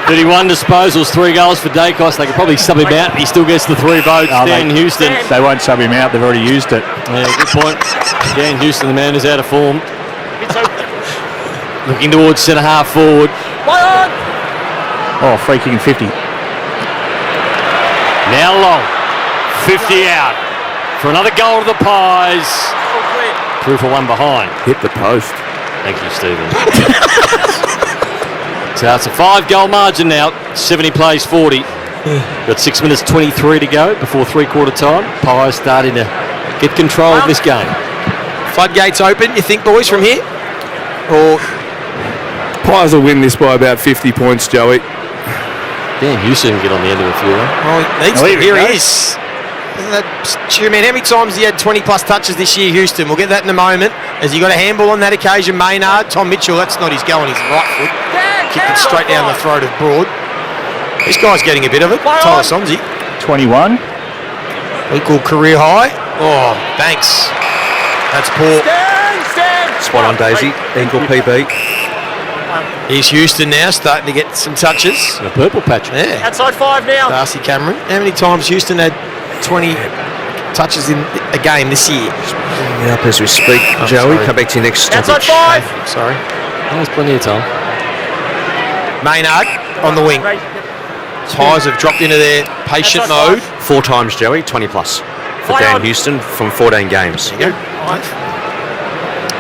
31 disposals, 3 goals for Dacos. They could probably sub him out. He still gets the 3 votes. Dan Houston. They won't sub him out. They've already used it. Yeah, good point. Dan Houston, the man who's out of form. Looking towards centre half forward. Oh, free kicking 50. Now Long. 50 out. For another goal to the Pies. Through for one behind. Hit the post. Thank you, Stephen. So it's a 5-goal margin now. 70 plays 40. Got 6 minutes 23 to go before three-quarter time. Pies starting to get control of this game. Floodgates open, you think, boys, from here? Or Pies will win this by about 50 points, Joey. Dan Houston can get on the end of a few. Here he is. Isn't that, man, how many times he had 20-plus touches this year, Houston? We'll get that in a moment. Has he got a handball on that occasion? Maynard, Tom Mitchell, that's not his go on his right foot. Kicked it straight down the throat of Broad. This guy's getting a bit of it. Tyler Somsey. 21. Equal career high. Oh, Banks. That's poor. Spot on, Daisy. Equal PB. Here's Houston now, starting to get some touches. A purple patch. Yeah. Outside 5 now. Darcy Cameron. How many times Houston had 20 touches in a game this year? Bringing it up as we speak, Joey. Come back to your next topic. Outside 5. Sorry. There's plenty of time. Maynard on the wing. Ties have dropped into their patient mode. 4 times, Joey. 20 plus for Dan Houston from 14 games. There you go.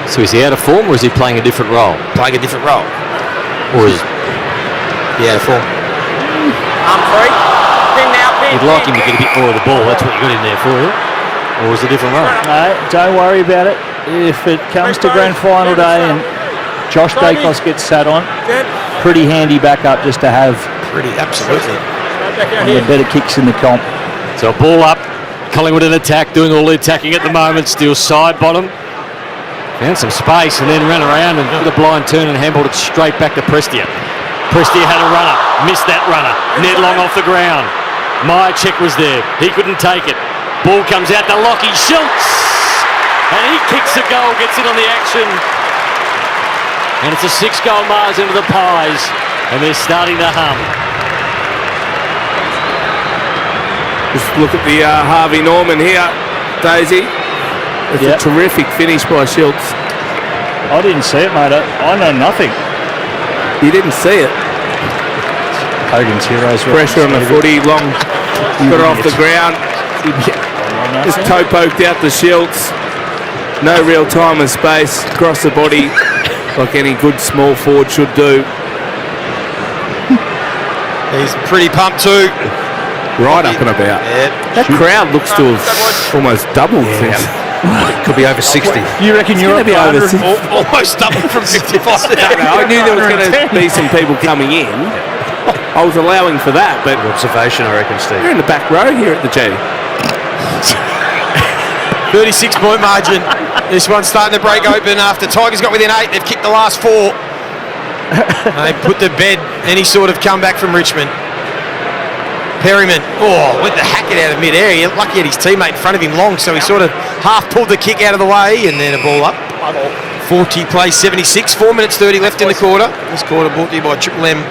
So is he out of form or is he playing a different role? Playing a different role. Or is he out of form? Free. Pin now, pin. You'd like him to get a bit more of the ball. That's what you got in there for. Or is it a different role? No, don't worry about it. If it comes to grand final day and Josh Dacos gets sat on, pretty handy backup just to have. Absolutely. One of the better kicks in the comp. So a ball up. Collingwood in attack, doing all the attacking at the moment. Still side bottom. Found some space and then ran around and did a blind turn and handballed it straight back to Prestia. Prestia had a runner, missed that runner. Ned Long off the ground. Myercheck was there. He couldn't take it. Ball comes out to Lockie Schultz. And he kicks a goal, gets in on the action. And it's a 6-goal margin to the Pies. And they're starting to hum. Just look at the Harvey Norman here, Daisy. It's a terrific finish by Schultz. I didn't see it, mate. I know nothing. You didn't see it? Hogan's heroes. Pressure on the footy, Long got it off the ground. Just toe poked out to Schultz. No real time and space. Across the body, like any good small forward should do. He's pretty pumped too. Right up and about. Yeah. That crowd looks to have almost doubled since. Could be over 60. You reckon you're Be over almost doubled from 55 to I knew there was going to be some people coming in. I was allowing for that, but observation, I reckon, Steve. You're in the back row here at the G. 36-point margin. This one's starting to break open after Tigers got within 8. They've kicked the last 4. They put to bed any sort of comeback from Richmond. Perryman, went the hacket out of mid-air. Lucky he had his teammate in front of him Long, so he sort of half pulled the kick out of the way and then a ball up. 40 plays 76, 4 minutes 30 left in the quarter. This quarter brought to you by Triple M.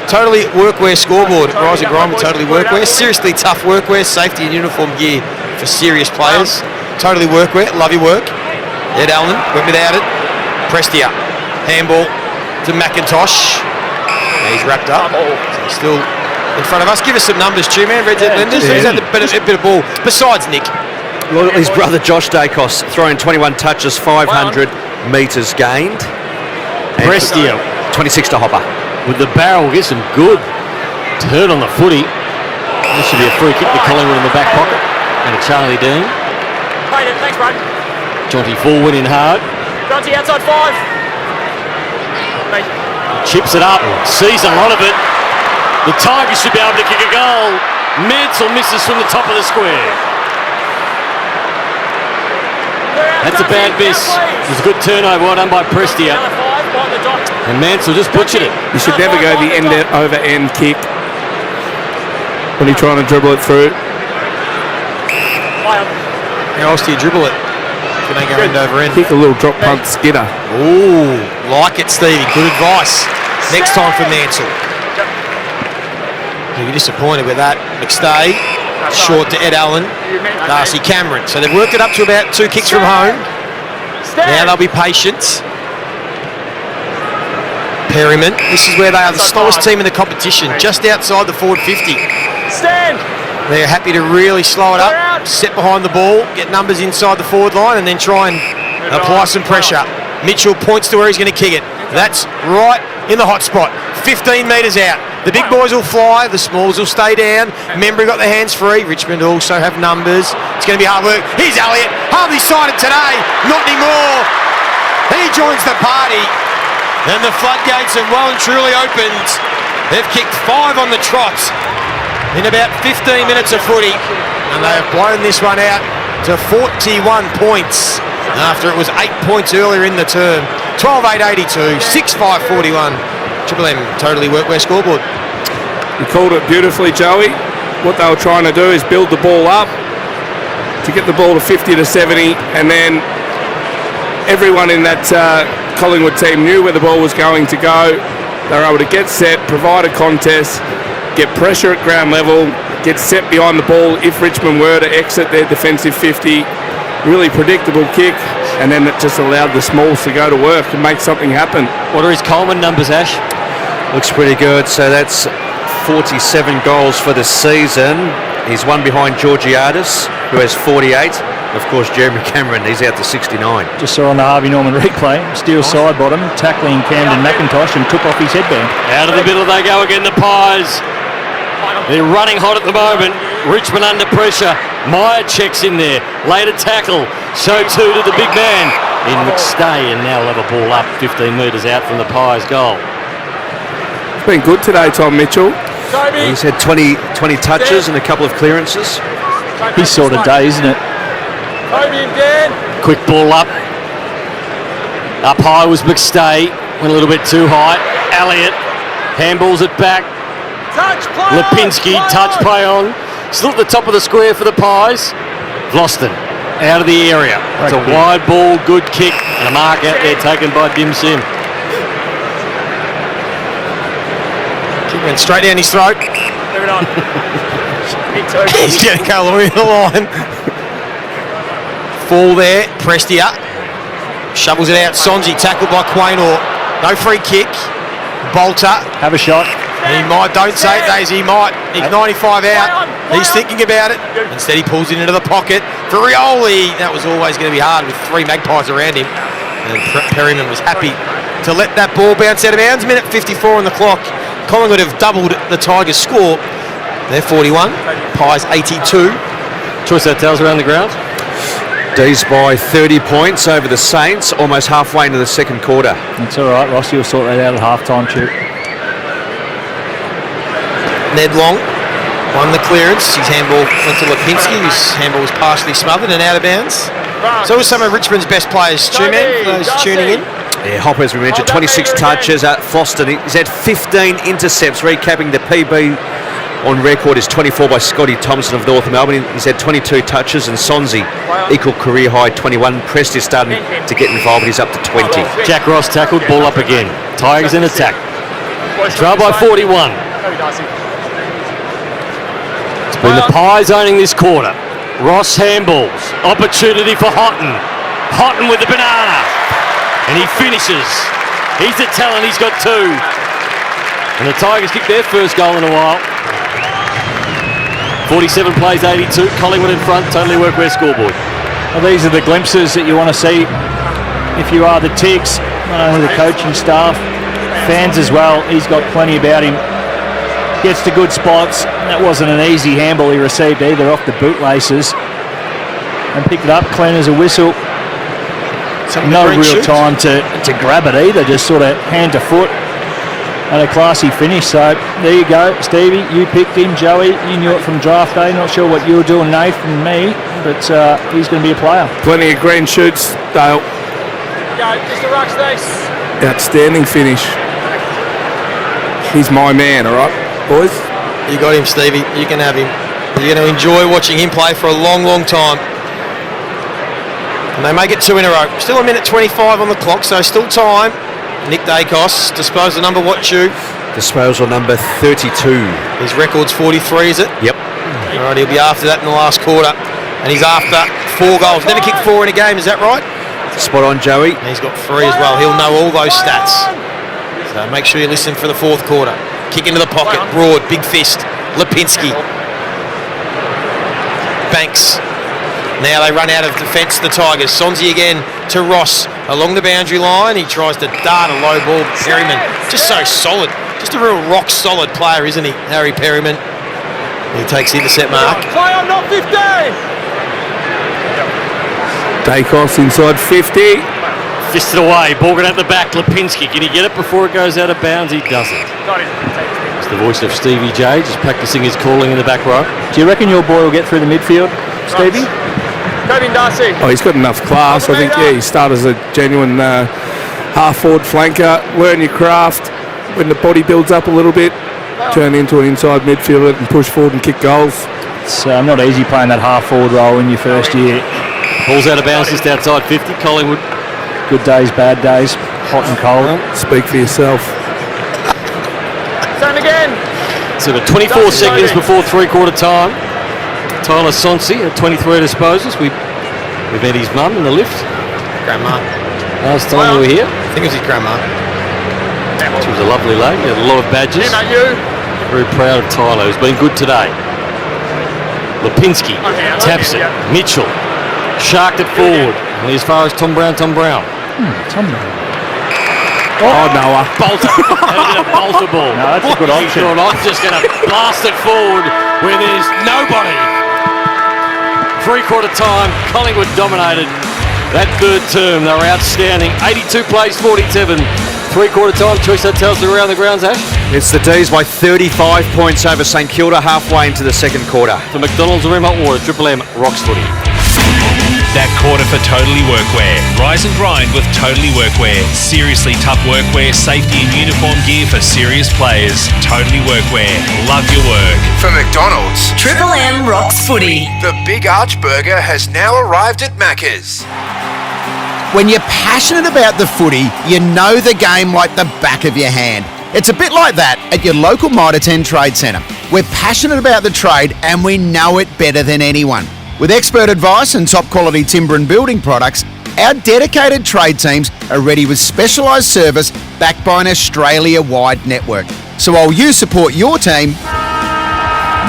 Totally Workwear scoreboard. Rise and grind with Totally Workwear. Seriously tough workwear, safety and uniform gear for serious players. Totally Workwear, love your work. Ed Allen went without it. Prestia, handball to McIntosh. He's wrapped up. So still in front of us. Give us some numbers, Stu, man. Red Dead Lenders. Who's had a bit of ball besides Nick? Well, his brother Josh Dacos throwing 21 touches, 500 metres gained. Prestia 26 to Hopper. with the barrel, gets some good Turn on the footy. This should be a free kick to Collingwood in the back pocket. And a Charlie Dean. Thanks, bro. Jonty forward in hard. Jonty outside 5. Chips it up. Sees a lot of it. The Tigers should be able to kick a goal. Mansell misses from the top of the square. That's a bad miss. It was a good turnover. Well done by Prestia. And Mansell just butchered it. You should never go the end over end kick when you're trying to dribble it through. How else do you dribble it? If you don't go end over end. Kick a little drop punt skidder. Ooh, like it, Stevie. Good advice. Next time for Mansell. You'll be disappointed with that. McStay, short to Ed Allen. Darcy Cameron. So they've worked it up to about 2 kicks from home. Now they'll be patient. Perryman. This is where they are the slowest team in the competition, just outside the forward 50. Stand. They're happy to really slow it up, set behind the ball, get numbers inside the forward line, and then try and apply some pressure. Mitchell points to where he's going to kick it. That's right in the hot spot. 15 metres out. The big boys will fly, the smalls will stay down. Membry got their hands free. Richmond also have numbers. It's going to be hard work. Here's Elliott. Hardly sighted today. Not anymore. He joins the party. And the floodgates have well and truly opened. They've kicked 5 on the trot in about 15 minutes of footy, and they have blown this one out to 41 points after it was 8 points earlier in the term. 12-8-82, 6-5-41. Triple M totally workwear scoreboard. You called it beautifully, Joey. What they were trying to do is build the ball up to get the ball to 50 to 70, and then everyone in that Collingwood team knew where the ball was going to go. They were able to get set, provide a contest, get pressure at ground level, get set behind the ball if Richmond were to exit their defensive 50. Really predictable kick, and then it just allowed the smalls to go to work and make something happen. What are his Coleman numbers, Ash? Looks pretty good. So that's 47 goals for the season. He's one behind Georgiadis, who has 48. Of course, Jeremy Cameron, he's out to 69. Just saw on the Harvey Norman replay, Steele side bottom, tackling Camden McIntosh and took off his headband. Out of the middle they go again, the Pies. They're running hot at the moment. Richmond under pressure. Meyer checks in there. Later tackle. So too to the big man in McStay, and now let a ball up 15 metres out from the Pies goal. It's been good today, Tom Mitchell. He's had 20 touches and a couple of clearances. His sort of day, isn't it? Quick ball up. Up high was McStay. Went a little bit too high. Elliott handballs it back. Lipinski, touch play on. Still at the top of the square for the Pies. Vlosten out of the area. It's a wide ball, good kick, and a mark out there taken by Dim Sim. Kick went straight down his throat. Move it on. He's going to go along the line. Fall there, Prestia. Shovels it out, Sonzi, tackled by Quaynor. No free kick. Bolter. Have a shot. He might, don't say it, Daisy, he might. He's 95 out. He's thinking about it. Instead, he pulls it into the pocket. For Rioli, that was always going to be hard with 3 Magpies around him. And Perryman was happy to let that ball bounce out of bounds. Minute 54 on the clock. Collingwood have doubled the Tigers' score. They're 41. Pies 82. Choice hotels around the ground. D's by 30 points over the Saints, almost halfway into the second quarter. That's all right, Rossi will sort that out at half-time, too. Ned Long won the clearance. His handball went to Lipinski, whose handball was partially smothered and out of bounds. So was some of Richmond's best players, for those tuning in. Yeah, Hopper, as we mentioned, 26 touches. Floston, he's had 15 intercepts, recapping the PB on record is 24 by Scotty Thompson of North Melbourne. He's had 22 touches, and Sonzi equal career high 21. Prestia starting to get involved, he's up to 20. Jack Ross tackled, ball up again. Tigers in attack. Trail by 41. It's been the Pies owning this quarter. Ross handballs. Opportunity for Houghton. Houghton with the banana. And he finishes. He's the talent, he's got 2. And the Tigers kicked their first goal in a while. 47 plays, 82. Collingwood in front, totally workwear scoreboard. Well, these are the glimpses that you want to see if you are the Ticks, not only the coaching staff, fans as well. He's got plenty about him. gets to good spots. That wasn't an easy handball he received either off the bootlaces. And picked it up clean as a whistle. No real time to grab it either, just sort of hand to foot. And a classy finish. So there you go, Stevie. You picked him, Joey. You knew it from draft day. Not sure what you were doing, Nathan, and me, but he's going to be a player. Plenty of green shoots, Dale. Go, Mr. Rucksnakes. Outstanding finish. He's my man, all right, boys? You got him, Stevie. You can have him. You're going to enjoy watching him play for a long, long time. And they make it 2 in a row. Still a minute 25 on the clock, so still time. Nick Dacos, disposal number what, Chew? Disposal number 32. His record's 43, is it? Yep. All right, he'll be after that in the last quarter. And he's after 4 goals. Never kicked 4 in a game, is that right? Spot on, Joey. And he's got 3 as well. He'll know all those stats. So make sure you listen for the 4th quarter. Kick into the pocket, broad, big fist. Lipinski. Banks. Now they run out of defence, the Tigers. Sonzi again to Ross along the boundary line. He tries to dart a low ball. Perryman, just so solid. Just a real rock solid player, isn't he, Harry Perryman? He takes the intercept mark. Play on, not 15. Dacos inside 50. Fisted away, ball at the back. Lipinski, can he get it before it goes out of bounds? He doesn't. Got him. It's the voice of Stevie J, just practising his calling in the back row. Do you reckon your boy will get through the midfield, Stevie? Kevin Darcy. Oh, he's got enough class. I think, he started as a genuine half-forward flanker. Learn your craft. When the body builds up a little bit, turn into an inside midfielder and push forward and kick goals. It's not easy playing that half-forward role in your first year. Ball's out of bounds just outside 50, Collingwood. Good days, bad days, hot and cold. Speak for yourself. Same again. So we've got 24 seconds before three-quarter time. Tyler Sonsi at 23 disposals. We met his mum in the lift. Grandma. Last time we were here. I think it was his grandma. She was a lovely lady. Had a lot of badges. Very proud of Tyler, who's been good today. Lipinski taps it. Mitchell sharked it forward. And as far as Tom Brown. Tom Brown. Oh, Noah. Bolter. A bolter ball. No, that's a good option. I'm just going to blast it forward where there's nobody. Three-quarter time, Collingwood dominated that third term. They were outstanding. 82 plays, 47. Three-quarter time, Choice Hotels are around the grounds, Ash. It's the D's by 35 points over St Kilda halfway into the second quarter. For McDonald's Room Hot Water, Triple M Rocks Footy. That quarter for Totally Workwear. Rise and grind with Totally Workwear. Seriously tough workwear, safety and uniform gear for serious players. Totally Workwear. Love your work. For McDonald's, Triple M Rocks Footy. the Big Arch Burger has now arrived at Macca's. When you're passionate about the footy, you know the game like the back of your hand. It's a bit like that at your local Mitre 10 Trade Centre. We're passionate about the trade and we know it better than anyone. With expert advice and top quality timber and building products, our dedicated trade teams are ready with specialised service backed by an Australia-wide network. So while you support your team,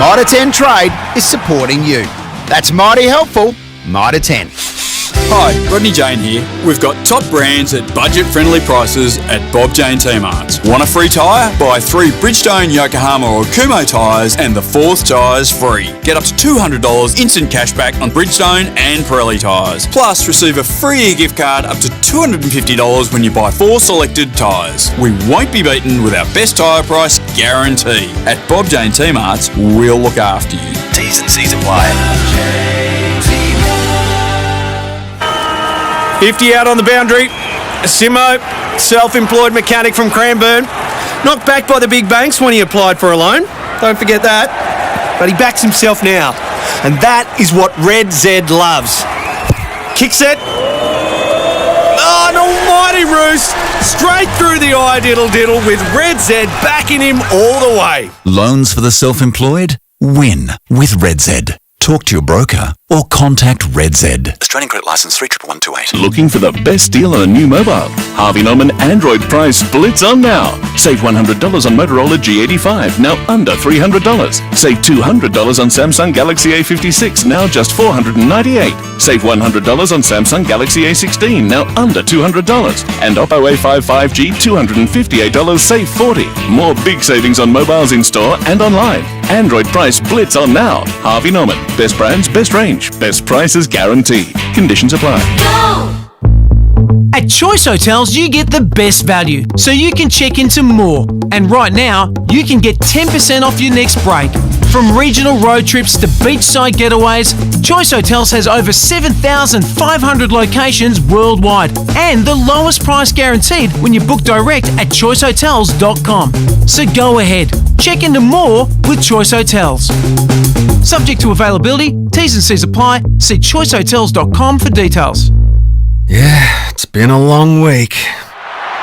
Mitre 10 Trade is supporting you. That's mighty helpful, Mitre 10. Hi, Rodney Jane here. We've got top brands at budget-friendly prices at Bob Jane T-Marts. Want a free tyre? Buy 3 Bridgestone, Yokohama or Kumo tyres and the 4th tyre's free. Get up to $200 instant cashback on Bridgestone and Pirelli tyres. Plus, receive a free gift card up to $250 when you buy 4 selected tyres. We won't be beaten with our best tyre price guarantee. At Bob Jane T-Marts, we'll look after you. T's and C's apply. 50 out on the boundary. Simo, self-employed mechanic from Cranbourne. Knocked back by the big banks when he applied for a loan. Don't forget that. But he backs himself now. And that is what Red Z loves. Kick set. Oh, an almighty roost. Straight through the eye diddle with Red Z backing him all the way. Loans for the self-employed? Win with Red Z. Talk to your broker or contact RedZ. Australian Credit Licence 311128. Looking for the best deal on a new mobile? Harvey Norman Android price splits on now. Save $100 on Motorola G85, now under $300. Save $200 on Samsung Galaxy A56, now just $498. Save $100 on Samsung Galaxy A16, now under $200. And Oppo A5 5G, $258, save $40. More big savings on mobiles in store and online. Android price splits on now. Harvey Norman. Best brands, best range, best prices guaranteed. Conditions apply. At Choice Hotels, you get the best value, so you can check into more. And right now, you can get 10% off your next break. From regional road trips to beachside getaways, Choice Hotels has over 7,500 locations worldwide and the lowest price guaranteed when you book direct at choicehotels.com. So go ahead, check into more with Choice Hotels. Subject to availability, T's and C's apply. See choicehotels.com for details. Yeah, it's been a long week.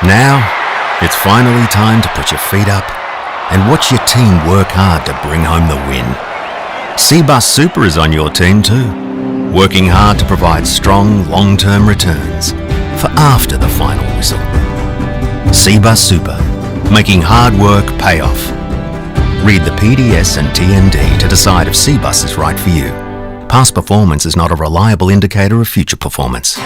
Now, it's finally time to put your feet up and watch your team work hard to bring home the win. Cbus Super is on your team too, working hard to provide strong, long-term returns for after the final whistle. Cbus Super, making hard work pay off. Read the PDS and TND to decide if Cbus is right for you. Past performance is not a reliable indicator of future performance.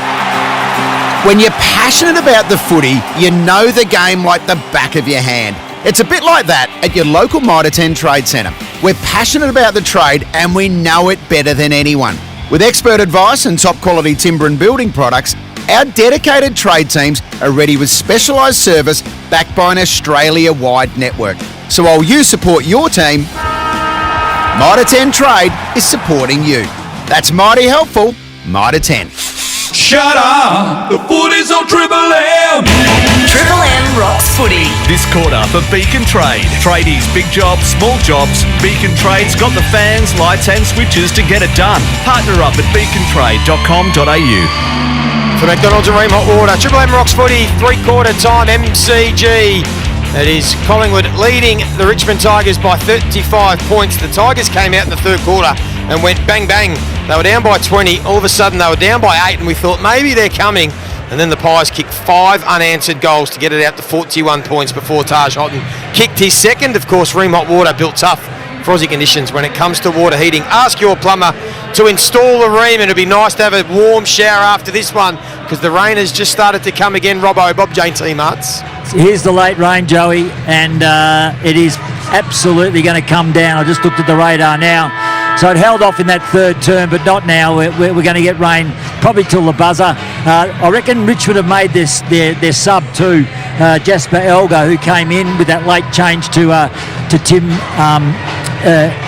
When you're passionate about the footy, you know the game like the back of your hand. It's a bit like that at your local Mitre 10 Trade Centre. We're passionate about the trade and we know it better than anyone. With expert advice and top quality timber and building products, our dedicated trade teams are ready with specialised service backed by an Australia-wide network. So while you support your team, Mitre 10 Trade is supporting you. That's mighty helpful, Mitre 10. Shut up! The footy's on Triple M! Triple M rocks footy. This quarter for Beacon Trade. Tradies, big jobs, small jobs. Beacon Trade's got the fans, lights and switches to get it done. Partner up at beacontrade.com.au. For McDonald's and Ream Hot Water, Triple M rocks footy, three-quarter time MCG. It is Collingwood leading the Richmond Tigers by 35 points. The Tigers came out in the third quarter and went bang, bang. They were down by 20. All of a sudden, they were down by 8, and we thought maybe they're coming. And then the Pies kicked 5 unanswered goals to get it out to 41 points before Taj Houghton kicked his second. Of course, Ream Hot Water built tough for Aussie conditions when it comes to water heating. Ask your plumber to install the Ream, and it'd be nice to have a warm shower after this one because the rain has just started to come again. Robbo, Bob Jane Team Arts. Here's the late rain, Joey, and it is absolutely going to come down. I just looked at the radar now. So it held off in that third term, but not now. We're going to get rain probably till the buzzer. I reckon Richmond have made this their sub too. Jasper Elgar, who came in with that late change to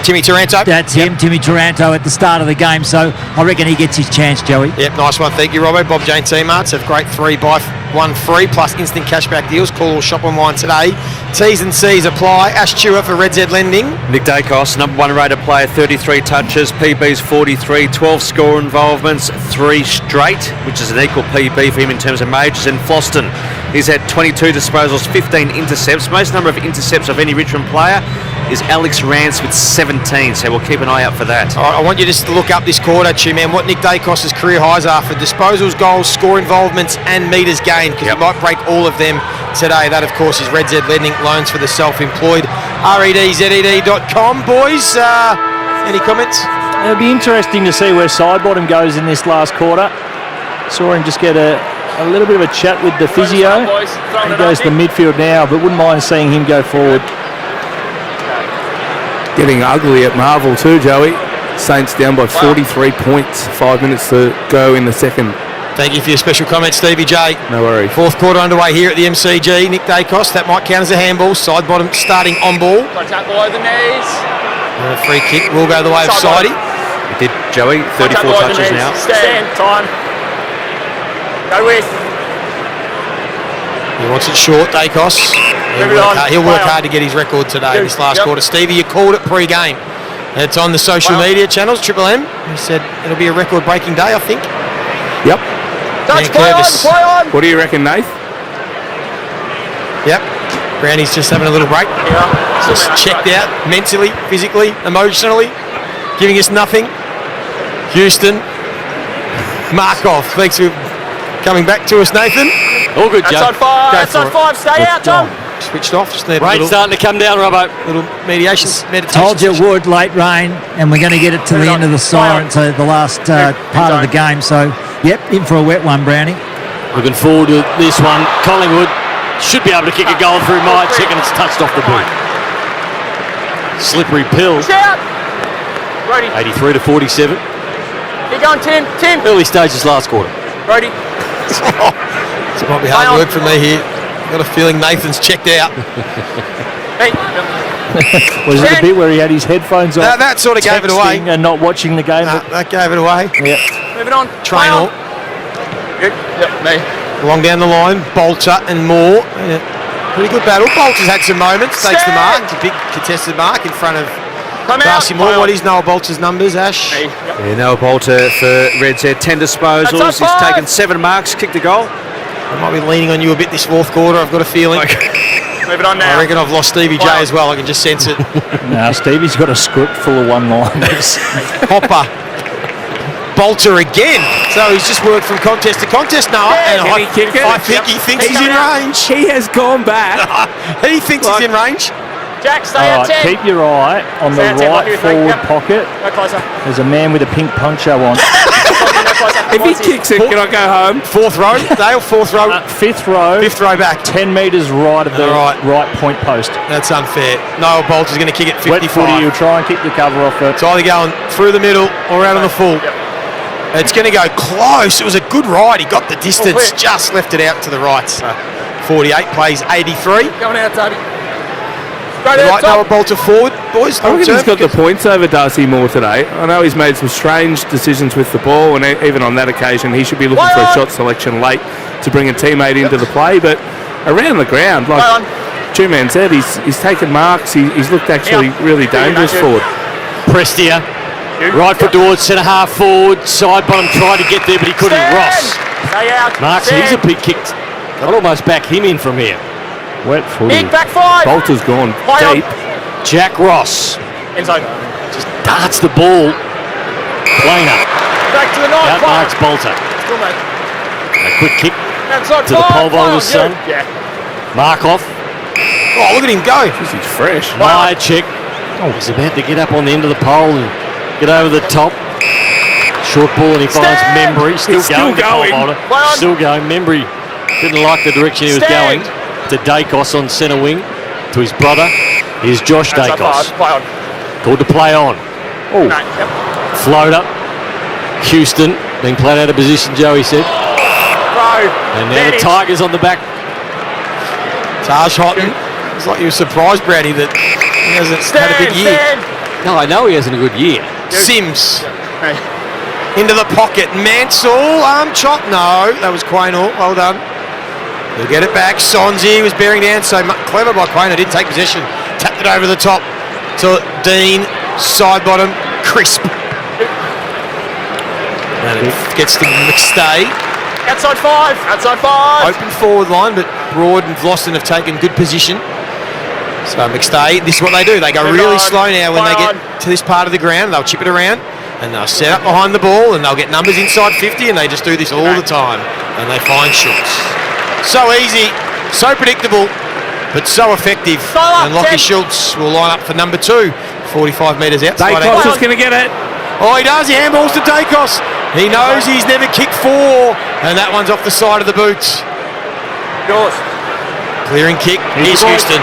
Timmy Taranto. That's him, Timmy Taranto, at the start of the game. So I reckon he gets his chance, Joey. Yep, nice one. Thank you, Robbo. Bob Jane Team Arts have great 3-buy-1 free plus instant cashback deals. Call or shop online today. T's and C's apply. Ash Chua for Red Z Lending. Nick Dacos, number one rated player, 33 touches, PB's 43, 12 score involvements, 3 straight, which is an equal PB for him in terms of majors. And Floston, he's had 22 disposals, 15 intercepts. Most number of intercepts of any Richmond player is Alex Rance with 17, so we'll keep an eye out for that. All right, I want you just to look up this quarter, man, what Nick Dacos' career highs are for disposals, goals, score involvements and metres gained, because he might break all of them today. That, of course, is Red Z Lending, loans for the self-employed. REDZED.com. Boys, any comments? It'll be interesting to see where Sidebottom goes in this last quarter. Saw him just get a little bit of a chat with the physio. He goes to the midfield now, but wouldn't mind seeing him go forward. Getting ugly at Marvel too, Joey. Saints down by 43 points, 5 minutes to go in the second. Thank you for your special comments, Stevie J. No worries. Fourth quarter underway here at the MCG. Nick Dacos, that might count as a handball. Sidebottom starting on ball. Contact below the knees. And a free kick will go the way of Sidey. It did, Joey. 34 touches now. Stand. Time. Go with. He wants it short, Dacos. He'll work hard to get his record today, this last quarter. Stevie, you called it pre-game. It's on the social media channels, Triple M. He said it'll be a record-breaking day, I think. Yep. Play on. What do you reckon, Nath? Yep. Brownie's just having a little break. Yeah. Just checked out mentally, physically, emotionally, giving us nothing. Houston. Markov. Thanks for coming back to us, Nathan. All good, Joe. Outside 5. Go Outside for 5. Stay out, Tom. Switched off. Just need a Rain little, starting to come down, Robbo. little meditation. Told you it would, late rain, and we're going to get it to the end of the siren, so the last part of the game. So, yep, in for a wet one, Brownie. Looking forward to this one. Collingwood should be able to kick a goal through my check, and it's touched off the boot. Slippery pill. Shout. Brody. 83 to 47. Keep going, Tim. Tim. Early stages last quarter. Brody. This might be hard work for me here. I've got a feeling Nathan's checked out. Hey. Was it the bit where he had his headphones on? That sort of gave it away. And not watching the game. That gave it away. Yeah. Moving on. Trainor. Good. Yep, me. Along down the line, Bolter and Moore. Yeah. Pretty good battle. Bolter's had some moments. Takes the mark. It's a big contested mark in front of Darcy Moore. What is Noah Bolter's numbers, Ash? Hey. Yeah, Noah Bolter for Reds there. 10 disposals. He's taken 7 marks, kicked a goal. I might be leaning on you a bit this fourth quarter. I've got a feeling. Moving on now. I reckon I've lost Stevie J as well. I can just sense it. No, Stevie's got a script full of one-liners. Hopper. Bolter again. So he's just worked from contest to contest now. And Can he kick it? I think he thinks he's in range. He has gone back. He thinks he's in range. Jack, stay All out 10. right, keep your eye on the Stay out 10, right forward Yep. pocket. No closer. There's a man with a pink poncho on. No closer. If he kicks it, can I go home? Fourth row. Dale, fourth row. Fifth row. Fifth row back. 10 metres right of the right point post. That's unfair. Noah Bolter's going to kick it 55. Wet footy, you'll try and kick the cover off it. It's either going through the middle or out on the full. It's going to go close. It was a good ride. He got the distance, just left it out to the right. So 48 plays 83. Going out, Toby. Right, Noah Bolter forward, boys. I reckon he's got the points over Darcy Moore today. I know he's made some strange decisions with the ball, and even on that occasion, he should be looking for a shot selection late to bring a teammate into the play. But around the ground, like Two-Man said, he's taken marks. He's looked actually really dangerous forward. Prestia. Right foot towards centre half forward. Side bottom tried to get there, but he couldn't. Ross. Stay out. Marks, he's a big kick. I'll almost back him in from here. Wet footy. Big back 5. Bolter's gone deep. Jack Ross. Inside. Just darts the ball. Plainer. Back to the 9. Outmarks Bolter. Still, mate. A quick kick Outside to the 5. pole vaulter's son. Yeah. Markov. Oh, look at him go. Jeez, he's fresh. High check. Oh, he's about to get up on the end of the pole and get over the top. Short ball and he finds Membry. Still going. Still going. Membry didn't like the direction he was going. To Dacos on centre wing. To his brother. Here's Josh Dacos. Called to play on. Oh. Floater. Houston being played out of position, Joey said. And now the Tigers on the back. Taj Houghton. It's like you were surprised, Brownie, that he hasn't had a big year. No, I know he hasn't a good year. Sims. Into the pocket. Mansell. Arm chop. No, that was Quaynor. Well done. He'll get it back. Sonzi was bearing down. So clever by Quaynor. Didn't take possession. Tapped it over the top to Dean. Side bottom. Crisp. And it gets to McStay. Outside 5. Outside 5. Open forward line, but Broad and Vlosten have taken good position. So McStay, this is what they do. They go really slow now when they get to this part of the ground. They'll chip it around and they'll set up behind the ball and they'll get numbers inside 50 and they just do this all the time. And they find Schultz. So easy, so predictable, but so effective. And Lockie Schultz will line up for number 2, 45 metres outside. Dacos is going to get it. Oh, he does. He handballs to Dacos. He knows he's never kicked 4, and that one's off the side of the boots. Yours. Clearing kick. Here's Houston.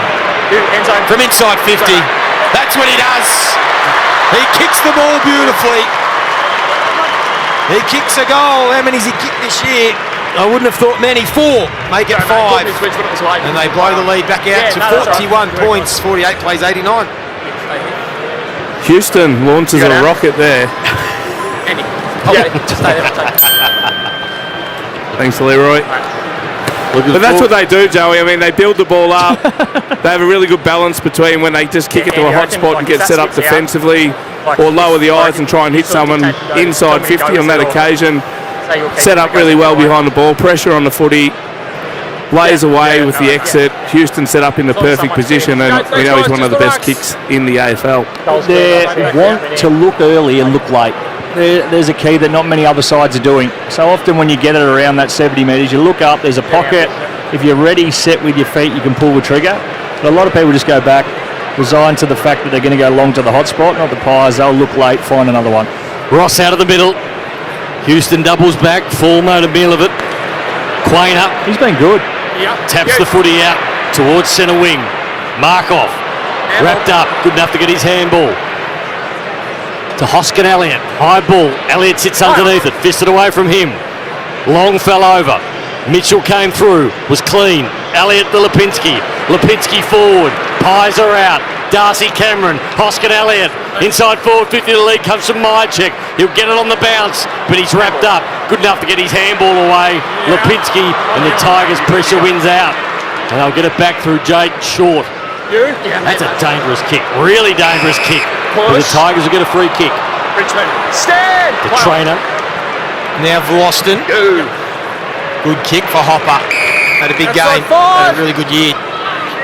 From inside 50. That's what he does. He kicks the ball beautifully. He kicks a goal. How many's he kicked this year? I wouldn't have thought many. 4. Make it 5. And they blow the lead back out to 41 points. 48 plays 89. Houston launches a rocket there. Thanks, Leroy. But that's what they do, Joey. I mean, they build the ball up. They have a really good balance between when they just kick it to a hot spot and get set up defensively, or lower the eyes and try and hit someone inside 50 on that occasion. Set up really well behind the ball. Pressure on the footy. Lays away with the exit. Houston set up in the perfect position, and we know he's one of the best kicks in the AFL. They want to look early and look late. there's a key that not many other sides are doing. So often when you get it around that 70 metres, you look up, there's a pocket. If you're ready, set with your feet, you can pull the trigger. But a lot of people just go back, resigned to the fact that they're going to go long to the hot spot, not the Pies. They'll look late, find another one. Ross out of the middle. Houston doubles back, full motor mill of it. Quain up. He's been good. Taps the footy out towards centre wing. Markov. Wrapped up. Good enough to get his handball. To Hoskin Elliott. High ball. Elliott sits underneath it. Fisted away from him. Long fell over. Mitchell came through. Was clean. Elliott to Lipinski. Lipinski forward. Pies are out. Darcy Cameron. Hoskin Elliott. Inside forward 50 to the lead comes from Mychek. He'll get it on the bounce, but he's wrapped up. Good enough to get his handball away. Lipinski, and the Tigers' pressure wins out. And they'll get it back through Jade Short. That's a dangerous kick. Really dangerous kick. But the Tigers will get a free kick. Richmond, stand! The trainer. Now Vloston. Good kick for Hopper. Had a big game. Had a really good year.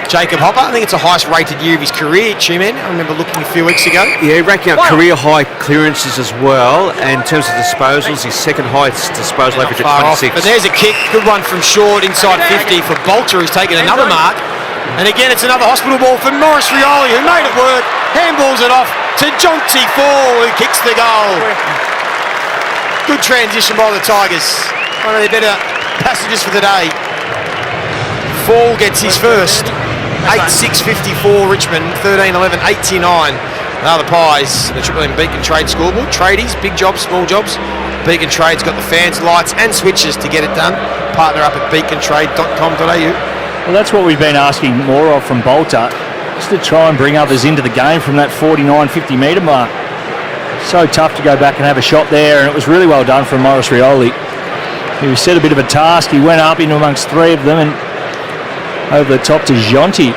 Jacob Hopper, I think it's the highest rated year of his career, Tuman. I remember looking a few weeks ago. Yeah, racking up career high clearances as well. And in terms of disposals, his second highest disposal average at 26. But there's a kick. Good one from Short inside 50 for Bolter, who's taken another mark. And again, it's another hospital ball for Morris Rioli, who made it work. Handballs it off to Jonty Fall, who kicks the goal. Good transition by the Tigers. One of their better passengers for the day. Fall gets his first. 8-6-54 Richmond, 13-11, 89. Now the Pies, the Triple M Beacon Trade scoreboard. Tradies, big jobs, small jobs. Beacon Trade's got the fans, lights and switches to get it done. Partner up at beacontrade.com.au. Well, that's what we've been asking more of from Bolter, just to try and bring others into the game from that 49, 50 metre mark. So tough to go back and have a shot there, and it was really well done from Morris Rioli. He set a bit of a task. He went up in amongst three of them and over the top to Jonty.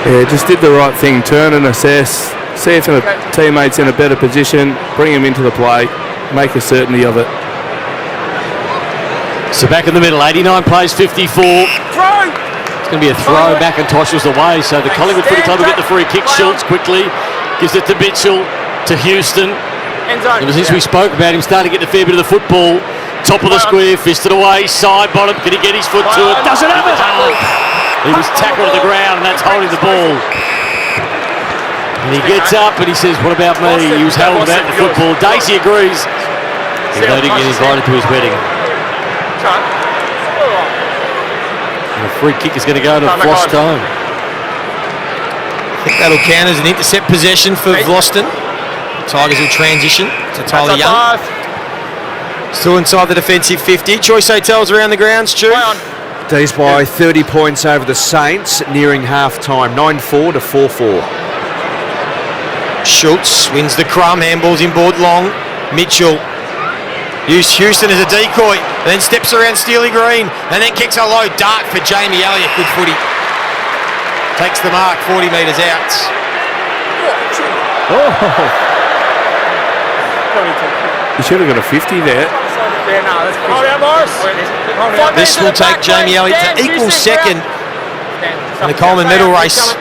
Yeah, just did the right thing. Turn and assess. See if a teammate's in a better position. Bring him into the play. Make a certainty of it. So back in the middle, 89 plays 54. Throw! It's going to be a throw. McIntosh was away, so the Collingwood Footy Club will get the free kick. Schultz quickly gives it to Mitchell, to Houston. Ever since we spoke about him starting to get the fair bit of the football, top of the square, fisted away, side bottom, can he get his foot to it? Doesn't have it! He was tackled to the ground, and that's holding the ball. And he gets up and he says, what about me? He was held without the football. Dacey agrees. He's going to get invited to his wedding. And the free kick is going to go to Vloston. I think that'll count as an intercept possession for Vloston. Tigers will transition to Tyler Young. Still inside the defensive 50. Choice Hotels around the grounds, Stu. D's by 30 points over the Saints, nearing half-time. 9-4 to 4-4. Schultz wins the crumb. Handballs inboard long. Mitchell used Houston as a decoy, and then steps around Steely Green, and then kicks a low dart for Jamie Elliott. Good footy. Takes the mark 40 metres out. You should have got a 50 there. This will take Jamie Elliott to equal second in the Coleman medal race.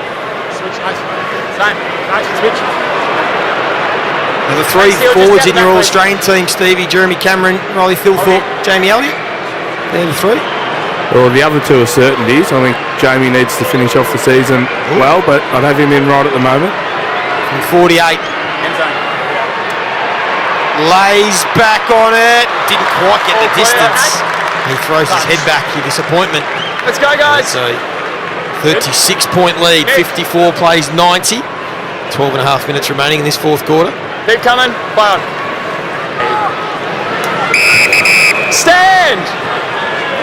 The three forwards in your All-Australian team, Stevie, Jeremy Cameron, Riley Thilthorpe, Jamie Elliott. They're the three. Well, the other two are certainties. I think Jamie needs to finish off the season well, but I'd have him in right at the moment. From 48. Lays back on it. Didn't quite get the distance. He throws his head back with disappointment. Let's go, guys. It's a 36-point lead. 54 plays 90. 12 and a half minutes remaining in this fourth quarter. Keep coming. Play on. Stand!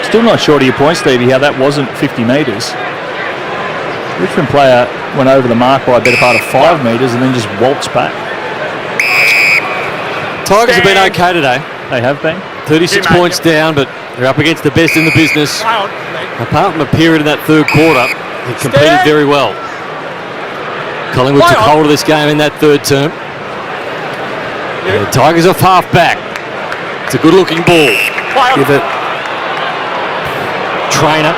Still not sure of your point, Stevie, how that wasn't 50 metres. Richmond player went over the mark by a better part of 5 metres and then just waltzed back. Tigers have been okay today. They have been. 36 points down, but they're up against the best in the business. Apart from a period in that third quarter, they competed very well. Collingwood took hold of this game in that third term. The Tigers off half back. It's a good looking ball. Give it. Trainer.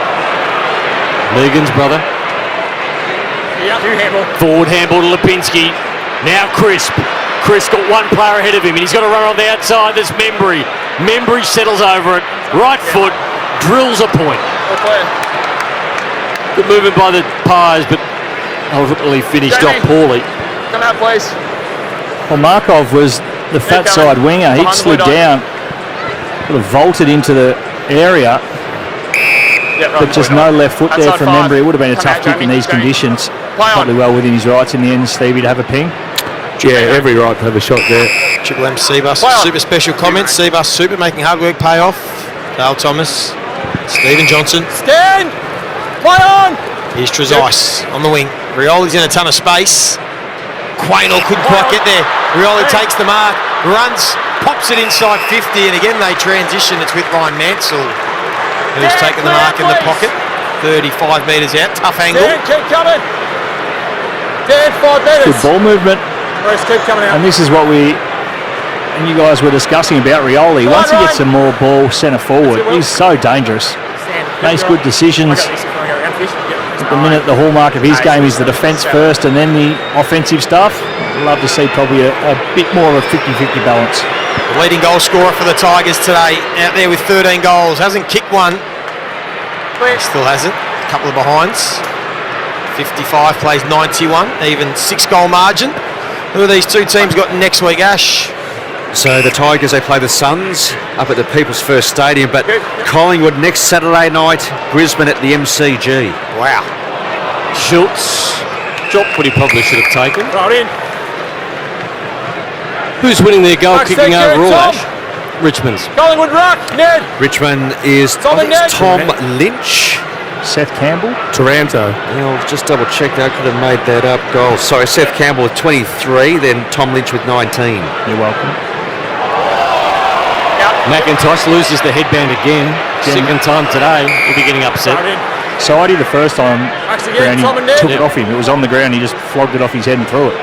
Megan's brother. Forward handball to Lipinski. Now Crisp. Crisp got one player ahead of him, and he's got to run on the outside. There's Membry. Membry settles over it. Right foot, drills a point. Good movement by the Pies, but ultimately finished off poorly. Come out, please. Well, Markov was the fat side winger. He'd slid down, sort of vaulted into the area, but just no left foot there from Membry. It would have been a tough kick in these conditions. Probably well within his rights in the end, Stevie, to have a ping. Yeah, every right to have a shot there. Triple M Seabus, super special comments. Seabus super, making hard work pay off. Dale Thomas, Stephen Johnson. Stand! Play on! Here's Trezise on the wing. Rioli's in a ton of space. Quaynor couldn't quite get there. Rioli takes the mark, runs, pops it inside 50, and again they transition. It's with Ryan Mansell, who's taken the mark in the pocket. 35 metres out, tough angle. Keep coming. 5 metres. Good ball movement. Keep coming out. And this is what you guys were discussing about Rioli. Once he gets some more ball centre forward, he's so dangerous. Makes good decisions. At the minute, the hallmark of his game is the defence first and then the offensive stuff. I'd love to see probably a bit more of a 50-50 balance. The leading goal scorer for the Tigers today, out there with 13 goals. Hasn't kicked one. Still hasn't. A couple of behinds. 55 plays 91, even 6-goal margin. Who are these two teams got next week, Ash? So the Tigers, they play the Suns up at the People's First Stadium, but Collingwood next Saturday night, Brisbane at the MCG. Wow. Schultz dropped what he probably should have taken. Right in. Who's winning their goal kicking overall, Ash? Richmond's. Collingwood ruck, Ned. Richmond is Tom Lynch. Seth Campbell. Taranto. I'll just double check that. I could have made that up. Goal. Sorry, Seth Campbell with 23, then Tom Lynch with 19. You're welcome. McIntosh loses the headband again. Second time today. He'll be getting upset. Sidey the first time Brownie took it off him. It was on the ground. He just flogged it off his head and threw it.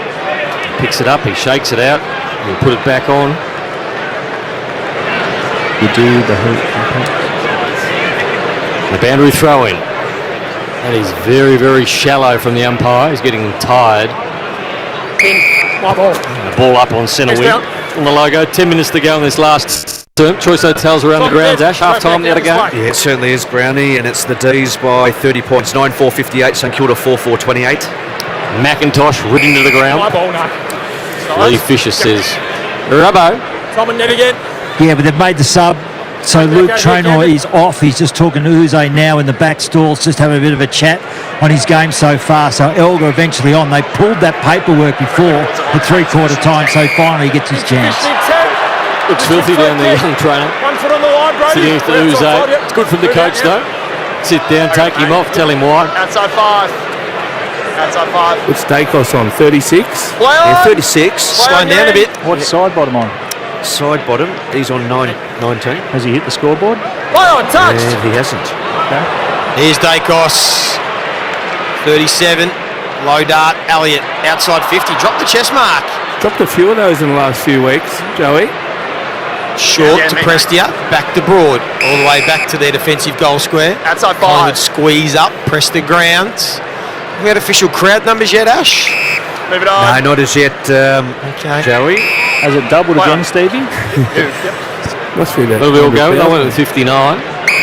Picks it up. He shakes it out. He'll put it back on. You do the hoop. The boundary throw in. That is very, very shallow from the umpire. He's getting tired. My ball. And the ball up on centre wing. On the logo. 10 minutes to go in this last term. Choice Hotels around the grounds. Ash, half time the other game. Yeah, it certainly is, Brownie, and it's the D's by 30 points. 9-4-58, St Kilda 4-4-28. McIntosh ridden to the ground. My ball, no. Lee Fisher says, Rubbo. Tom and Ned again. Yeah, but they've made the sub. So Luke Traynor is off. He's just talking to Uze now in the back stalls, just having a bit of a chat on his game so far. So Elgar eventually on. They pulled that paperwork before the three-quarter time, so finally he gets his chance. Looks filthy down there, young Traynor. 1 foot on the line, Brody. Sitting next to Uze. It's good from the coach, though. Sit down, take him off, tell him why. Outside 5. Outside 5. What's Dacos on? 36? Play on. Yeah, 36. Slowing down a bit. What's side bottom on? Side bottom, he's on 19. Has he hit the scoreboard? Play on, touched. And he hasn't. Okay. Here's Dacos. 37. Low dart. Elliott. Outside 50. Dropped the chest mark. Dropped a few of those in the last few weeks, Joey. Short to Prestia. Back to Broad. All the way back to their defensive goal square. Outside 5. Collingwood squeeze up. Press the ground. Have we had official crowd numbers yet, Ash? Move it on. No, not as yet, Okay. Joey. Has it doubled again, Stevie? Must be that. Where we all go? I went with 59. I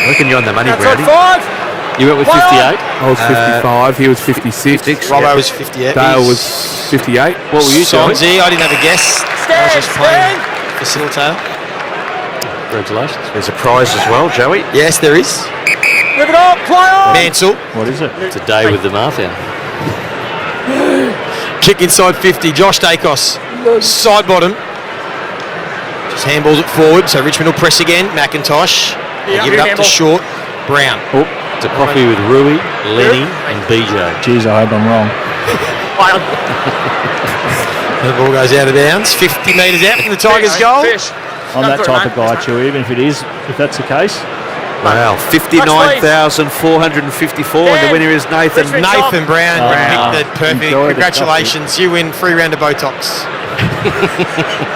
reckon you're on the money, Outside Brownie. 5. You went with 58. I was 55, he was 56. Robbo was 58. Dale was 58. What were you, Joey? Sonzy, I didn't have a guess. I was just playing facilitator. Congratulations. There's a prize as well, Joey. Yes, there is. Move it on. Play on. Mansell. What is it? It's a day with the Martha. Kick inside 50. Josh Dacos. Side bottom. Just handballs it forward. So Richmond will press again. McIntosh. They give it up to Short. Brown. Oh, it's a coffee with Rui, Lenny and BJ. Jeez, I hope I'm wrong. The ball goes out of bounds. 50 metres out from the Tigers' goal. I'm that type of guy, Chewy, even if that's the case. Wow, 59,454, and the winner is Nathan. Nathan Brown. Wow. Picked it perfect. Congratulations. You win free round of Botox.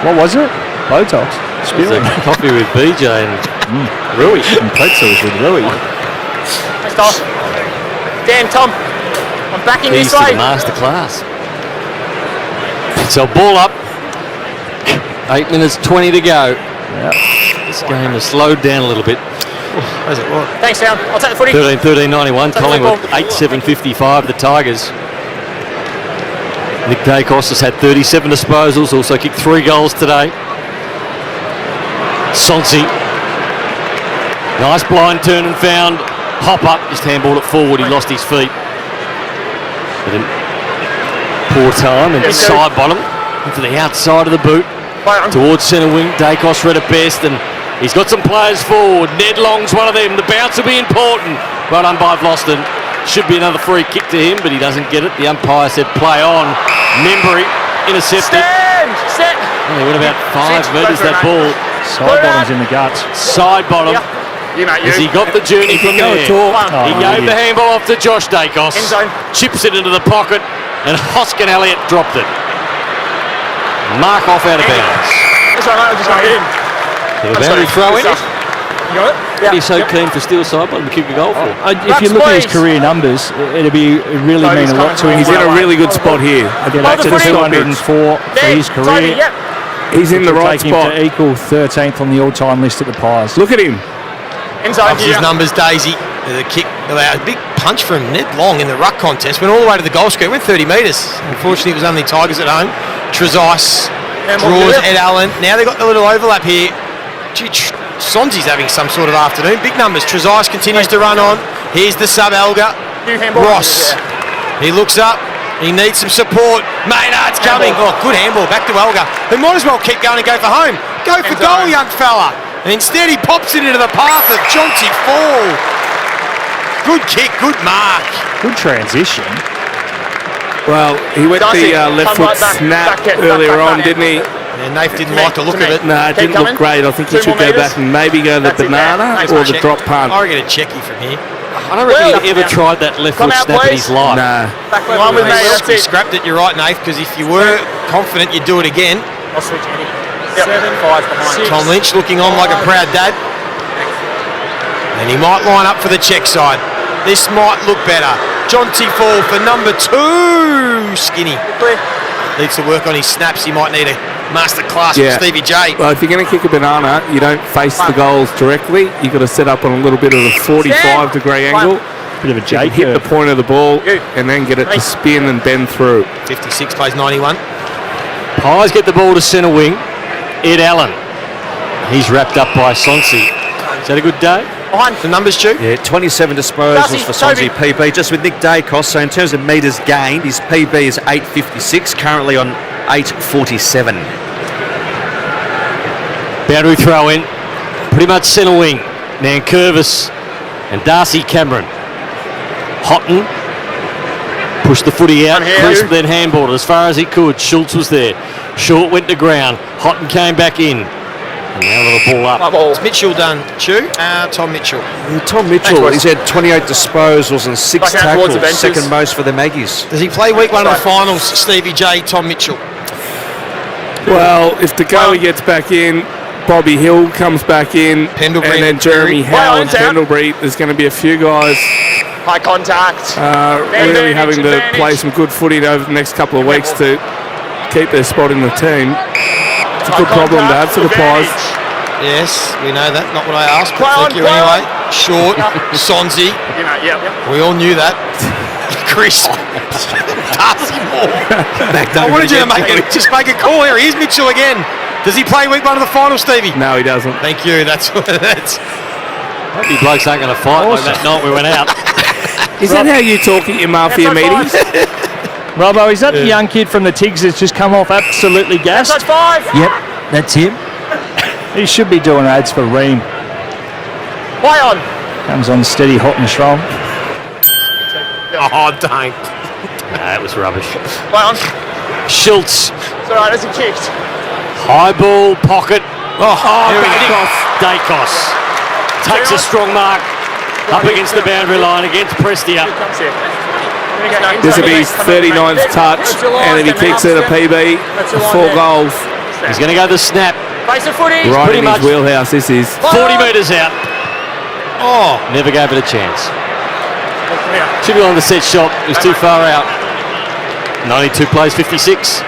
What was it? Botox. It's Spilling. a coffee with BJ and Rui. And pretzels with Rui. Thanks, Tom. Dan, Tom. On backing Keys this to way. the masterclass. So ball up. 8 minutes 20 to go. This game has slowed down a little bit. How's it work? Thanks, Sam. I'll take the footy. 13-91. Take the Collingwood football. 8-7-55. The Tigers. Nick Dacos has had 37 disposals. Also kicked 3 goals today. Sonsi. Nice blind turn and found. Hop up. Just handballed it forward. He lost his feet. But in poor time and side bottom into the outside of the boot. Towards centre wing. Dacos read it best and he's got some players forward. Ned Long's one of them. The bounce will be important. Well done by Vlosten. Should be another free kick to him, but he doesn't get it. The umpire said play on. Membry intercepted. Stand! Only went about 5 metres that ball. Side bottom's in the guts. Side bottom. As he got the journey from there. He gave the handball off to Josh Dacos. Chips it into the pocket and Hoskin Elliott dropped it. Mark off out of bounds. That's all right, I'll just go in. The boundary throw in. You got it? What are you so keen for Steel side bottom to kick a goal for? If you look at his career numbers, it'd really mean a lot to him. He's in a really good spot here. That's 204 for his career. He's in the right take spot. him to equal 13th on the all-time list at the Pies. Look at him. Ups his numbers, Daisy. The kick, a big punch from Ned Long in the ruck contest. Went all the way to the goal square. Went 30 metres. Unfortunately, it was only Tigers at home. Trezise draws Ed Allen. Now they've got the little overlap here. Gee, Sonzi's having some sort of afternoon. Big numbers. Trezise continues to run on. Here's the sub Elga. Ross. He looks up. He needs some support. Maynard's coming. Oh, good handball. Back to Elga. Who might as well keep going and go for home. Go for goal, young fella. And instead he pops it into the path of Chauncey Fall. Good kick, good mark. Good transition. Well, he went the left foot snap earlier on, didn't he? Yeah, Nath didn't like the look of it. Nah, it didn't look great. I think he should go back and maybe go the banana or the drop punt. I reckon a checky from here. I don't reckon he'd ever tried that left foot snap in his life. Nah. One with me, that's You it. scrapped it, you're right, Nath, because if you were confident you'd do it again. I'll switch Eddie. 7-5 behind. Tom Lynch looking on like a proud dad. And he might line up for the check side. This might look better. Chauncey Fall for number 2. Skinny. Needs to work on his snaps. He might need a master class from Stevie J. Well, if you're going to kick a banana, you don't face the goals directly. You've got to set up on a little bit of a 45-degree angle. Bit of a J hit the point of the ball and then get it to spin and bend through. 56 plays 91. Pies get the ball to centre wing. Ed Allen. He's wrapped up by Sonsi. Is that a good day? Behind the numbers, Stu. Yeah, 27 disposals for Sonsi PB, just with Nick Dacos. So in terms of metres gained, his PB is 8.56, currently on 8.47. Boundary throw in. Pretty much centre wing. Nankervis and Darcy Cameron. Houghton pushed the footy out. Crisp then handballed it as far as he could. Schultz was there. Short went to ground. Houghton came back in. And now the ball up. What's Mitchell done, Chu? Tom Mitchell. Tom Mitchell, he's had 28 disposals and 6 tackles, second most for the Maggies. Does he play week 1 of the finals, Stevie J, Tom Mitchell? Well, if Degoe gets back in, Bobby Hill comes back in, Pendlebury and then Jeremy Howe and Pendlebury, there's going to be a few guys high contact. really having to play some good footy over the next couple of weeks to keep their spot in the team. It's a good problem to have for the Pies. Yes, we know that. Not what I asked, but thank you anyway. Short, Sonzi. We all knew that. Chris. Darcy Moore. I wanted you to just make a call here. Here's Mitchell again. Does he play week 1 of the final, Stevie? No, he doesn't. Thank you. That's Hope you blokes aren't going to fight like that night we went out. Is that how you talk at your mafia meetings? Robbo, is that the young kid from the Tigs that's just come off absolutely gassed? That's 5. Yep, that's him. He should be doing ads for Ream. Play on. Comes on steady, hot and strong. Oh, don't. That was rubbish. Play on. Schultz. It's all right, as he kicked. High ball, pocket. Dacos. Dacos. Takes a strong mark up against the boundary line against Prestia. This will be his 39th touch, and if he kicks it a PB, 4 goals. He's going to go the snap. Face the footy. Right Pretty in much his wheelhouse, this is. 40 metres out. Oh. Never gave it a chance. Should be on the set shot. It was too far out. 92 plays 56.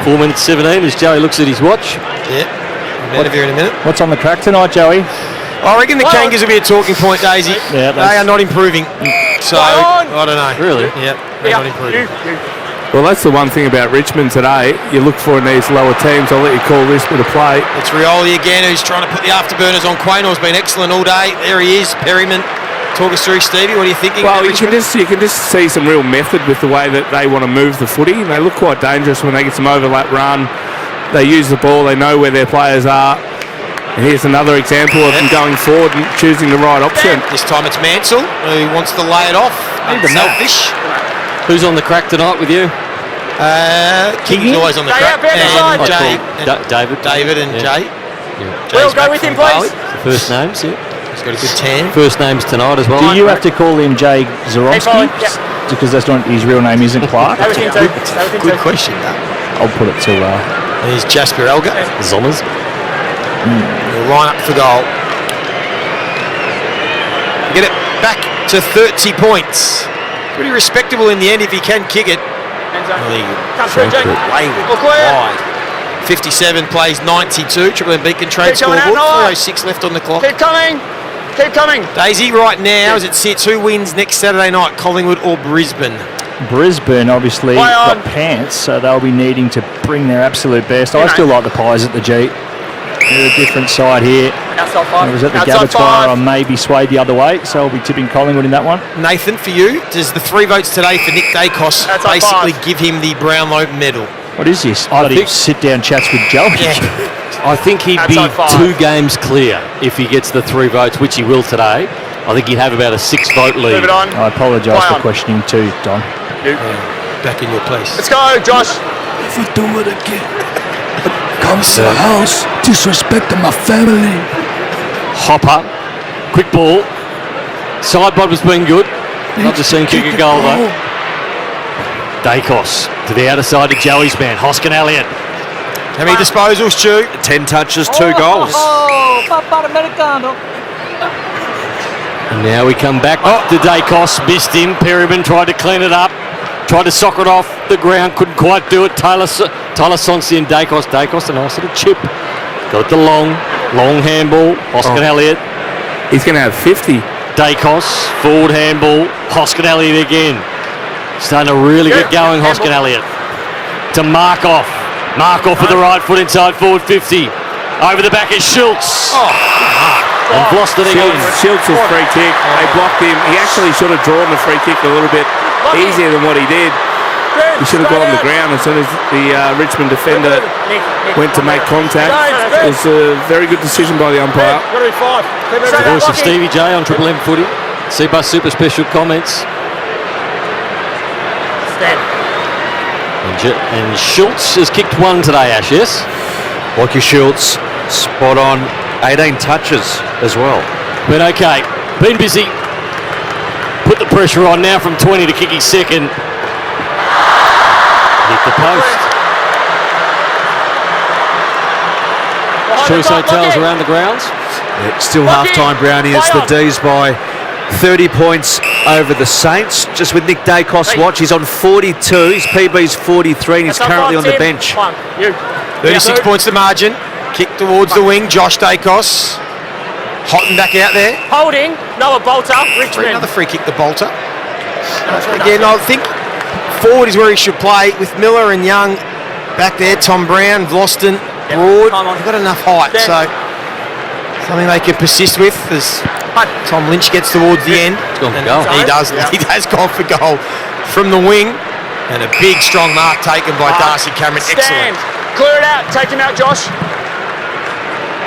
4 minutes 17 as Joey looks at his watch. Yeah. I'm out of here in a minute. What's on the crack tonight, Joey? I reckon the Kangas will be a talking point, Daisy. Yeah, they are not improving. So, I don't know. Really? Yeah, they're not improving. Well, that's the one thing about Richmond today. You look for in these lower teams. I'll let you call this bit of play. It's Rioli again, who's trying to put the afterburners on. Quaynor's been excellent all day. There he is, Perryman. Talk us through, Stevie. What are you thinking? Well, you can just see some real method with the way that they want to move the footy. They look quite dangerous when they get some overlap run. They use the ball. They know where their players are. And here's another example of them going forward and choosing the right option. This time it's Mansell who wants to lay it off. Selfish. Who's on the crack tonight with you? King's always on the crack. And Jay. David and Jay. We'll go with him, please. First names, yeah. He's got a good tan. First names tonight as well. Do you have to call him Jay Zorowski? Because that's not his real name, isn't Clark? Good question, though. I'll put it to. Here's Jasper Elga. Zommers. He'll line up for goal. Get it back to 30 points. Pretty respectable in the end if he can kick it. Wide. 57 plays 92. Triple M Beacon Trade scoreboard. 3:06 left on the clock. Keep coming. Keep coming. Daisy, right now, as it sits, who wins next Saturday night, Collingwood or Brisbane? Brisbane obviously got pants, so they'll be needing to bring their absolute best. I still like the Pies at the G. They're a different side here. Outside five. I was at the Gabbatoire, I may be swayed the other way, so I'll be tipping Collingwood in that one. Nathan, for you, does the 3 votes today for Nick Dacos basically give him the Brownlow medal? What is this? I think sit-down chats with Joey. Yeah. I think he'd be 2 games clear if he gets the 3 votes, which he will today. I think he'd have about a 6-vote lead. Move it on. I apologise for questioning too, Don. Back in your place. Let's go, Josh. If I do it again, comes to the house, disrespecting my family. Hopper, quick ball. Sidebod was been good. Not just seen kick a goal though. Dacos to the outer side of Joey's man. Hoskin Elliott. How many disposals, Stu? 10 touches, 2 goals. And now we come back to Dacos. Missed him. Perryman tried to clean it up. Tried to sock it off the ground. Couldn't quite do it. Tyler Sonsi and Dacos. Dacos, a nice little chip. Got the long handball. Hoskin Elliott. He's going to have 50. Dacos, forward handball. Hoskin Elliott again. Starting to really get going, Hoskin Elliott. To Markov. Markov with the right foot inside forward 50. Over the back is Schultz. And lost it again. Schultz's free kick. They blocked him. He actually should have drawn the free kick a little bit easier than what he did. He should have gone on the ground as soon as the Richmond defender went to make contact. It was a very good decision by the umpire. The voice of Stevie J on Triple M Footy. Seabus Super Special comments. And Schultz has kicked 1 today, Ash, yes? Lockie Schultz, spot on. 18 touches as well. But okay, been busy. Put the pressure on now from 20 to kick his second. Hit the post. Choice Hotels around the grounds. Yeah, still half-time, Brownie. It's the D's by 30 points over the Saints. Just with Nick Dacos' watch, he's on 42. His PB's 43 and he's currently on the bench. 36 points to margin. Kick towards the wing. Josh Dacos. Hotton back out there. Holding. Noah Bolter. Richmond. Another free kick to Bolter. Again, I think forward is where he should play with Miller and Young back there. Tom Brown, Vlosten, Broad. They've got enough height, so something they can persist with as Tom Lynch gets towards the end. He's gone for goal. He does. He has gone for goal from the wing. And a big, strong mark taken by Darcy Cameron. Excellent. Clear it out. Take him out, Josh.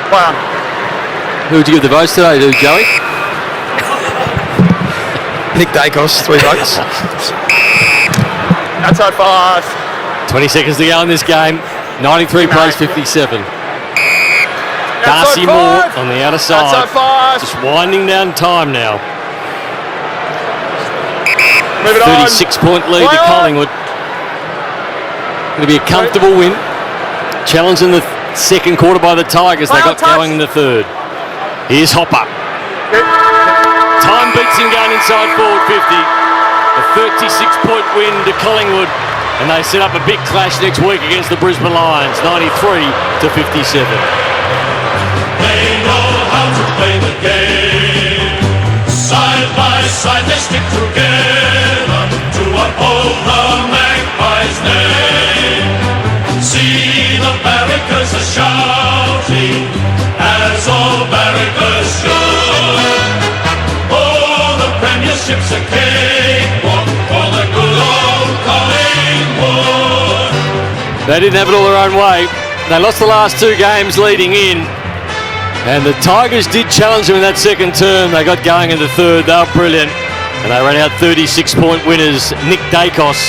Well done. Who would you give the votes today to, Joey? Nick Dacos, 3 votes. Outside 5. 20 seconds to go in this game. 93 plays 57. Darcy Moore on the outer side. Outside 5. Just winding down time now. Move it 36-point lead to Collingwood. Going to be a comfortable win. Challenged in the second quarter by the Tigers. They got going in the third. Here's Hopper. Time beats him going inside forward 50. 56-point win to Collingwood, and they set up a big clash next week against the Brisbane Lions, 93-57. They know how to play the game. Side by side they stick together to uphold the Magpies' name. See the barrackers are shouting as all barrackers should. Oh, the premiership's a cakewalk for the good old Collingwood. They didn't have it all their own way. They lost the last 2 games leading in, and the Tigers did challenge them in that second term. They got going in the third. They were brilliant, and they ran out 36-point winners. Nick Dacos,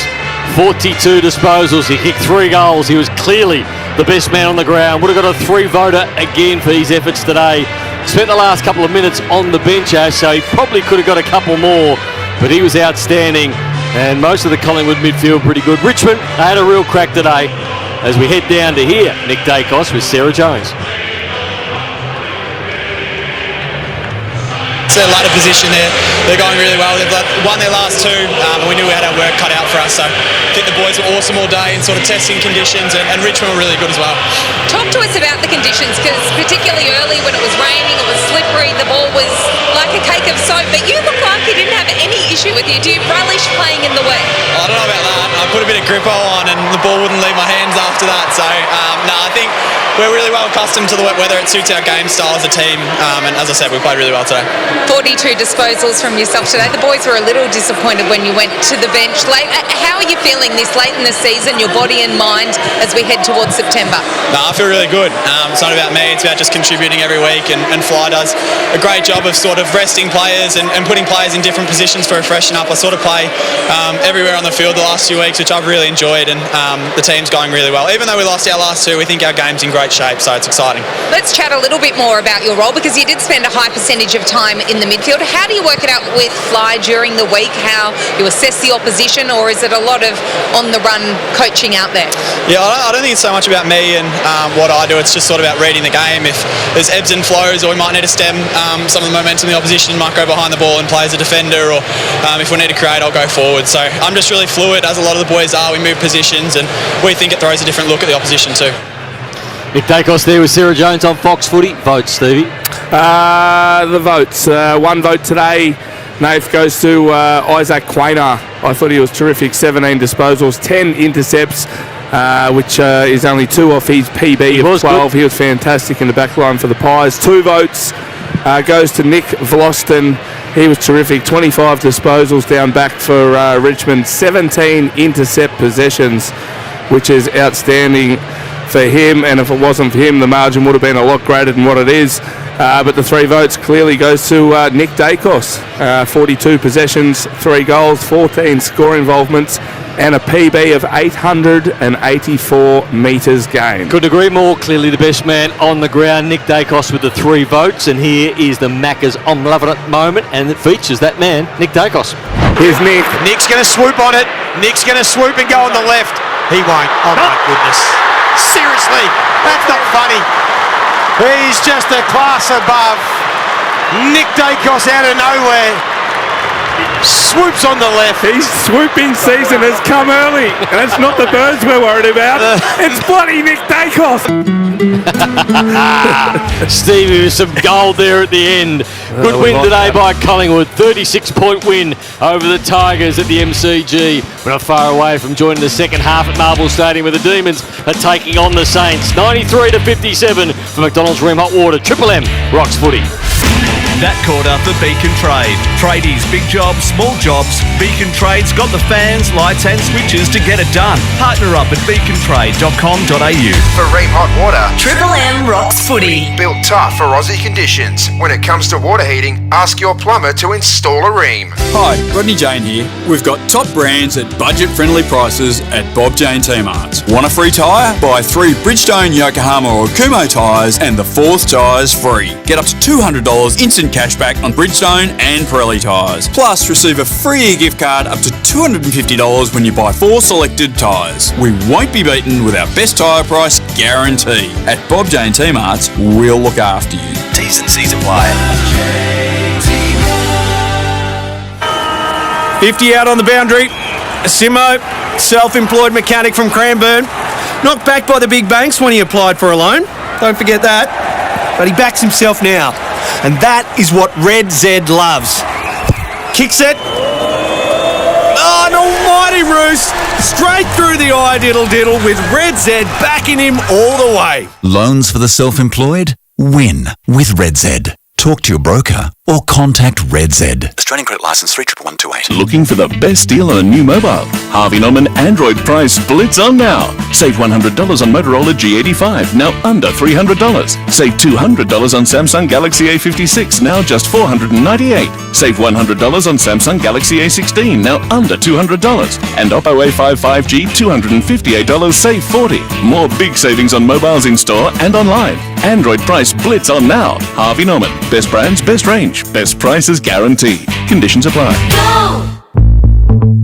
42 disposals. He kicked 3 goals. He was clearly the best man on the ground. Would have got a 3-voter again for his efforts today. Spent the last couple of minutes on the bench, so he probably could have got a couple more, but he was outstanding. And most of the Collingwood midfield pretty good. Richmond, they had a real crack today. As we head down to here, Nick Dacos with Sarah Jones. It's their ladder position there. They're going really well. They've won their last 2, and we knew we had our work cut out for us. So I think the boys were awesome all day in sort of testing conditions, and Richmond were really good as well. Talk to us about the conditions, because particularly early when it was raining, it was slippery, the ball was like a cake of soap, but you look like you didn't have any issue with you. Do you relish playing in the wet? I don't know about that. I put a bit of grippo on and the ball wouldn't leave my hands after that. So, I think we're really well accustomed to the wet weather. It suits our game style as a team, and as I said, we played really well today. 42 disposals from yourself today. The boys were a little disappointed when you went to the bench late. How are you feeling this late in the season, your body and mind, as we head towards September? No, I feel really good. It's not about me, it's about just contributing every week, and Fly does a great job of sort of resting players and putting players in different positions for a freshen up. I sort of play everywhere on the field the last few weeks, which I've really enjoyed, and the team's going really well. Even though we lost our last 2, we think our game's in great shape, so it's exciting. Let's chat a little bit more about your role, because you did spend a high percentage of time in the midfield. How do you work it out with Fly during the week, how you assess the opposition, or is it a lot of on-the-run coaching out there? Yeah, I don't think it's so much about me and what I do. It's just sort of about reading the game. If there's ebbs and flows, or we might need to stem some of the momentum of the opposition, might go behind the ball and play as a defender, or if we need to create, I'll go forward. So I'm just really fluid, as a lot of the boys are. We move positions, and we think it throws a different look at the opposition too. Nick Dacos there with Sarah Jones on Fox Footy. Votes, Stevie. The votes. 1 vote today. Nath goes to Isaac Quaynor. I thought he was terrific. 17 disposals, 10 intercepts, which is only 2 off his PB of 12. He was fantastic in the back line for the Pies. 2 votes goes to Nick Vloston. He was terrific. 25 disposals down back for Richmond. 17 intercept possessions, which is outstanding for him, and if it wasn't for him, the margin would have been a lot greater than what it is. But the 3 votes clearly goes to Nick Dacos. 42 possessions, 3 goals, 14 score involvements, and a PB of 884 metres gained. Couldn't agree more. Clearly the best man on the ground, Nick Dacos, with the 3 votes. And here is the Macca's I'm loving it moment, and it features that man, Nick Dacos. Here's Nick. Nick's going to swoop on it. Nick's going to swoop and go on the left. He won't. Oh my goodness. Seriously, that's not funny. He's just a class above. Nick Dacos out of nowhere. Swoops on the left. His swooping season has come early, and it's not the birds we're worried about. It's bloody Nick Dacos. Stevie with some gold there at the end. Good win today by Collingwood. 36-point win over the Tigers at the MCG. We're not far away from joining the second half at Marvel Stadium, where the Demons are taking on the Saints. 93-57 for McDonald's Room Hot Water. Triple M rocks footy. That quarter for Beacon Trade. Tradies, big jobs, small jobs. Beacon Trade's got the fans, lights and switches to get it done. Partner up at beacontrade.com.au. For Ream Hot Water, Triple M rocks footy. built tough for Aussie conditions. When it comes to water heating, ask your plumber to install a Ream. Hi, Rodney Jane here. We've got top brands at budget-friendly prices at Bob Jane T-Marts. Want a free tyre? Buy 3 Bridgestone, Yokohama or Kumho tyres and the 4th tyre's free. Get up to $200 instant cashback on Bridgestone and Pirelli tyres. Plus, receive a free gift card up to $250 when you buy 4 selected tyres. We won't be beaten with our best tyre price guarantee. At Bob Jane T-Marts, we'll look after you. T's and C's apply. 50 out on the boundary. Simo, self-employed mechanic from Cranbourne. Knocked back by the big banks when he applied for a loan. Don't forget that. But he backs himself now. And that is what Red Z loves. Kicks it. Oh, an almighty roost. Straight through the eye diddle with Red Z backing him all the way. Loans for the self-employed? Win with Red Z. Talk to your broker or contact Red Z. Australian credit license 31128. Looking for the best deal on a new mobile? Harvey Norman Android price splits on now. Save $100 on Motorola G85, now under $300. Save $200 on Samsung Galaxy A56, now just $498. Save $100 on Samsung Galaxy A16, now under $200. And Oppo A5 5G, $258, save $40. More big savings on mobiles in store and online. Android price blitz on now. Harvey Norman. Best brands, best range, best prices guaranteed. Conditions apply.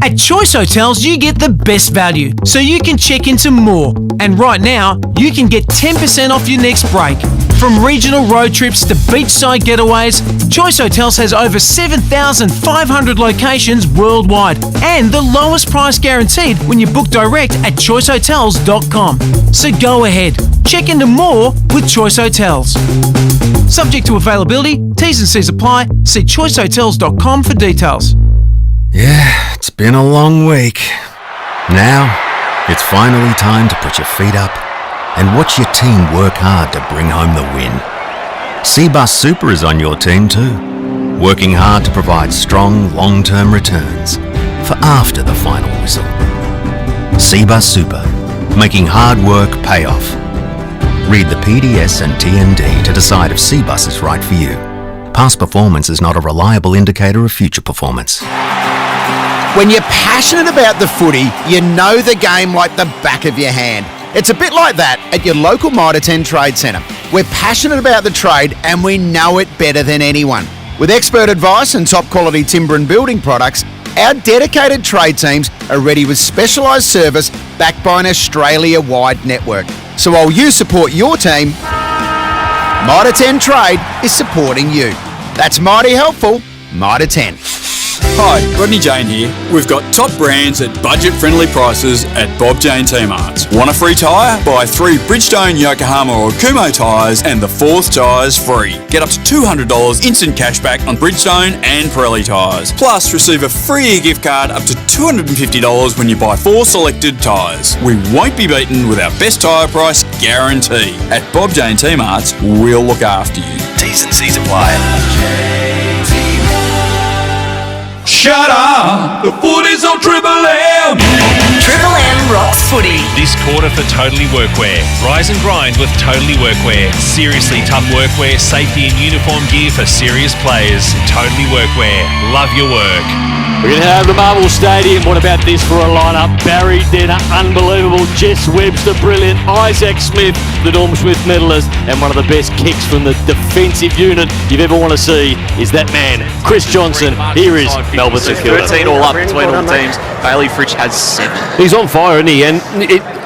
At Choice Hotels, you get the best value, so you can check into more. And right now, you can get 10% off your next break. From regional road trips to beachside getaways, Choice Hotels has over 7,500 locations worldwide and the lowest price guaranteed when you book direct at choicehotels.com. So go ahead, check into more with Choice Hotels. Subject to availability, T's and C's apply. See choicehotels.com for details. Yeah, it's been a long week. Now, it's finally time to put your feet up and watch your team work hard to bring home the win. Cbus Super is on your team too, working hard to provide strong long-term returns for after the final whistle. Cbus Super, making hard work pay off. Read the PDS and TND to decide if Cbus is right for you. Past performance is not a reliable indicator of future performance. When you're passionate about the footy, you know the game like the back of your hand. It's a bit like that at your local Mitre 10 Trade Centre. We're passionate about the trade and we know it better than anyone. With expert advice and top quality timber and building products, our dedicated trade teams are ready with specialised service backed by an Australia-wide network. So while you support your team, Mitre 10 Trade is supporting you. That's mighty helpful, Mitre 10. Hi, Rodney Jane here. We've got top brands at budget-friendly prices at Bob Jane T-Marts. Want a free tyre? Buy 3 Bridgestone, Yokohama or Kumo tyres and the 4th tyre's free. Get up to $200 instant cashback on Bridgestone and Pirelli tyres. Plus, receive a free gift card up to $250 when you buy 4 selected tyres. We won't be beaten with our best tyre price guarantee. At Bob Jane T-Marts, we'll look after you. T's and C's apply. Shut up! The footy's on Triple M! Triple M rocks footy. This quarter for Totally Workwear. Rise and grind with Totally Workwear. Seriously tough workwear, safety and uniform gear for serious players. Totally Workwear. Love your work. We're going to have the Marvel Stadium. What about this for a lineup? Barry Denner, unbelievable. Jess Webster, brilliant. Isaac Smith, the Norm Smith medalist. And one of the best kicks from the defensive unit you'd ever want to see is that man, Chris Johnson. Here is Melbourne St Kilda. 13 all up between all the teams. Bailey Fritsch has 7. He's on fire, isn't he? And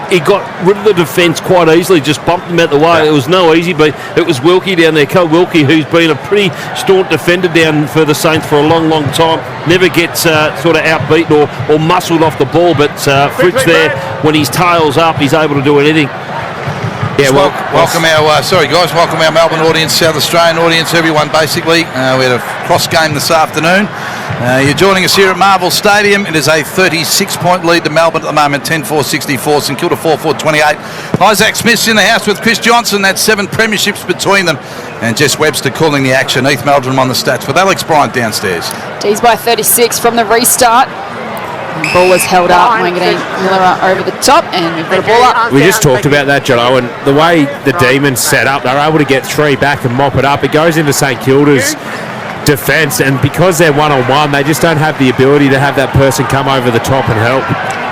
he got rid of the defence quite easily, just bumped him out the way. It was no easy, but it was Wilkie down there, Cole Wilkie, who's been a pretty staunch defender down for the Saints for a long, long time. Never gets sort of outbeaten or muscled off the ball, but Fritsch there, when his tail's up, he's able to do anything. Yeah, welcome our Melbourne audience, South Australian audience, everyone basically. We had a cross game this afternoon. You're joining us here at Marvel Stadium. It is a 36-point lead to Melbourne at the moment, 10-4-64, St Kilda 4-4-28. Isaac Smith's in the house with Chris Johnson. That's 7 premierships between them. And Jess Webster calling the action. Heath Meldrum on the stats with Alex Bryant downstairs. D's by 36 from the restart. Ball is held up. Wanganeen Miller over the top, and we've got a ball up. We just talked about that, Jono, and the way the Demons set up, they're able to get 3 back and mop it up. It goes into St Kilda's defence, and because they're one-on-one, they just don't have the ability to have that person come over the top and help.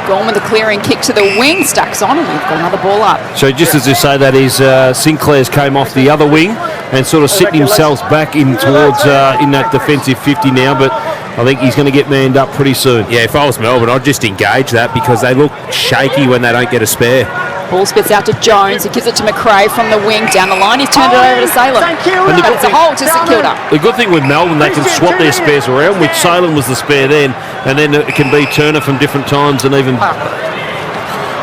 Gone with a clearing kick to the wing, stacks on, and we've got another ball up. So just as you say, that is Sinclair's came off the other wing and sort of sitting himself back in towards in that defensive 50 now, but I think he's going to get manned up pretty soon. Yeah, if I was Melbourne, I'd just engage that because they look shaky when they don't get a spare. Ball spits out to Jones, who gives it to McRae from the wing down the line. He's turned it over to Salem. And But it's a hole to St Kilda. The good thing with Melbourne, they can swap their spares around, which Salem was the spare then, and then it can be Turner from different times and even...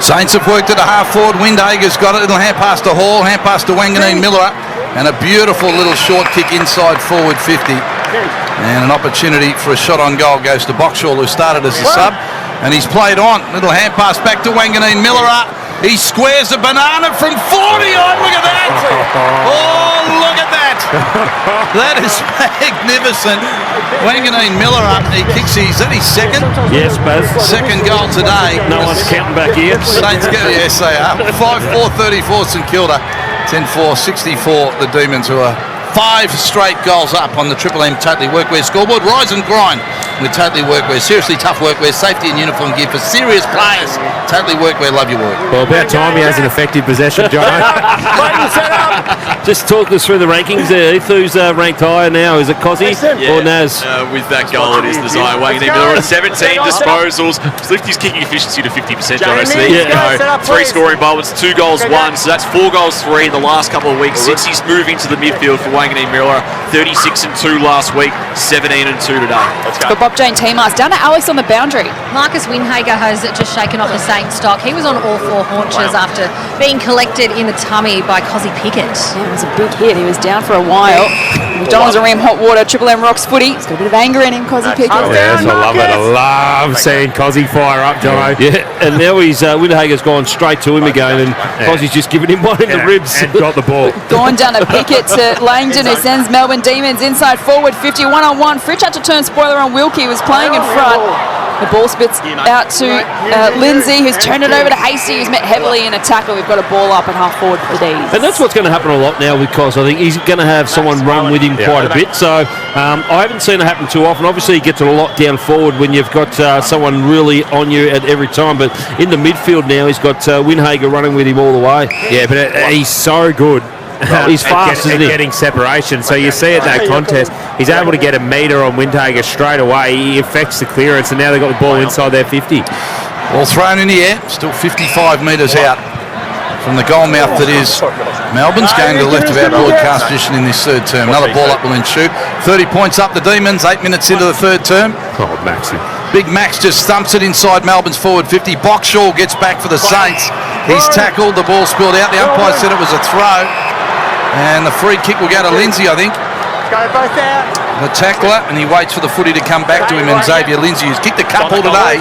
Saints have worked at a half forward. Windhager's got it. Little hand pass to Hall, hand pass to Wanganeen Miller, and a beautiful little short kick inside forward 50. And an opportunity for a shot on goal goes to Boxall, who started as a sub, and he's played on. Little hand pass back to Wanganeen Miller. He squares a banana from 40 on. Look at that! Oh, look at that! That is magnificent. Wanganeen Miller up. He kicks. Is that his second? Yes, Baz. Second goal today. No one's counting back here. Saints go. Yes, they are. 5-4-34 St Kilda. 10-4-64 the Demons, who are 5 straight goals up on the Triple M Totally Workwear scoreboard. Rise and grind with Totally Workwear. Seriously tough workwear, safety and uniform gear for serious players. Totally Workwear, love your work. Well, about time he has an effective possession, John. Just talk us through the rankings there. Who's ranked higher now? Is it Cozzy or Naz? With that goal, it is the Zion Wanganeen Miller at 17 disposals. He's lifted his kicking efficiency to 50%, John. So there you go. 3 scoring involvements, 2 goals, 1. So that's 4 goals, 3 in the last couple of weeks since he's moved into the midfield for Wanganeen Miller. 36 and 2 last week, 17 and 2 today. For Bob Jane T-Mars, down to Alex on the boundary. Marcus Windhager has just shaken off the Saints stock. He was on all 4 haunches after being collected in the tummy by Cozzy Pickett. Yeah, it was a big hit. He was down for a while. McDonald's around hot water. Triple M Rocks footy. He's got a bit of anger in him, Cozzy Pickett. Yes, I love it. I love seeing Cozzy fire up, Jono. Yeah, and now Windhager's gone straight to him again, and Cozzy's just given him one in the ribs. And got the ball. Gone down to Pickett to Langdon, who sends Melbourne Demons inside forward 50, 1-on-1. Fritsch had to turn spoiler on Wilkie, who was playing in front. The ball spits out to Lindsay, who's turned it over to Hasty, who's met heavily in a tackle. We've got a ball up at half forward for the D's. And that's what's going to happen a lot now with Cos. I think he's going to have someone run with him quite a bit. So I haven't seen it happen too often. Obviously, he gets a lot down forward when you've got someone really on you at every time. But in the midfield now, he's got Windhager running with him all the way. Yeah, but he's so good. He's fast, isn't he? Getting separation. So you see at that contest, he's able to get a metre on Windhager straight away. He affects the clearance, and now they've got the ball inside their 50. Ball thrown in the air, still 55 metres out from the goal mouth that is Melbourne's, going to the left of our broadcast position in this third term. Another ball up will ensue. 30 points up the Demons, 8 minutes into the third term. Oh, Maxi. Big Max just thumps it inside Melbourne's forward 50. Boxall gets back for the Saints. He's tackled, the ball spilled out. The umpire said it was a throw. And the free kick will go to Lindsay, I think. The tackler, and he waits for the footy to come back to him. And Xavier Lindsay, who's kicked a couple today,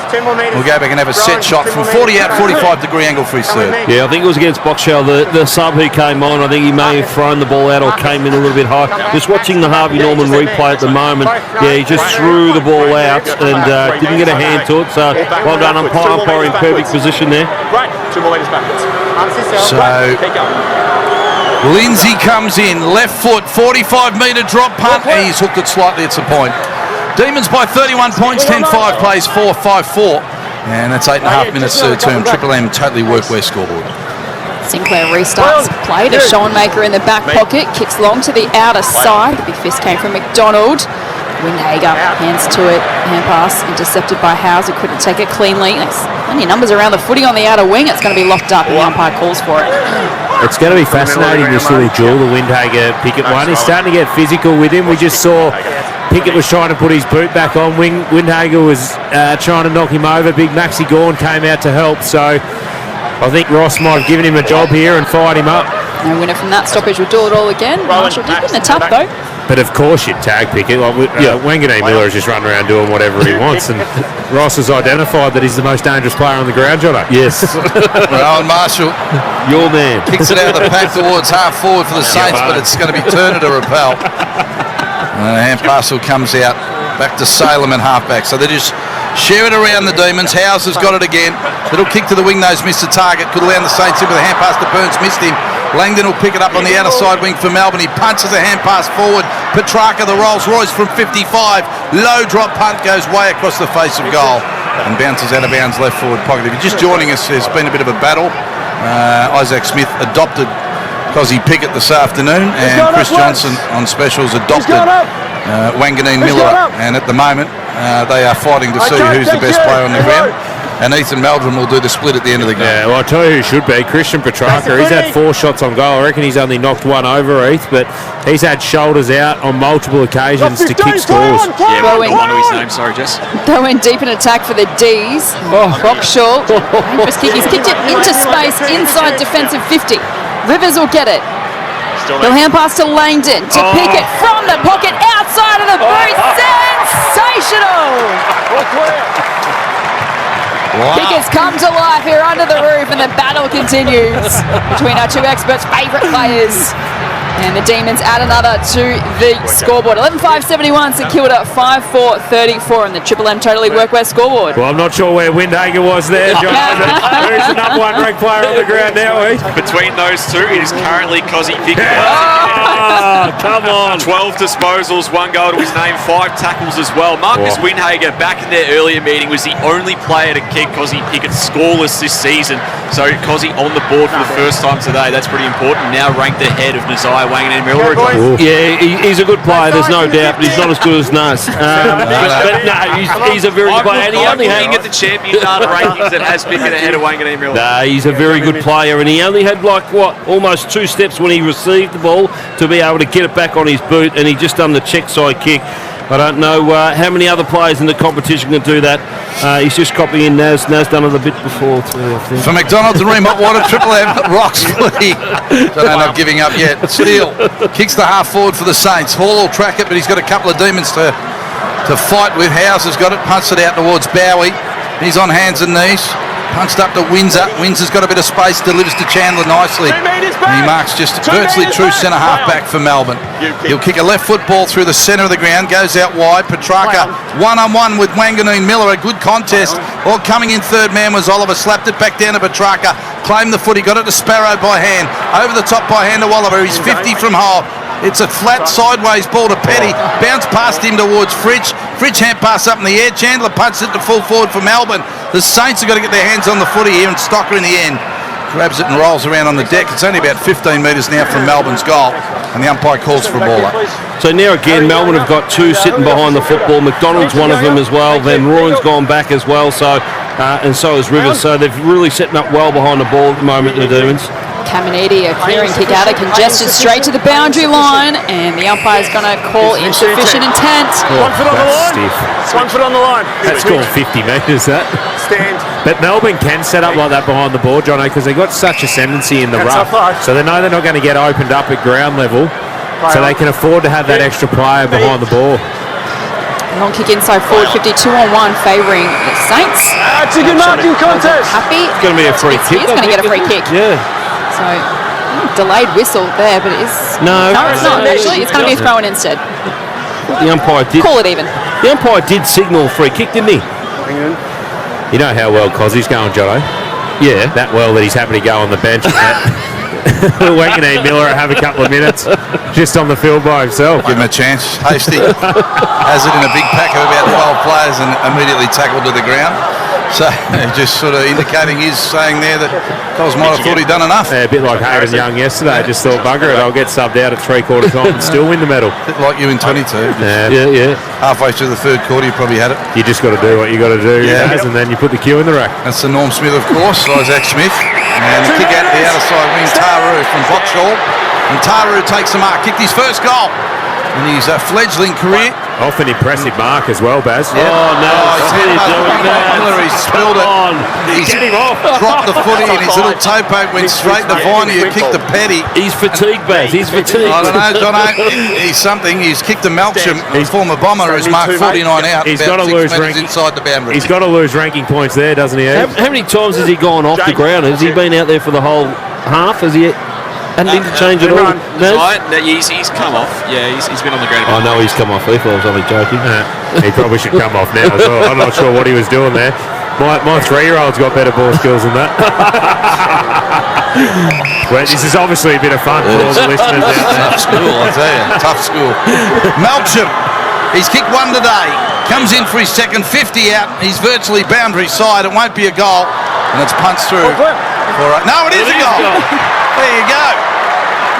will go back and have a set shot from 40 out, 45-degree angle for his third. Yeah, I think it was against Boxall, the sub who came on. I think he may have thrown the ball out or came in a little bit high. Just watching the Harvey Norman replay at the moment, yeah, he just threw the ball out and didn't get a hand to it. So well done, umpire in perfect position there. Right, 2 more metres backwards. So Lindsay comes in, left foot, 45-metre drop punt, and he's hooked it slightly, it's a point. Demons by 31 points, 10-5 plays 4-5-4. And that's 8.5 minutes third term. Triple M Totally Workwear scoreboard. Sinclair restarts play to Schoenmaker in the back pocket, kicks long to the outer side. The big fist came from McDonald. Windhager hands to it, hand pass intercepted by Howes, who couldn't take it cleanly. There's plenty of numbers around the footy on the outer wing. It's going to be locked up, and the umpire calls for it. It's going to be fascinating to see the duel, the Windhager Pickett one. He's starting to get physical with him. We just saw Pickett was trying to put his boot back on. Windhager was trying to knock him over. Big Maxi Gawn came out to help. So I think Ross might have given him a job here and fired him up. No winner from that stoppage. Will do it all again. Marshall did win the tap though. But of course you'd tag Pickett. Wanganeen Miller is just running around doing whatever he wants, and Ross has identified that he's the most dangerous player on the ground, Jono. Yes. Rowan Marshall, your man, kicks it out of the pack towards half forward for the Saints, but it's going to be Turner to repel. And the hand pass comes out back to Salem and halfback. So they just share it around the Demons. Howes has got it again. Little kick to the wing nose, missed the target. Could land the Saints in with a hand pass to Burns, missed him. Langdon will pick it up on the outer side wing for Melbourne. He punches a hand pass forward. Petrarca, the Rolls Royce from 55. Low drop punt goes way across the face of goal and bounces out of bounds left forward pocket. If you're just joining us, there's been a bit of a battle. Isaac Smith adopted Cozzy Pickett this afternoon, and Chris Johnson on specials adopted Wanganeen Miller. And at the moment, they are fighting to see who's the best player on the ground. and Ethan Meldrum will do the split at the end of the game. Yeah, well, I'll tell you who should be. Christian Petrarca. He's had 4 shots on goal. I reckon he's only knocked one over, Heath, but he's had shoulders out on multiple occasions to kick scores. Yeah, well, one of his name. Sorry, Jess. They went deep in attack for the D's. Rockshaw, dangerous kick. He's kicked it into space, inside defensive 50. Rivers will get it. He'll hand pass to Langdon to pick it from the pocket outside of the boot. Sensational! Wow. Kickers come to life here under the roof, and the battle continues between our 2 experts' favourite players. And the Demons add another to the scoreboard. 11-5-71, St Kilda 5-4-34 on the Triple M Totally Workwear scoreboard. Well, I'm not sure where Windhager was there, John. Who's the number 1 ranked player on the ground now, Heath? Between those two, it is currently Cozzy Pickett. Come on. 12 disposals, 1 goal to his name, 5 tackles as well. Marcus Windhager, back in their earlier meeting, was the only player to kick Cozzy Pickett scoreless this season. So Cozzy on the board for the first time today. That's pretty important. Now ranked ahead of Nazai Wangan and Miller. Yeah, he's a good player, there's no doubt, but he's not as good as Nas. But no, he's a very good player. And he only looking at the champion data rankings that has Pickett ahead of Wangan and Miller. No, he's a very good player, and he only had almost 2 steps when he received the ball to be able to get it back on his boot, and he just done the check side kick. I don't know how many other players in the competition can do that. He's just copying Nas. Nas done it a bit before too, I think. For McDonald's and Remont Water, Triple M, Roxley. So they're not giving up yet. Steele kicks the half forward for the Saints. Hall will track it, but he's got a couple of demons to fight with. Howes has got it, punts it out towards Bowie. He's on hands and knees. Punched up to Windsor. Windsor's got a bit of space, delivers to Chandler nicely. And he marks just virtually true centre half back for Melbourne. He'll kick a left foot ball through the centre of the ground, goes out wide. Petrarca one-on-one with Wanganeen Miller, a good contest. All coming in third man was Oliver, slapped it back down to Petrarca, claimed the foot, he got it to Sparrow by hand, over the top by hand to Oliver. He's 50 from hole. It's a flat sideways ball to Petty. Bounce past him towards Fridge. Fridge hand pass up in the air. Chandler punts it to full forward for Melbourne. The Saints have got to get their hands on the footy here, and Stocker in the end grabs it and rolls around on the deck. It's only about 15 metres now from Melbourne's goal, and the umpire calls for a ball up. So now again, Melbourne have got 2 sitting behind the football. McDonald's one of them as well. Van Rooyen's gone back as well. So and so is Rivers. So they're really setting up well behind the ball at the moment, the Demons. Caminiti, a clearing kick out of congested straight to the boundary line, and the umpire's going to call insufficient intent. 1 foot on the line. Stiff. 1 foot on the line. That's gone 50 metres, that. Stand. But Melbourne can set up like that behind the ball, Jono, because they've got such ascendancy in the rough. So they know they're not going to get opened up at ground level, so they can afford to have that extra player behind the ball. Long kick inside forward, 52-on-1, favouring the Saints. It's a good marking contest. Happy. It's going to be a free kick. He's going to get a free kick. Yeah. So, delayed whistle there, but it is... No, it's not actually. It's going to be thrown instead. The umpire did... Call it even. The umpire did signal free kick, didn't he? You know how well Cozzy's going, Jono? Yeah. That well that he's happy to go on the bench. Wanganeen Miller have a couple of minutes just on the field by himself. Give him a chance. Hasty has it in a big pack of about 12 players and immediately tackled to the ground. So just sort of indicating he's saying there that Cos might have thought he'd done enough. Yeah, a bit like Hayden Young yesterday. Just thought, bugger it, I'll get subbed out at 3/4 time and still win the medal. A bit like you in 22. Yeah. Halfway through the third quarter, you probably had it. You just got to do what you got to do, and then you put the cue in the rack. That's the Norm Smith, of course, Isaac Smith. And the kick out to the outer side wing, Taru from Vauxhall. And Taru takes the mark, kicked his first goal in his fledgling career. Off an impressive mark as well, Baz. Yeah. Oh, no. He's spilled it. He's get him off. Dropped the footy and his little toe poke went straight to Viney, who kicked the Petty. He's fatigued, Baz. He's fatigued. I don't know, Jono. He's something. He's kicked a Melksham, a former bomber, who's marked 49 out. He's got to lose ranking inside the boundary. He's got to lose ranking points there, doesn't he? How many times has he gone off the ground? Has he been out there for the whole half? Has he... And interchange at all? He's come off. Yeah, he's been on the ground. I know he's come off. I was only joking. He probably should come off now as well. I'm not sure what he was doing there. My 3-year-old's got better ball skills than that. Well, this is obviously a bit of fun for all the listeners out there. Tough school, I tell you. Tough school. Melksham, he's kicked one today. Comes in for his second, 50 out. He's virtually boundary side. It won't be a goal. And it's punched through. No, it is a goal. There you go.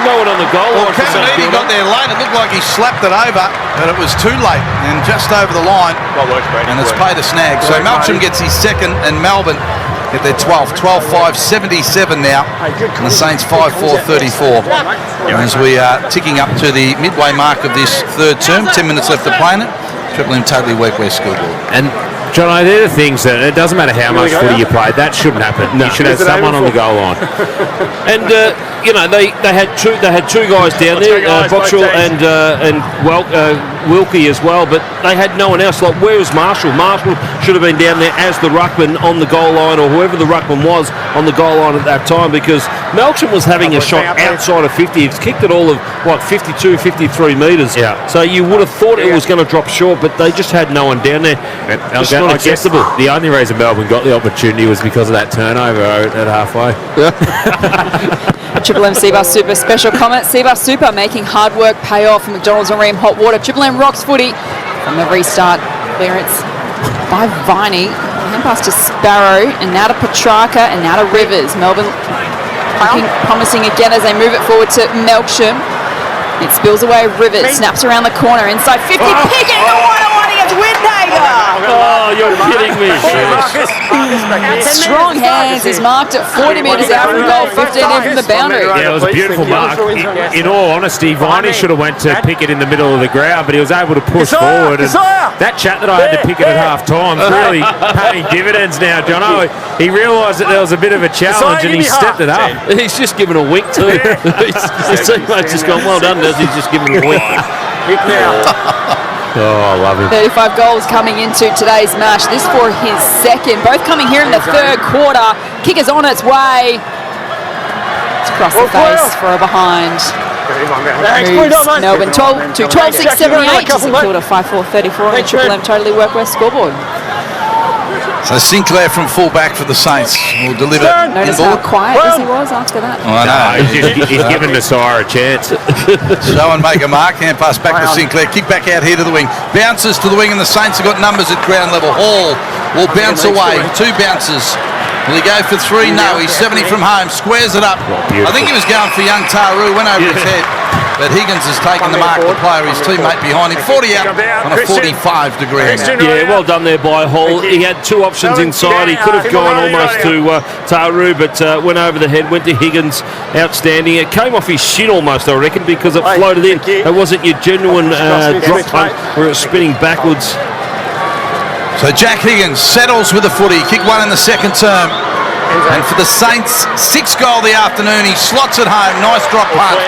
No one on the goal line. Caminiti got there late. It looked like he slapped it over, but it was too late and just over the line. And it's paid a snag. So Melksham gets his second, and Melbourne get their 12th. 12-5, 77 now. And the Saints 5-4, 34. As we are ticking up to the midway mark of this third term, 10 minutes left to play in it. Triple M Totally Workwear scoreboard. And John, they're the things that it doesn't matter how much footy you play, that shouldn't happen. No. You should have someone on the goal line. And they had two guys down there, Boxall and Wilkie as well, but they had no one else. Like, where was Marshall? Marshall should have been down there as the ruckman on the goal line, or whoever the ruckman was on the goal line at that time, because Melksham was having a shot outside of 50. It's kicked it all of 52, 53 metres. Yeah. So you would have thought it was going to drop short, but they just had no one down there. Just not acceptable. The only reason Melbourne got the opportunity was because of that turnover at halfway. Triple M Seabus Super special comment. Seabus Super making hard work pay off from McDonald's and Ream Hot Water. Triple M rocks footy from the restart. Clearance by Viney. Hand pass to Sparrow, and now to Petrarca, and now to Rivers. Melbourne looking promising again as they move it forward to Melksham. It spills away Rivers, snaps around the corner, inside 50, Pickett, the 1-on-1 against Windhager. Oh, you're kidding me. Strong hands is marked at 40 metres out from goal, 15 in from the boundary. Yeah, it was a beautiful mark. In all honesty, Viney should have went to Pickett in the middle of the ground, but he was able to push forward. And that chat that I had to Pickett at half time is really paying dividends now, Jono. He realised that there was a bit of a challenge and he stepped it up. He's just given a wink too. His teammate's just gone, well done, Des. He's just given a wink. Oh, I love him. 35 goals coming into today's match. This for his second. Both coming here in the third quarter. Kick is on its way. It's across the face for a behind. Moves Melbourne 12 to 12-6-78. St Kilda 5-4-34 on the Triple M Totally Workwear scoreboard. So Sinclair from fullback for the Saints will deliver. Notice how quiet as he was after that. Oh, I know. He's given Nasir a chance. Show and make a mark. Hand pass back to Sinclair. Kick back out here to the wing. Bounces to the wing, and the Saints have got numbers at ground level. Hall will bounce away. Two bounces. Will he go for three? No. He's 70 from home. Squares it up. I think he was going for young Taru. Went over his head. But Higgins has taken the mark, the player, his teammate behind him. 40 out on a 45-degree angle. Yeah, well done there by Hall. He had two options inside. He could have gone almost to Taru, but went over the head, went to Higgins. Outstanding. It came off his shin almost, I reckon, because it floated in. It wasn't your genuine drop punt where it was spinning backwards. So Jack Higgins settles with the footy. Kick one in the second term. And for the Saints, 6th goal of the afternoon. He slots it home. Nice drop punt.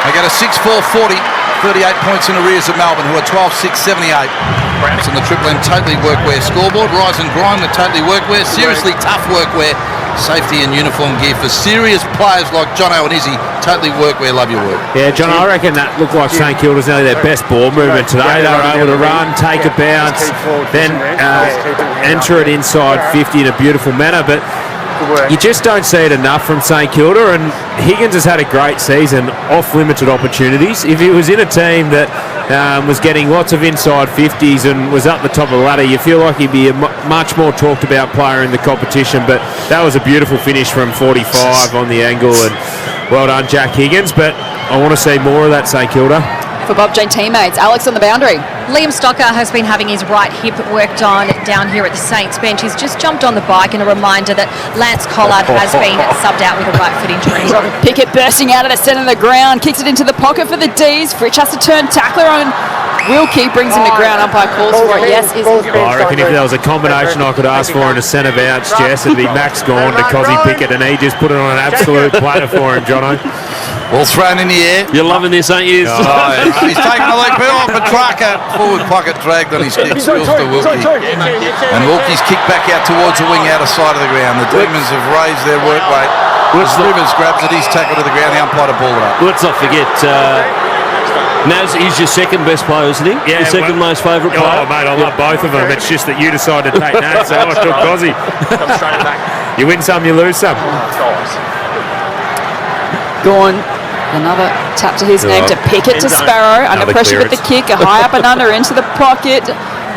They get a 6-4-40, 38 points in arrears of Melbourne, who are 12-6-78. It's on the Triple M Totally Workwear scoreboard. Rise and grind with Totally Workwear. Seriously tough workwear. Safety and uniform gear for serious players like Jono and Izzy. Totally Workwear, love your work. Yeah, John, I reckon that looked like St Kilda's nearly their best ball movement today. They were able to run, take a bounce, then enter it inside 50 in a beautiful manner. But you just don't see it enough from St Kilda, and Higgins has had a great season off limited opportunities. If he was in a team that was getting lots of inside 50s and was up the top of the ladder, you feel like he'd be a much more talked about player in the competition. But that was a beautiful finish from 45 on the angle, and well done Jack Higgins. But I want to see more of that St Kilda. For Bob Jane teammates, Alex on the boundary. Liam Stocker has been having his right hip worked on down here at the Saints bench. He's just jumped on the bike, and a reminder that Lance Collard has been subbed out with a right foot injury. Pickett bursting out of the centre of the ground, kicks it into the pocket for the D's. Fritsch has to turn tackler on. Wilkie brings him to ground. Umpire calls for it. Yes, is I reckon if there was a combination I could ask for in a centre bounce, Jess, it'd be Max Gawn to Cozzy Pickett, and he just put it on an absolute platter for him, Jono. Ball thrown in the air. You're loving this, aren't you? He's taking a leg ball on Petrarca. Forward pocket dragged on his kick. Spills to Wilkie. And Wilkie's kicked back out towards the wing outer side of the ground. The Demons have raised their work rate. Rivers grabs it. He's tackled to the ground. The umpire to ball it up. Let's not forget... Naz is your second best player, isn't he? Yeah, your second most favourite player. Oh, mate, I love both of them. It's just that you decided to take Naz, so I took Cozzy. You win some, you lose some. Gone. Another tap to his name to Pickett to Sparrow. Under pressure with the kick. A high up and under into the pocket.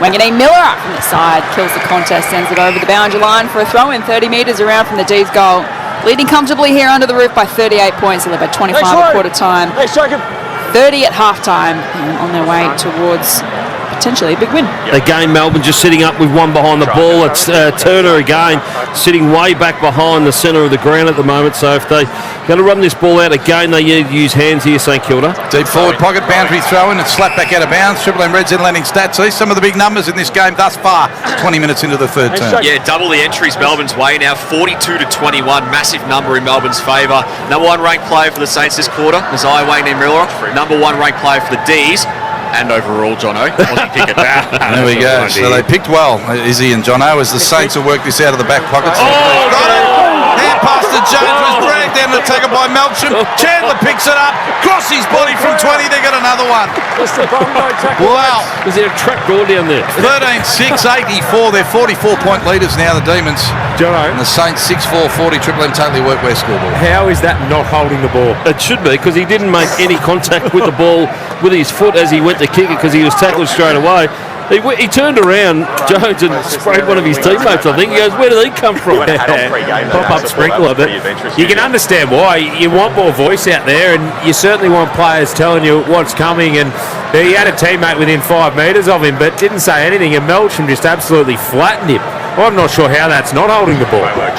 Wanganeen Miller from the side. Kills the contest. Sends it over the boundary line for a throw in 30 metres around from the D's goal. Leading comfortably here under the roof by 38 points. They led by 25 at quarter time. 30 at half time, and on their way towards potentially a big win. Again, Melbourne just sitting up with one behind the ball. It's Turner again, sitting way back behind the centre of the ground at the moment. So if they going to run this ball out again, they need to use hands here, St Kilda. Deep forward pocket, boundary throw in, and slapped back out of bounds. Triple M Reds in landing stats. See some of the big numbers in this game thus far. 20 minutes into the third term. Yeah, double the entries Melbourne's way now. 42-21, massive number in Melbourne's favour. Number 1 ranked player for the Saints this quarter, Nazai Wayne Miller. Number 1 ranked player for the D's. And overall, Jono, Aussie picket. There we go. So they picked well, Izzy and Jono, as the Saints will work this out of the back pockets. Got it! Hand pass to Jones, was dragged down and taken by Melcham. Chandler picks it up, cross his body from 20, they got another one. Wow. Was there a track door down there? 13-6, 84. They're 44-point leaders now, the Demons. Jono. And the Saints 6-4, 40. Triple M totally workwear scoreboard. How is that not holding the ball? It should be, because he didn't make any contact with the ball with his foot as he went to kick it, because he was tackled straight away. He turned around, Jones, and sprayed one of his teammates, I think. He goes, where did he come from? Pop-up sprinkler. But you can understand why. You want more voice out there, and you certainly want players telling you what's coming. And he had a teammate within 5 metres of him, but didn't say anything, and Melcham just absolutely flattened him. I'm not sure how that's not holding the ball.